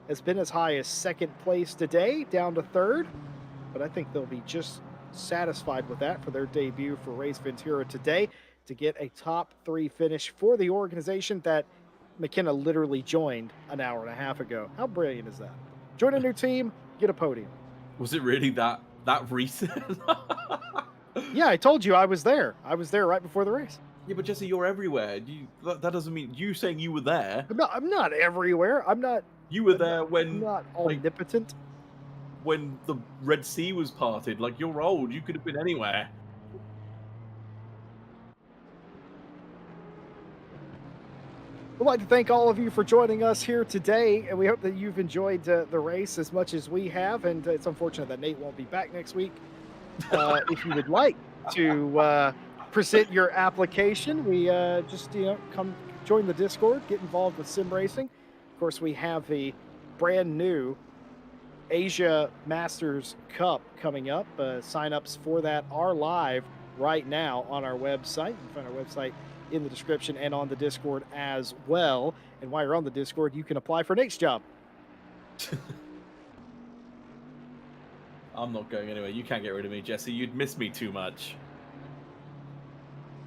has been as high as second place today, down to third, but I think they'll be just satisfied with that for their debut for Race Ventura today, to get a top 3 finish for the organization that McKenna literally joined an hour and a half ago. How brilliant is that? Join a new team, get a podium. Was it really that recent? Yeah, I told you I was there. I was there right before the race. Yeah, but Jesse, you're everywhere. That doesn't mean you saying you were there. I'm not everywhere. I'm not. You were there when I'm not omnipotent. When the Red Sea was parted. Like, you're old. You could have been anywhere. We'd like to thank all of you for joining us here today, and we hope that you've enjoyed the race as much as we have. And it's unfortunate that Nate won't be back next week. If you would like to present your application, we just come join the Discord, get involved with sim racing. Of course, we have the brand new Asia Masters Cup coming up. Signups for that are live right now on our website. You can find our website in the description and on the Discord as well. And while you're on the Discord, you can apply for Nate's job. I'm not going anywhere. You can't get rid of me, Jesse. You'd miss me too much.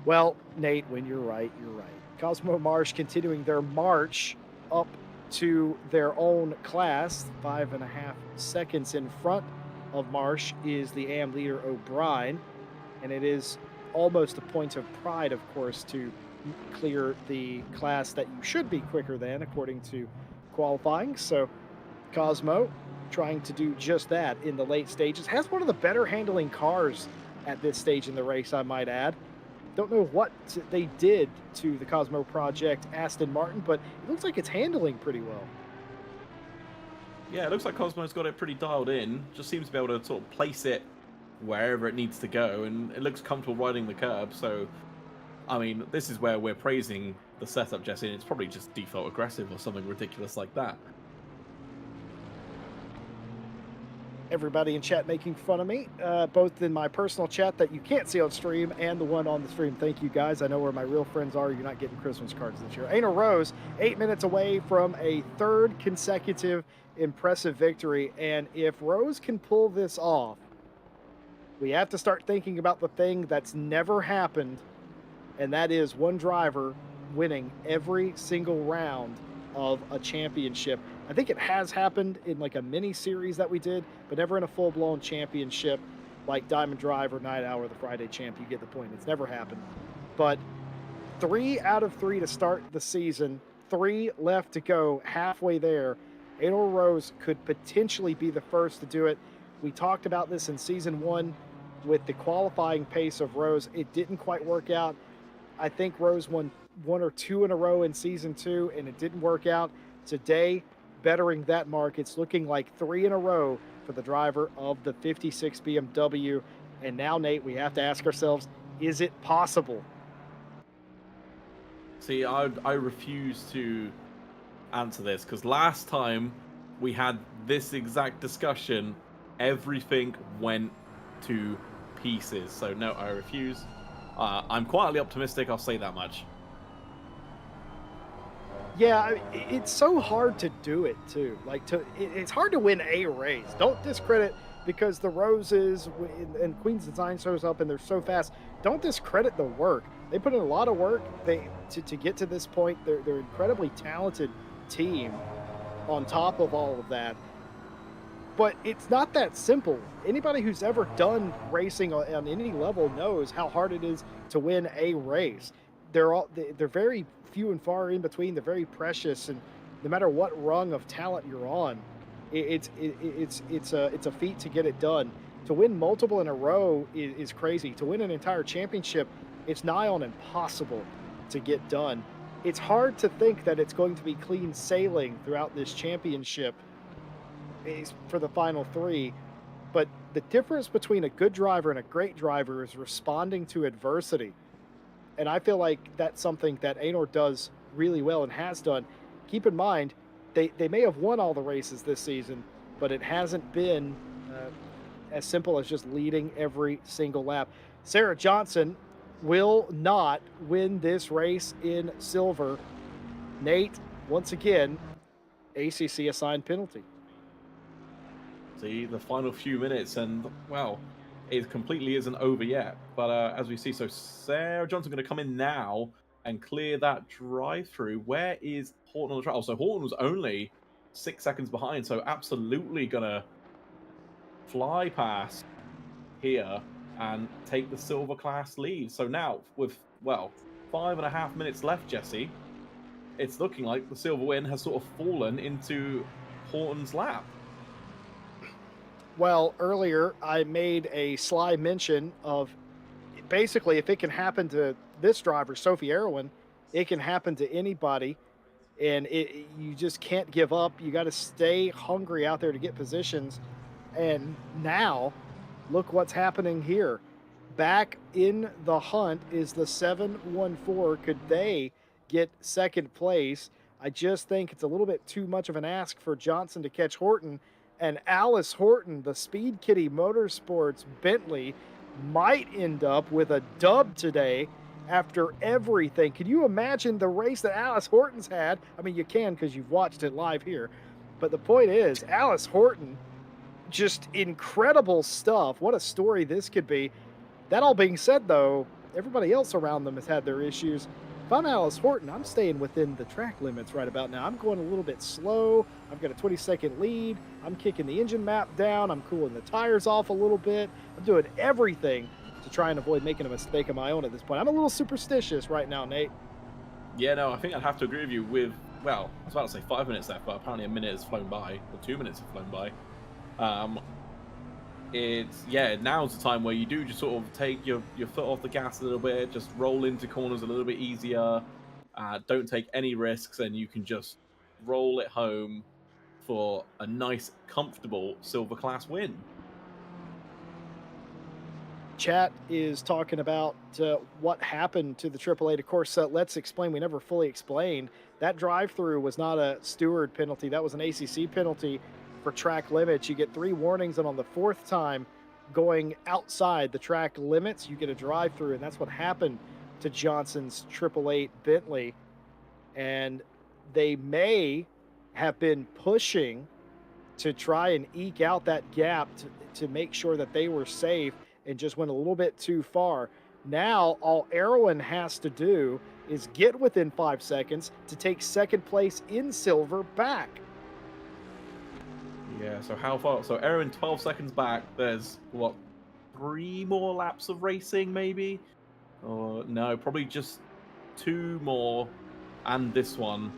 Well, Nate, when you're right, you're right. Cosmo Marsh continuing their march up to their own class. 5.5 seconds in front of Marsh is the AM leader O'Brien. And it is almost a point of pride, of course, to clear the class that you should be quicker than, according to qualifying. So Cosmo trying to do just that in the late stages. Has one of the better handling cars at this stage in the race, I might add. Don't know what they did to the Cosmo Project Aston Martin, but it looks like it's handling pretty well. Yeah, it looks like Cosmo's got it pretty dialed in. Just seems to be able to sort of place it wherever it needs to go, and it looks comfortable riding the curb. So, I mean, this is where we're praising the setup, Jesse, and it's probably just default aggressive or something ridiculous like that. Everybody in chat making fun of me, both in my personal chat that you can't see on stream and the one on the stream. Thank you guys. I know where my real friends are. You're not getting Christmas cards this year. Aina Rose, 8 minutes away from a third consecutive impressive victory. And if Rose can pull this off, we have to start thinking about the thing that's never happened, and that is one driver winning every single round of a championship. I think it has happened in like a mini series that we did, but never in a full-blown championship like Diamond Drive or Night Hour, the Friday champ. You get the point. It's never happened. But 3 out of 3 to start the season, 3 left to go, halfway there. Adol Rose could potentially be the first to do it. We talked about this in season 1 with the qualifying pace of Rose. It didn't quite work out. I think Rose won 1 or 2 in a row in season 2, and it didn't work out. Today, bettering that mark, it's looking like 3 in a row for the driver of the 56 BMW. And now, Nate, we have to ask ourselves, is it possible? See, I refuse to answer this, because last time we had this exact discussion, everything went to pieces. So no, I refuse. I'm quietly optimistic, I'll say that much. Yeah, it's so hard to do it too. Like it's hard to win a race. Don't discredit because the Roses and Queen's Design shows up and they're so fast. Don't discredit the work. They put in a lot of work. To get to this point. They're an incredibly talented team. On top of all of that, but it's not that simple. Anybody who's ever done racing on any level knows how hard it is to win a race. They're very few and far in between. They're very precious, and no matter what rung of talent you're on, it's a feat to get it done. To win multiple in a row is crazy. To win an entire championship, it's nigh on impossible to get done. It's hard to think that it's going to be clean sailing throughout this championship for the final 3. But the difference between a good driver and a great driver is responding to adversity. And I feel like that's something that Anor does really well and has done. Keep in mind, they may have won all the races this season, but it hasn't been as simple as just leading every single lap. Sarah Johnson will not win this race in silver. Nate, once again, ACC assigned penalty. See, the final few minutes, and, well, it completely isn't over yet. But as we see, so Sarah Johnson going to come in now and clear that drive-through. Where is Horton on the track? Oh, so Horton was only 6 seconds behind, so absolutely going to fly past here and take the silver class lead. So now, with, well, 5.5 minutes left, Jesse, it's looking like the silver win has sort of fallen into Horton's lap. Well, earlier I made a sly mention of basically if it can happen to this driver, Sophie Erwin, it can happen to anybody. and you just can't give up. You got to stay hungry out there to get positions. And now, look what's happening here. Back in the hunt is the 714. Could they get second place? I just think it's a little bit too much of an ask for Johnson to catch Horton. And Alice Horton, the Speed Kitty Motorsports Bentley, might end up with a dub today after everything. Can you imagine the race that Alice Horton's had? I mean, you can because you've watched it live here. But the point is, Alice Horton, just incredible stuff. What a story this could be. That all being said, though, everybody else around them has had their issues. If I'm Alice Horton, I'm staying within the track limits right about now. I'm going a little bit slow. I've got a 20-second lead. I'm kicking the engine map down. I'm cooling the tires off a little bit. I'm doing everything to try and avoid making a mistake of my own at this point. I'm a little superstitious right now, Nate. Yeah, no, I think I'd have to agree with you with, well, I was about to say 5 minutes left, but apparently a minute has flown by, or 2 minutes have flown by. Yeah, now's the time where you do just sort of take your foot off the gas a little bit, just roll into corners a little bit easier, don't take any risks, and you can just roll it home for a nice, comfortable silver class win. Chat is talking about what happened to the Triple Eight. Of course, let's explain. We never fully explained that drive-through was not a steward penalty. That was an ACC penalty for track limits. You get 3 warnings, and on the 4th time going outside the track limits, you get a drive-through, and that's what happened to Johnson's Triple Eight Bentley. And they may have been pushing to try and eke out that gap to make sure that they were safe, and just went a little bit too far. Now, all Erwin has to do is get within 5 seconds to take second place in silver back. Yeah, so how far? So Erwin 12 seconds back. There's, what, 3 more laps of racing, maybe? Or no, probably just 2 more, and this one.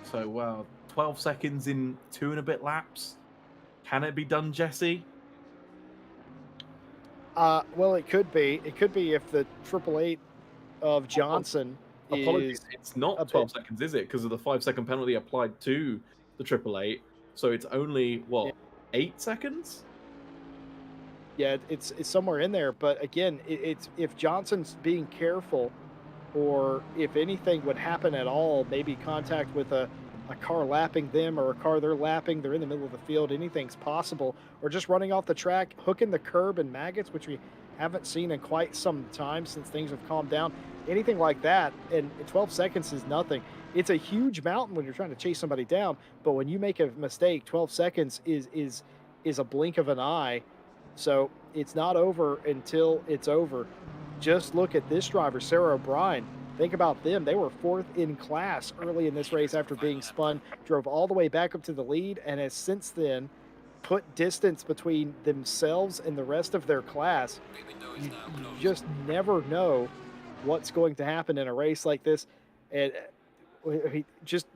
So, well, 12 seconds in 2 and a bit laps. Can it be done, Jesse? Well, it could be. It could be if the Triple Eight of Johnson Apologies, is it's not 12 seconds, is it? Because of the 5-second penalty applied to the Triple Eight. So it's only, what, 8 seconds? Yeah, it's somewhere in there. But again, it's if Johnson's being careful, or if anything would happen at all, maybe contact with a car lapping them or a car they're lapping, they're in the middle of the field, anything's possible. Or just running off the track, hooking the curb and maggots, which we haven't seen in quite some time since things have calmed down. Anything like that, and 12 seconds is nothing. It's a huge mountain when you're trying to chase somebody down, but when you make a mistake, 12 seconds is a blink of an eye. So it's not over until it's over. Just look at this driver, Sarah O'Brien. Think about them. They were 4th in class early in this race after being spun, drove all the way back up to the lead, and has since then put distance between themselves and the rest of their class. You just never know what's going to happen in a race like this. And just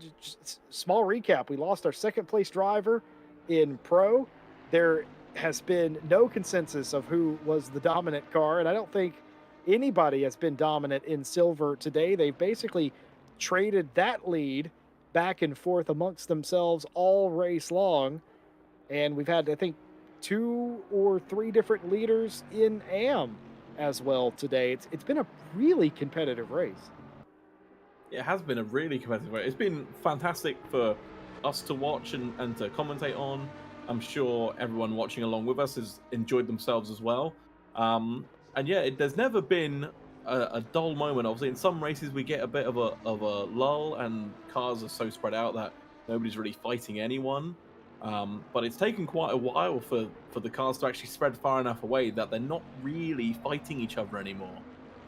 small recap, we lost our 2nd place driver in pro. There has been no consensus of who was the dominant car, and I don't think anybody has been dominant in silver today. They've basically traded that lead back and forth amongst themselves all race long, and we've had, I think, 2 or 3 different leaders in AM as well today. It's been a really competitive race. It has been a really competitive race. It's been fantastic for us to watch and to commentate on. I'm sure everyone watching along with us has enjoyed themselves as well. And yeah, there's never been a dull moment. Obviously, in some races we get a bit of a lull, and cars are so spread out that nobody's really fighting anyone. But it's taken quite a while for the cars to actually spread far enough away that they're not really fighting each other anymore.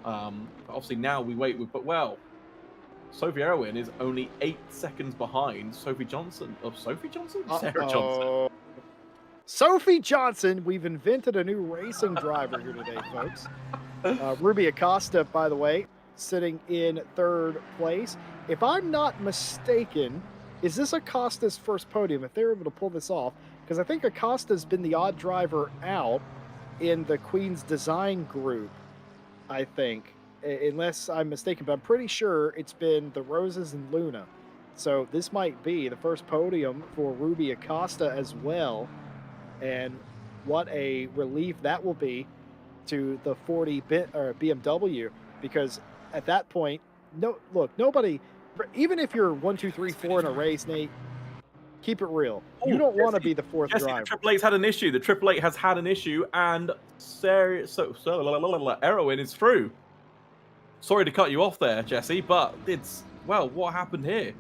Obviously now we wait but well, Sophie Erwin is only 8 seconds behind Sophie Johnson. Sarah Johnson. Sophie Johnson, we've invented a new racing driver here today, folks. Ruby Acosta, by the way, sitting in 3rd place. If I'm not mistaken, is this Acosta's first podium, if they're able to pull this off? Because I think Acosta's been the odd driver out in the Queen's Design group, I think. unless I'm mistaken, but I'm pretty sure it's been the Roses and Luna. So this might be the first podium for Ruby Acosta as well. And what a relief that will be to the 40 bit or BMW, because at that point, no, look, nobody, even if you're one, two, three, four in a race, Nate, keep it real. You Oh, don't want to Jesse, be the fourth Jesse, the driver. Triple Eight's had an issue. The Triple Eight has had an issue, and Erwin is through. Sorry to cut you off there, Jesse, but it's well, what happened here?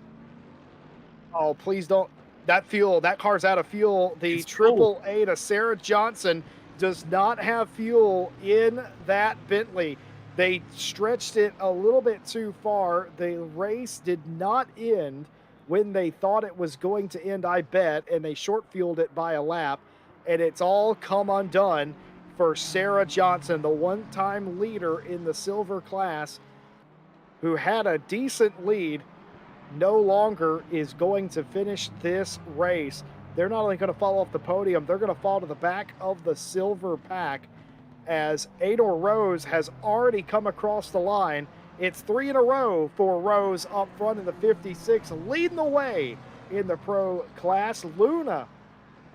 Oh, please don't. That fuel, that car's out of fuel. The It's full. triple A to Sarah Johnson does not have fuel in that Bentley. They stretched it a little bit too far. The race did not end when they thought it was going to end, I bet, and they short fueled it by a lap. And it's all come undone for Sarah Johnson, the one time leader in the silver class, who had a decent lead, no longer is going to finish this race. They're not only going to fall off the podium, they're going to fall to the back of the silver pack as Ador Rose has already come across the line. It's 3 in a row for Rose up front in the 56, leading the way in the pro class. Luna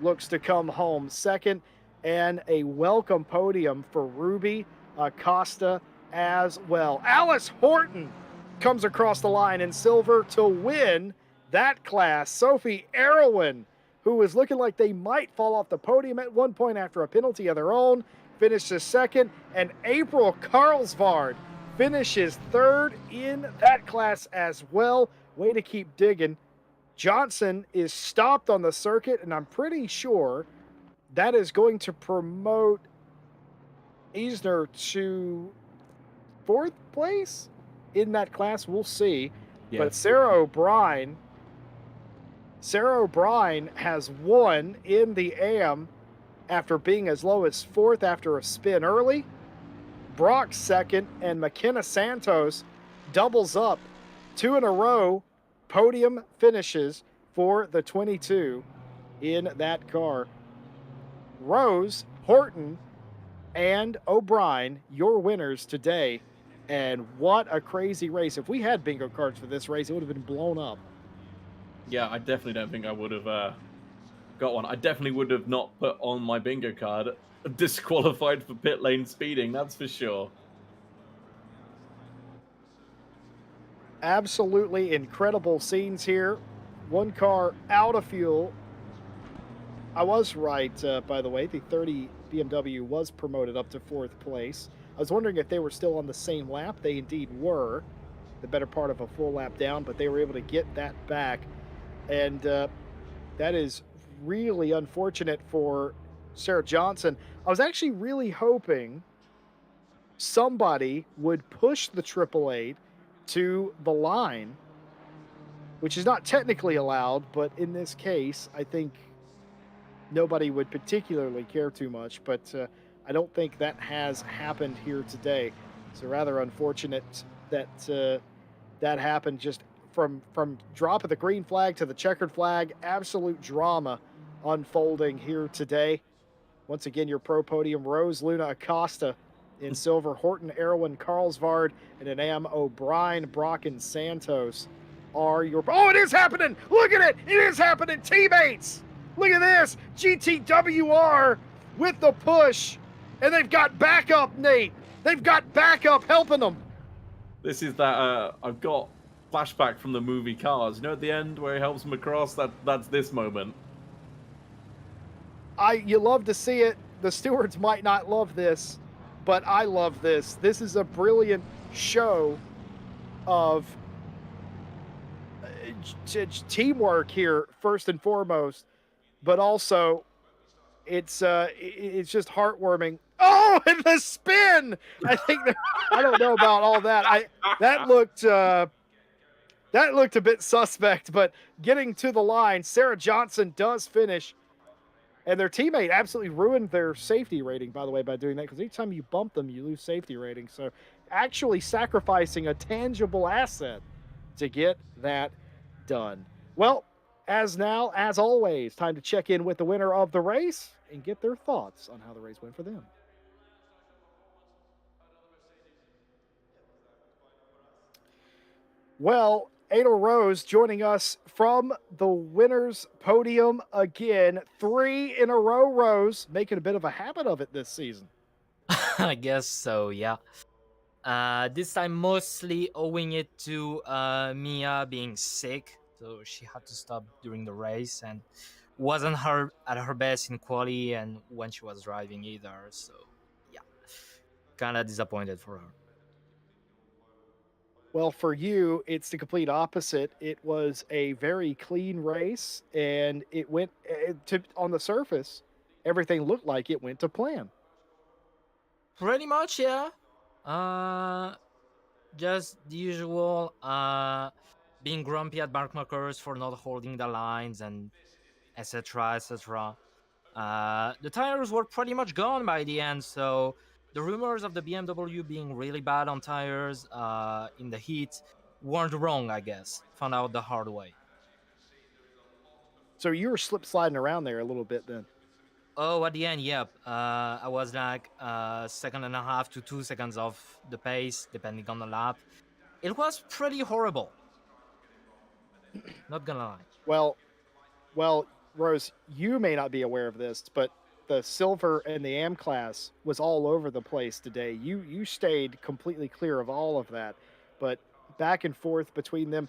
looks to come home second, and a welcome podium for Ruby Acosta as well. Alice Horton comes across the line in silver to win that class. Sophie Erwin, who was looking like they might fall off the podium at one point after a penalty of their own, finishes second, and April Carlsvard finishes third in that class as well. Way to keep digging. Johnson is stopped on the circuit, and I'm pretty sure that is going to promote Eisner to fourth place in that class. We'll see. But Yes. Sarah O'Brien has won in the AM after being as low as fourth after a spin early. Brock second, and McKenna Santos doubles up 2 in a row podium finishes for the 22 in that car. Rose, Horton, and O'Brien, your winners today. And what a crazy race. If we had bingo cards for this race, it would have been blown up. Yeah, I definitely don't think I would have got one. I definitely would have not put on my bingo card disqualified for pit lane speeding, that's for sure. Absolutely incredible scenes here. One car out of fuel. I was right, by the way. The 30 BMW was promoted up to fourth place. I was wondering if they were still on the same lap. They indeed were, the better part of a full lap down, but they were able to get that back. And that is really unfortunate for Sarah Johnson. I was actually really hoping somebody would push the Triple Eight to the line, which is not technically allowed, but in this case, I think nobody would particularly care too much. But I don't think that has happened here today. So rather unfortunate that that happened just from drop of the green flag to the checkered flag. Absolute drama unfolding here today. Once again, your pro podium: Rose Luna Acosta in silver, Horton Erwin Carlsvard, and an AM O'Brien, Brock, and Santos are your. Oh, it is happening! Look at it! It is happening! Teammates! Look at this! GTWR with the push, and they've got backup, Nate. They've got backup helping them. This is that I've got flashback from the movie Cars. You know, at the end where he helps him across. That's this moment. You love to see it. The stewards might not love this, but I love this. This is a brilliant show of teamwork here, first and foremost, but also it's just heartwarming. Oh, and the spin! I don't know about all that. That looked a bit suspect, but getting to the line, Sarah Johnson does finish. And their teammate absolutely ruined their safety rating, by the way, by doing that, because each time you bump them, you lose safety rating. So actually sacrificing a tangible asset to get that done. Well, as always, time to check in with the winner of the race and get their thoughts on how the race went for them. Well, Adel Rose joining us from the winners podium again. 3 in a row, Rose, making a bit of a habit of it this season. I guess so, yeah. This time mostly owing it to Mia being sick, so she had to stop during the race and wasn't her at her best in quali and when she was driving either. So yeah, kind of disappointed for her. Well, for you, it's the complete opposite. It was a very clean race, and it went to on the surface. Everything looked like it went to plan. Pretty much, yeah. Uh, just the usual. Being grumpy at mark markers for not holding the lines and etc. etc. The tires were pretty much gone by the end, so the rumors of the BMW being really bad on tires in the heat weren't wrong, I guess. Found out the hard way. So you were slip sliding around there a little bit then. Oh, at the end, yep. I was like second and a half to 2 seconds off the pace, depending on the lap. It was pretty horrible. Not gonna lie. Well, Well, Rose, you may not be aware of this, but the silver and the AM class was all over the place today. You stayed completely clear of all of that, but back and forth between them.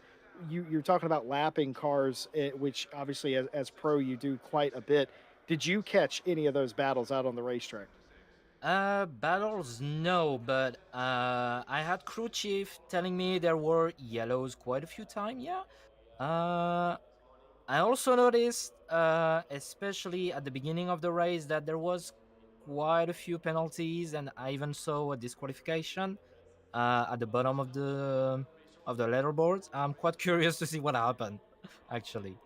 You're talking about lapping cars, which obviously as pro you do quite a bit. Did you catch any of those battles out on the racetrack? Battles, no, but I had crew chief telling me there were yellows quite a few times. Yeah. Uh, I also noticed, especially at the beginning of the race, that there was quite a few penalties, and I even saw a disqualification at the bottom of the leaderboards. I'm quite curious to see what happened, actually.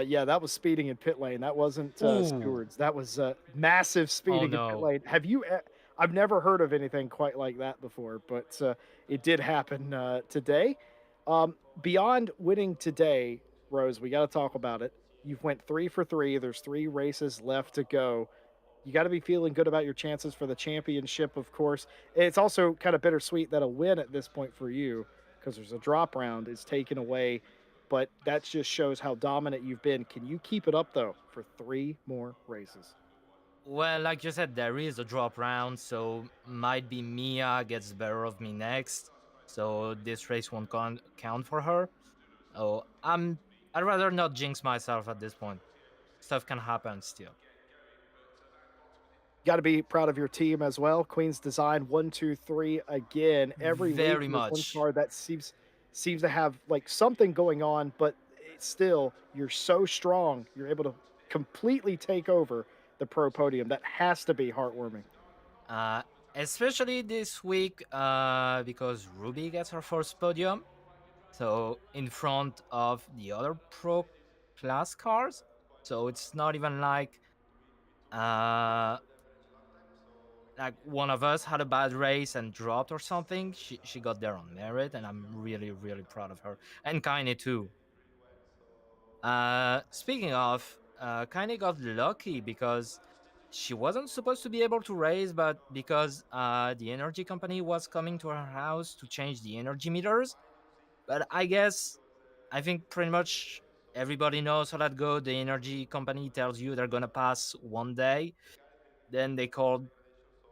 Yeah, that was speeding in pit lane. That wasn't Ooh, stewards. That was massive oh speeding in pit no. lane. I've never heard of anything quite like that before, but it did happen today. Beyond winning today, Rose, we got to talk about it. You've went 3 for 3. There's 3 races left to go. You got to be feeling good about your chances for the championship, of course. It's also kind of bittersweet that a win at this point for you, because there's a drop round, is taken away. But that just shows how dominant you've been. Can you keep it up, though, for 3 more races? Well, like you said, there is a drop round, so might be Mia gets the better of me next. So this race won't count for her. Oh, I'd rather not jinx myself at this point. Stuff can happen still. Got to be proud of your team as well. Queen's Design 1, 2, 3 again. Every week Very there's one much. car that seems to have like something going on, but it's still you're so strong. You're able to completely take over the pro podium. That has to be heartwarming. Uh, Especially this week because Ruby gets her first podium. So in front of the other pro class cars. So it's not even uh like one of us had a bad race and dropped or something. She got there on merit, and I'm really really proud of her, and Kaine too. Speaking of, Kaine got lucky because she wasn't supposed to be able to race, but because the energy company was coming to her house to change the energy meters. But I think pretty much everybody knows how that go. The energy company tells you they're gonna pass one day, then they call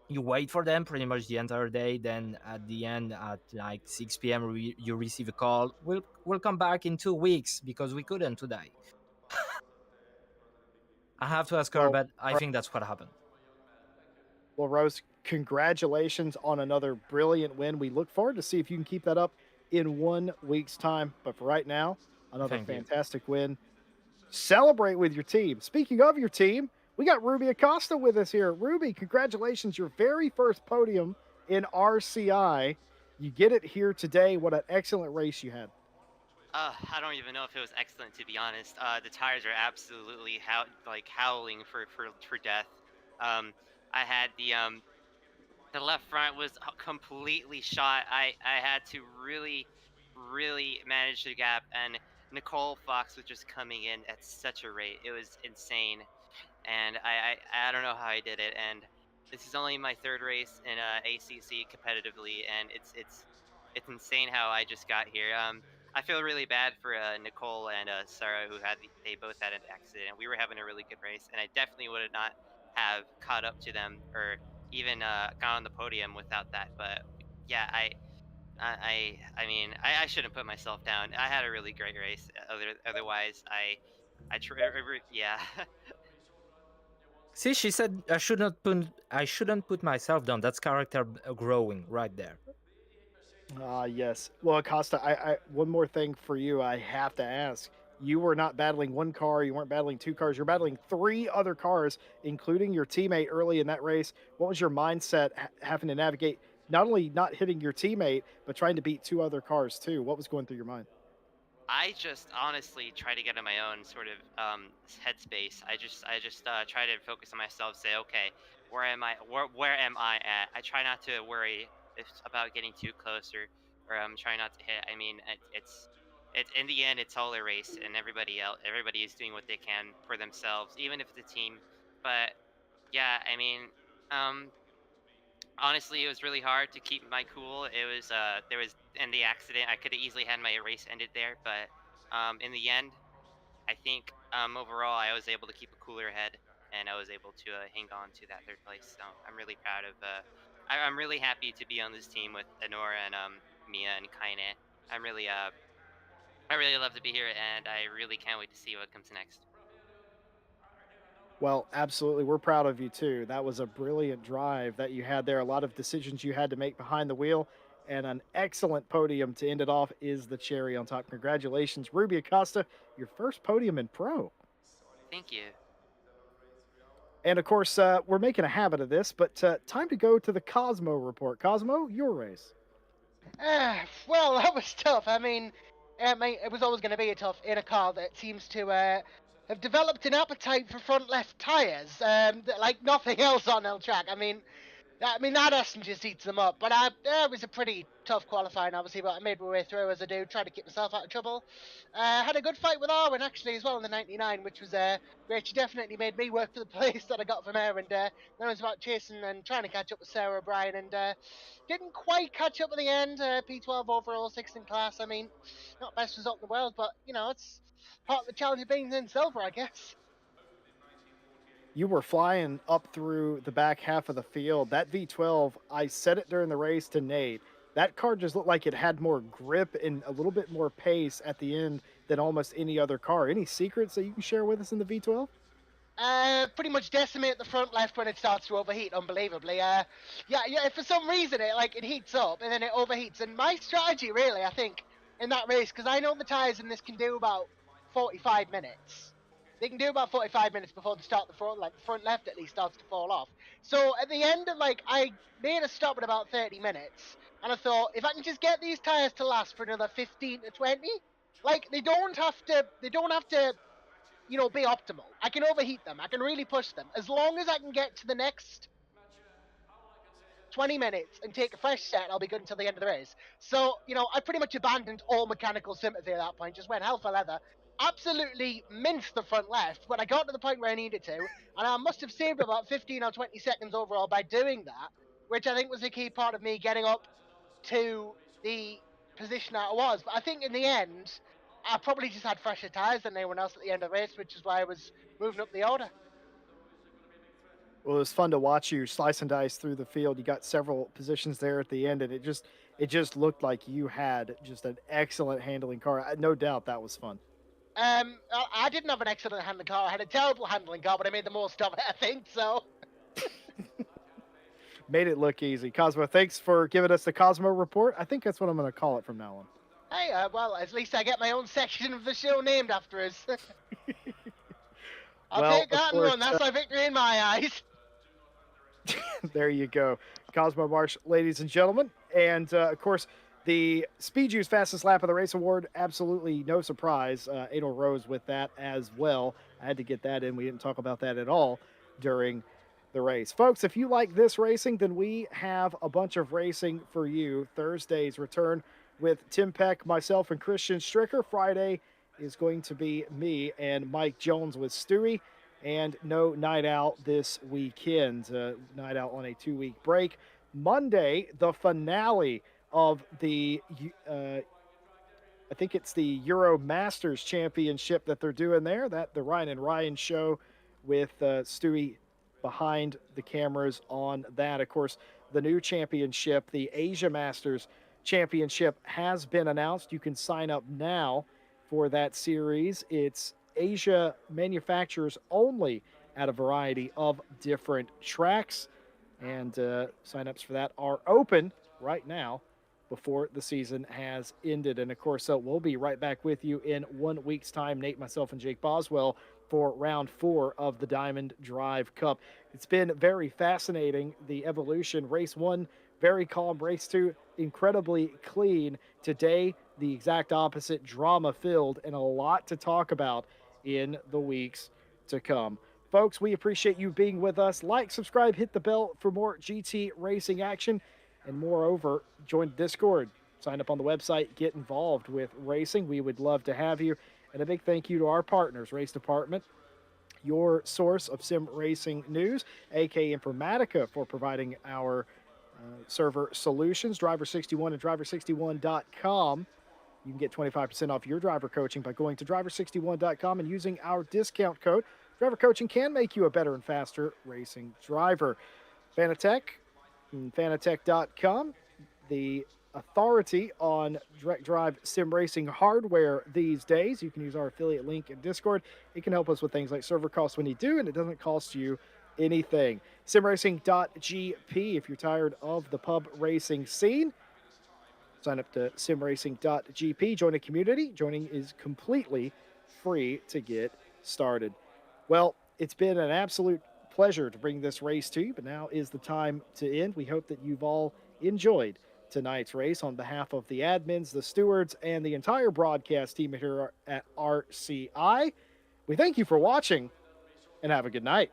you wait for them pretty much the entire day. Then at the end, at like 6 p.m., you receive a call. We'll come back in 2 weeks because we couldn't today. I have to ask her, Well, but I think that's what happened. Well, Rose, congratulations on another brilliant win. We look forward to see if you can keep that up in 1 week's time. But for right now, another Thank you. fantastic win. Celebrate with your team. Speaking of your team, we got Ruby Acosta with us here. Ruby, congratulations, your very first podium in RCI. You get it here today. What an excellent race you had. I don't even know if it was excellent, to be honest. The tires are absolutely howling for death. Um, I had the left front was completely shot. I had to really manage the gap, and Nicole Fox was just coming in at such a rate. It was insane, and I don't know how I did it. And this is only my third race in ACC competitively, and it's it's insane how I just got here. I feel really bad for Nicole and Sarah who they both had an accident. We were having a really good race, and I definitely would not have caught up to them or even got on the podium without that. But yeah, I mean, I shouldn't put myself down. I had a really great race. Otherwise, yeah. See, she said I shouldn't put myself down. That's character growing right there. Ah, yes. Well, Acosta, one more thing for you. I have to ask. You were not battling one car. You weren't battling two cars. You're battling three other cars, including your teammate early in that race. What was your mindset having to navigate not only not hitting your teammate, but trying to beat two other cars too? What was going through your mind? I just honestly try to get in my own sort of headspace. I just try to focus on myself. Say, okay, where am I? Where am I at? I try not to worry about getting too close or trying not to hit. I mean, it's in the end, it's all a race, and everybody is doing what they can for themselves, even if it's a team. But yeah, I mean, um, honestly, it was really hard to keep my cool. It was there was in the accident, I could have easily had my race ended there, but in the end, I think overall I was able to keep a cooler head and I was able to hang on to that third place. So I'm really proud of. I'm really happy to be on this team with Anora and Mia and Kaine. I'm really I really love to be here, and I really can't wait to see what comes next. Well, absolutely. We're proud of you too. That was a brilliant drive that you had there. A lot of decisions you had to make behind the wheel, and an excellent podium to end it off is the cherry on top. Congratulations, Ruby Acosta, your first podium in pro. Thank you. And of course, we're making a habit of this, but time to go to the Cosmo report. Cosmo, your race. Well, that was tough. I mean, it was always going to be a tough in a car that seems to have developed an appetite for front left tyres, like nothing else on El track. I mean, that Aston just eats them up. But it was a pretty tough qualifying, obviously, but I made my way through as I do, trying to keep myself out of trouble. Had a good fight with Arwen, actually, as well in the 99, which was great. She definitely made me work for the place that I got from her. And then it was about chasing and trying to catch up with Sarah O'Brien. And didn't quite catch up at the end. P12 overall, sixth in class. I mean, not best result in the world, but, it's part of the challenge of being in silver, I guess. You were flying up through the back half of the field. That V12, I said it during the race to Nate. That car just looked like it had more grip and a little bit more pace at the end than almost any other car. Any secrets that you can share with us in the V12? Pretty much decimate the front left when it starts to overheat, unbelievably. Yeah. For some reason, it heats up and then it overheats. And my strategy, really, I think, in that race, because I know the tires in this can do about 45 minutes. They can do about 45 minutes before they start the front, like the front left at least starts to fall off. So at the end of I made a stop at about 30 minutes, and I thought if I can just get these tires to last for another 15 to 20, like they don't have to be optimal. I can overheat them. I can really push them. As long as I can get to the next 20 minutes and take a fresh set, I'll be good until the end of the race. So, I pretty much abandoned all mechanical sympathy at that point, just went hell for leather. Absolutely minced the front left, but I got to the point where I needed to, and I must have saved about 15 or 20 seconds overall by doing that, which I think was a key part of me getting up to the position that I was. But I think in the end, I probably just had fresher tyres than anyone else at the end of the race, which is why I was moving up the order. Well, it was fun to watch you slice and dice through the field. You got several positions there at the end, and it just looked like you had just an excellent handling car. No doubt that was fun. I didn't have an excellent handling car. I had a terrible handling car, but I made the most of it, I think. So, Made it look easy. Cosmo, thanks for giving us the Cosmo report. I think that's what I'm going to call it from now on. hey, well, at least I get my own section of the show named after us. I'll Well, take of that and course, run. That's my victory in my eyes. there you go. Cosmo Marsh, ladies and gentlemen. And of course, the Speed Juice Fastest Lap of the Race Award, absolutely no surprise. Adel Rose with that as well. I had to get that in. We didn't talk about that at all during the race. Folks, if you like this racing, then we have a bunch of racing for you. Thursday's return with Tim Peck, myself, and Christian Stricker. Friday is going to be me and Mike Jones with Stewie. And no night out this weekend. Night out on a 2-week break. Monday, the finale of I think it's the Euro Masters Championship that they're doing there. That the Ryan and Ryan show with Stewie behind the cameras on that. Of course, the new championship, the Asia Masters Championship, has been announced. You can sign up now for that series. It's Asia manufacturers only at a variety of different tracks. And signups for that are open right now before the season has ended. And of course, so we'll be right back with you in 1 week's time, Nate, myself, and Jake Boswell, for round 4 of the Diamond Drive Cup. It's been very fascinating, the evolution. Race 1, very calm. Race 2, incredibly clean. Today, the exact opposite, drama filled, and a lot to talk about in the weeks to come. Folks, we appreciate you being with us. Like, subscribe, hit the bell for more GT racing action. And moreover, join Discord, sign up on the website, get involved with racing. We would love to have you. And a big thank you to our partners, Race Department, your source of sim racing news, AK Informatica, for providing our server solutions, Driver61 and Driver61.com. You can get 25% off your driver coaching by going to driver61.com and using our discount code. Driver coaching can make you a better and faster racing driver. Fanatec, fanatec.com, the authority on direct drive sim racing hardware these days. You can use our affiliate link in Discord. It can help us with things like server costs when you do, and it doesn't cost you anything. Simracing.gp, if you're tired of the pub racing scene, sign up to simracing.gp, join a community. Joining is completely free to get started. Well, it's been an absolute pleasure to bring this race to you, but now is the time to end. We hope that you've all enjoyed tonight's race. On behalf of the admins, the stewards, and the entire broadcast team here at RCI, we thank you for watching and have a good night.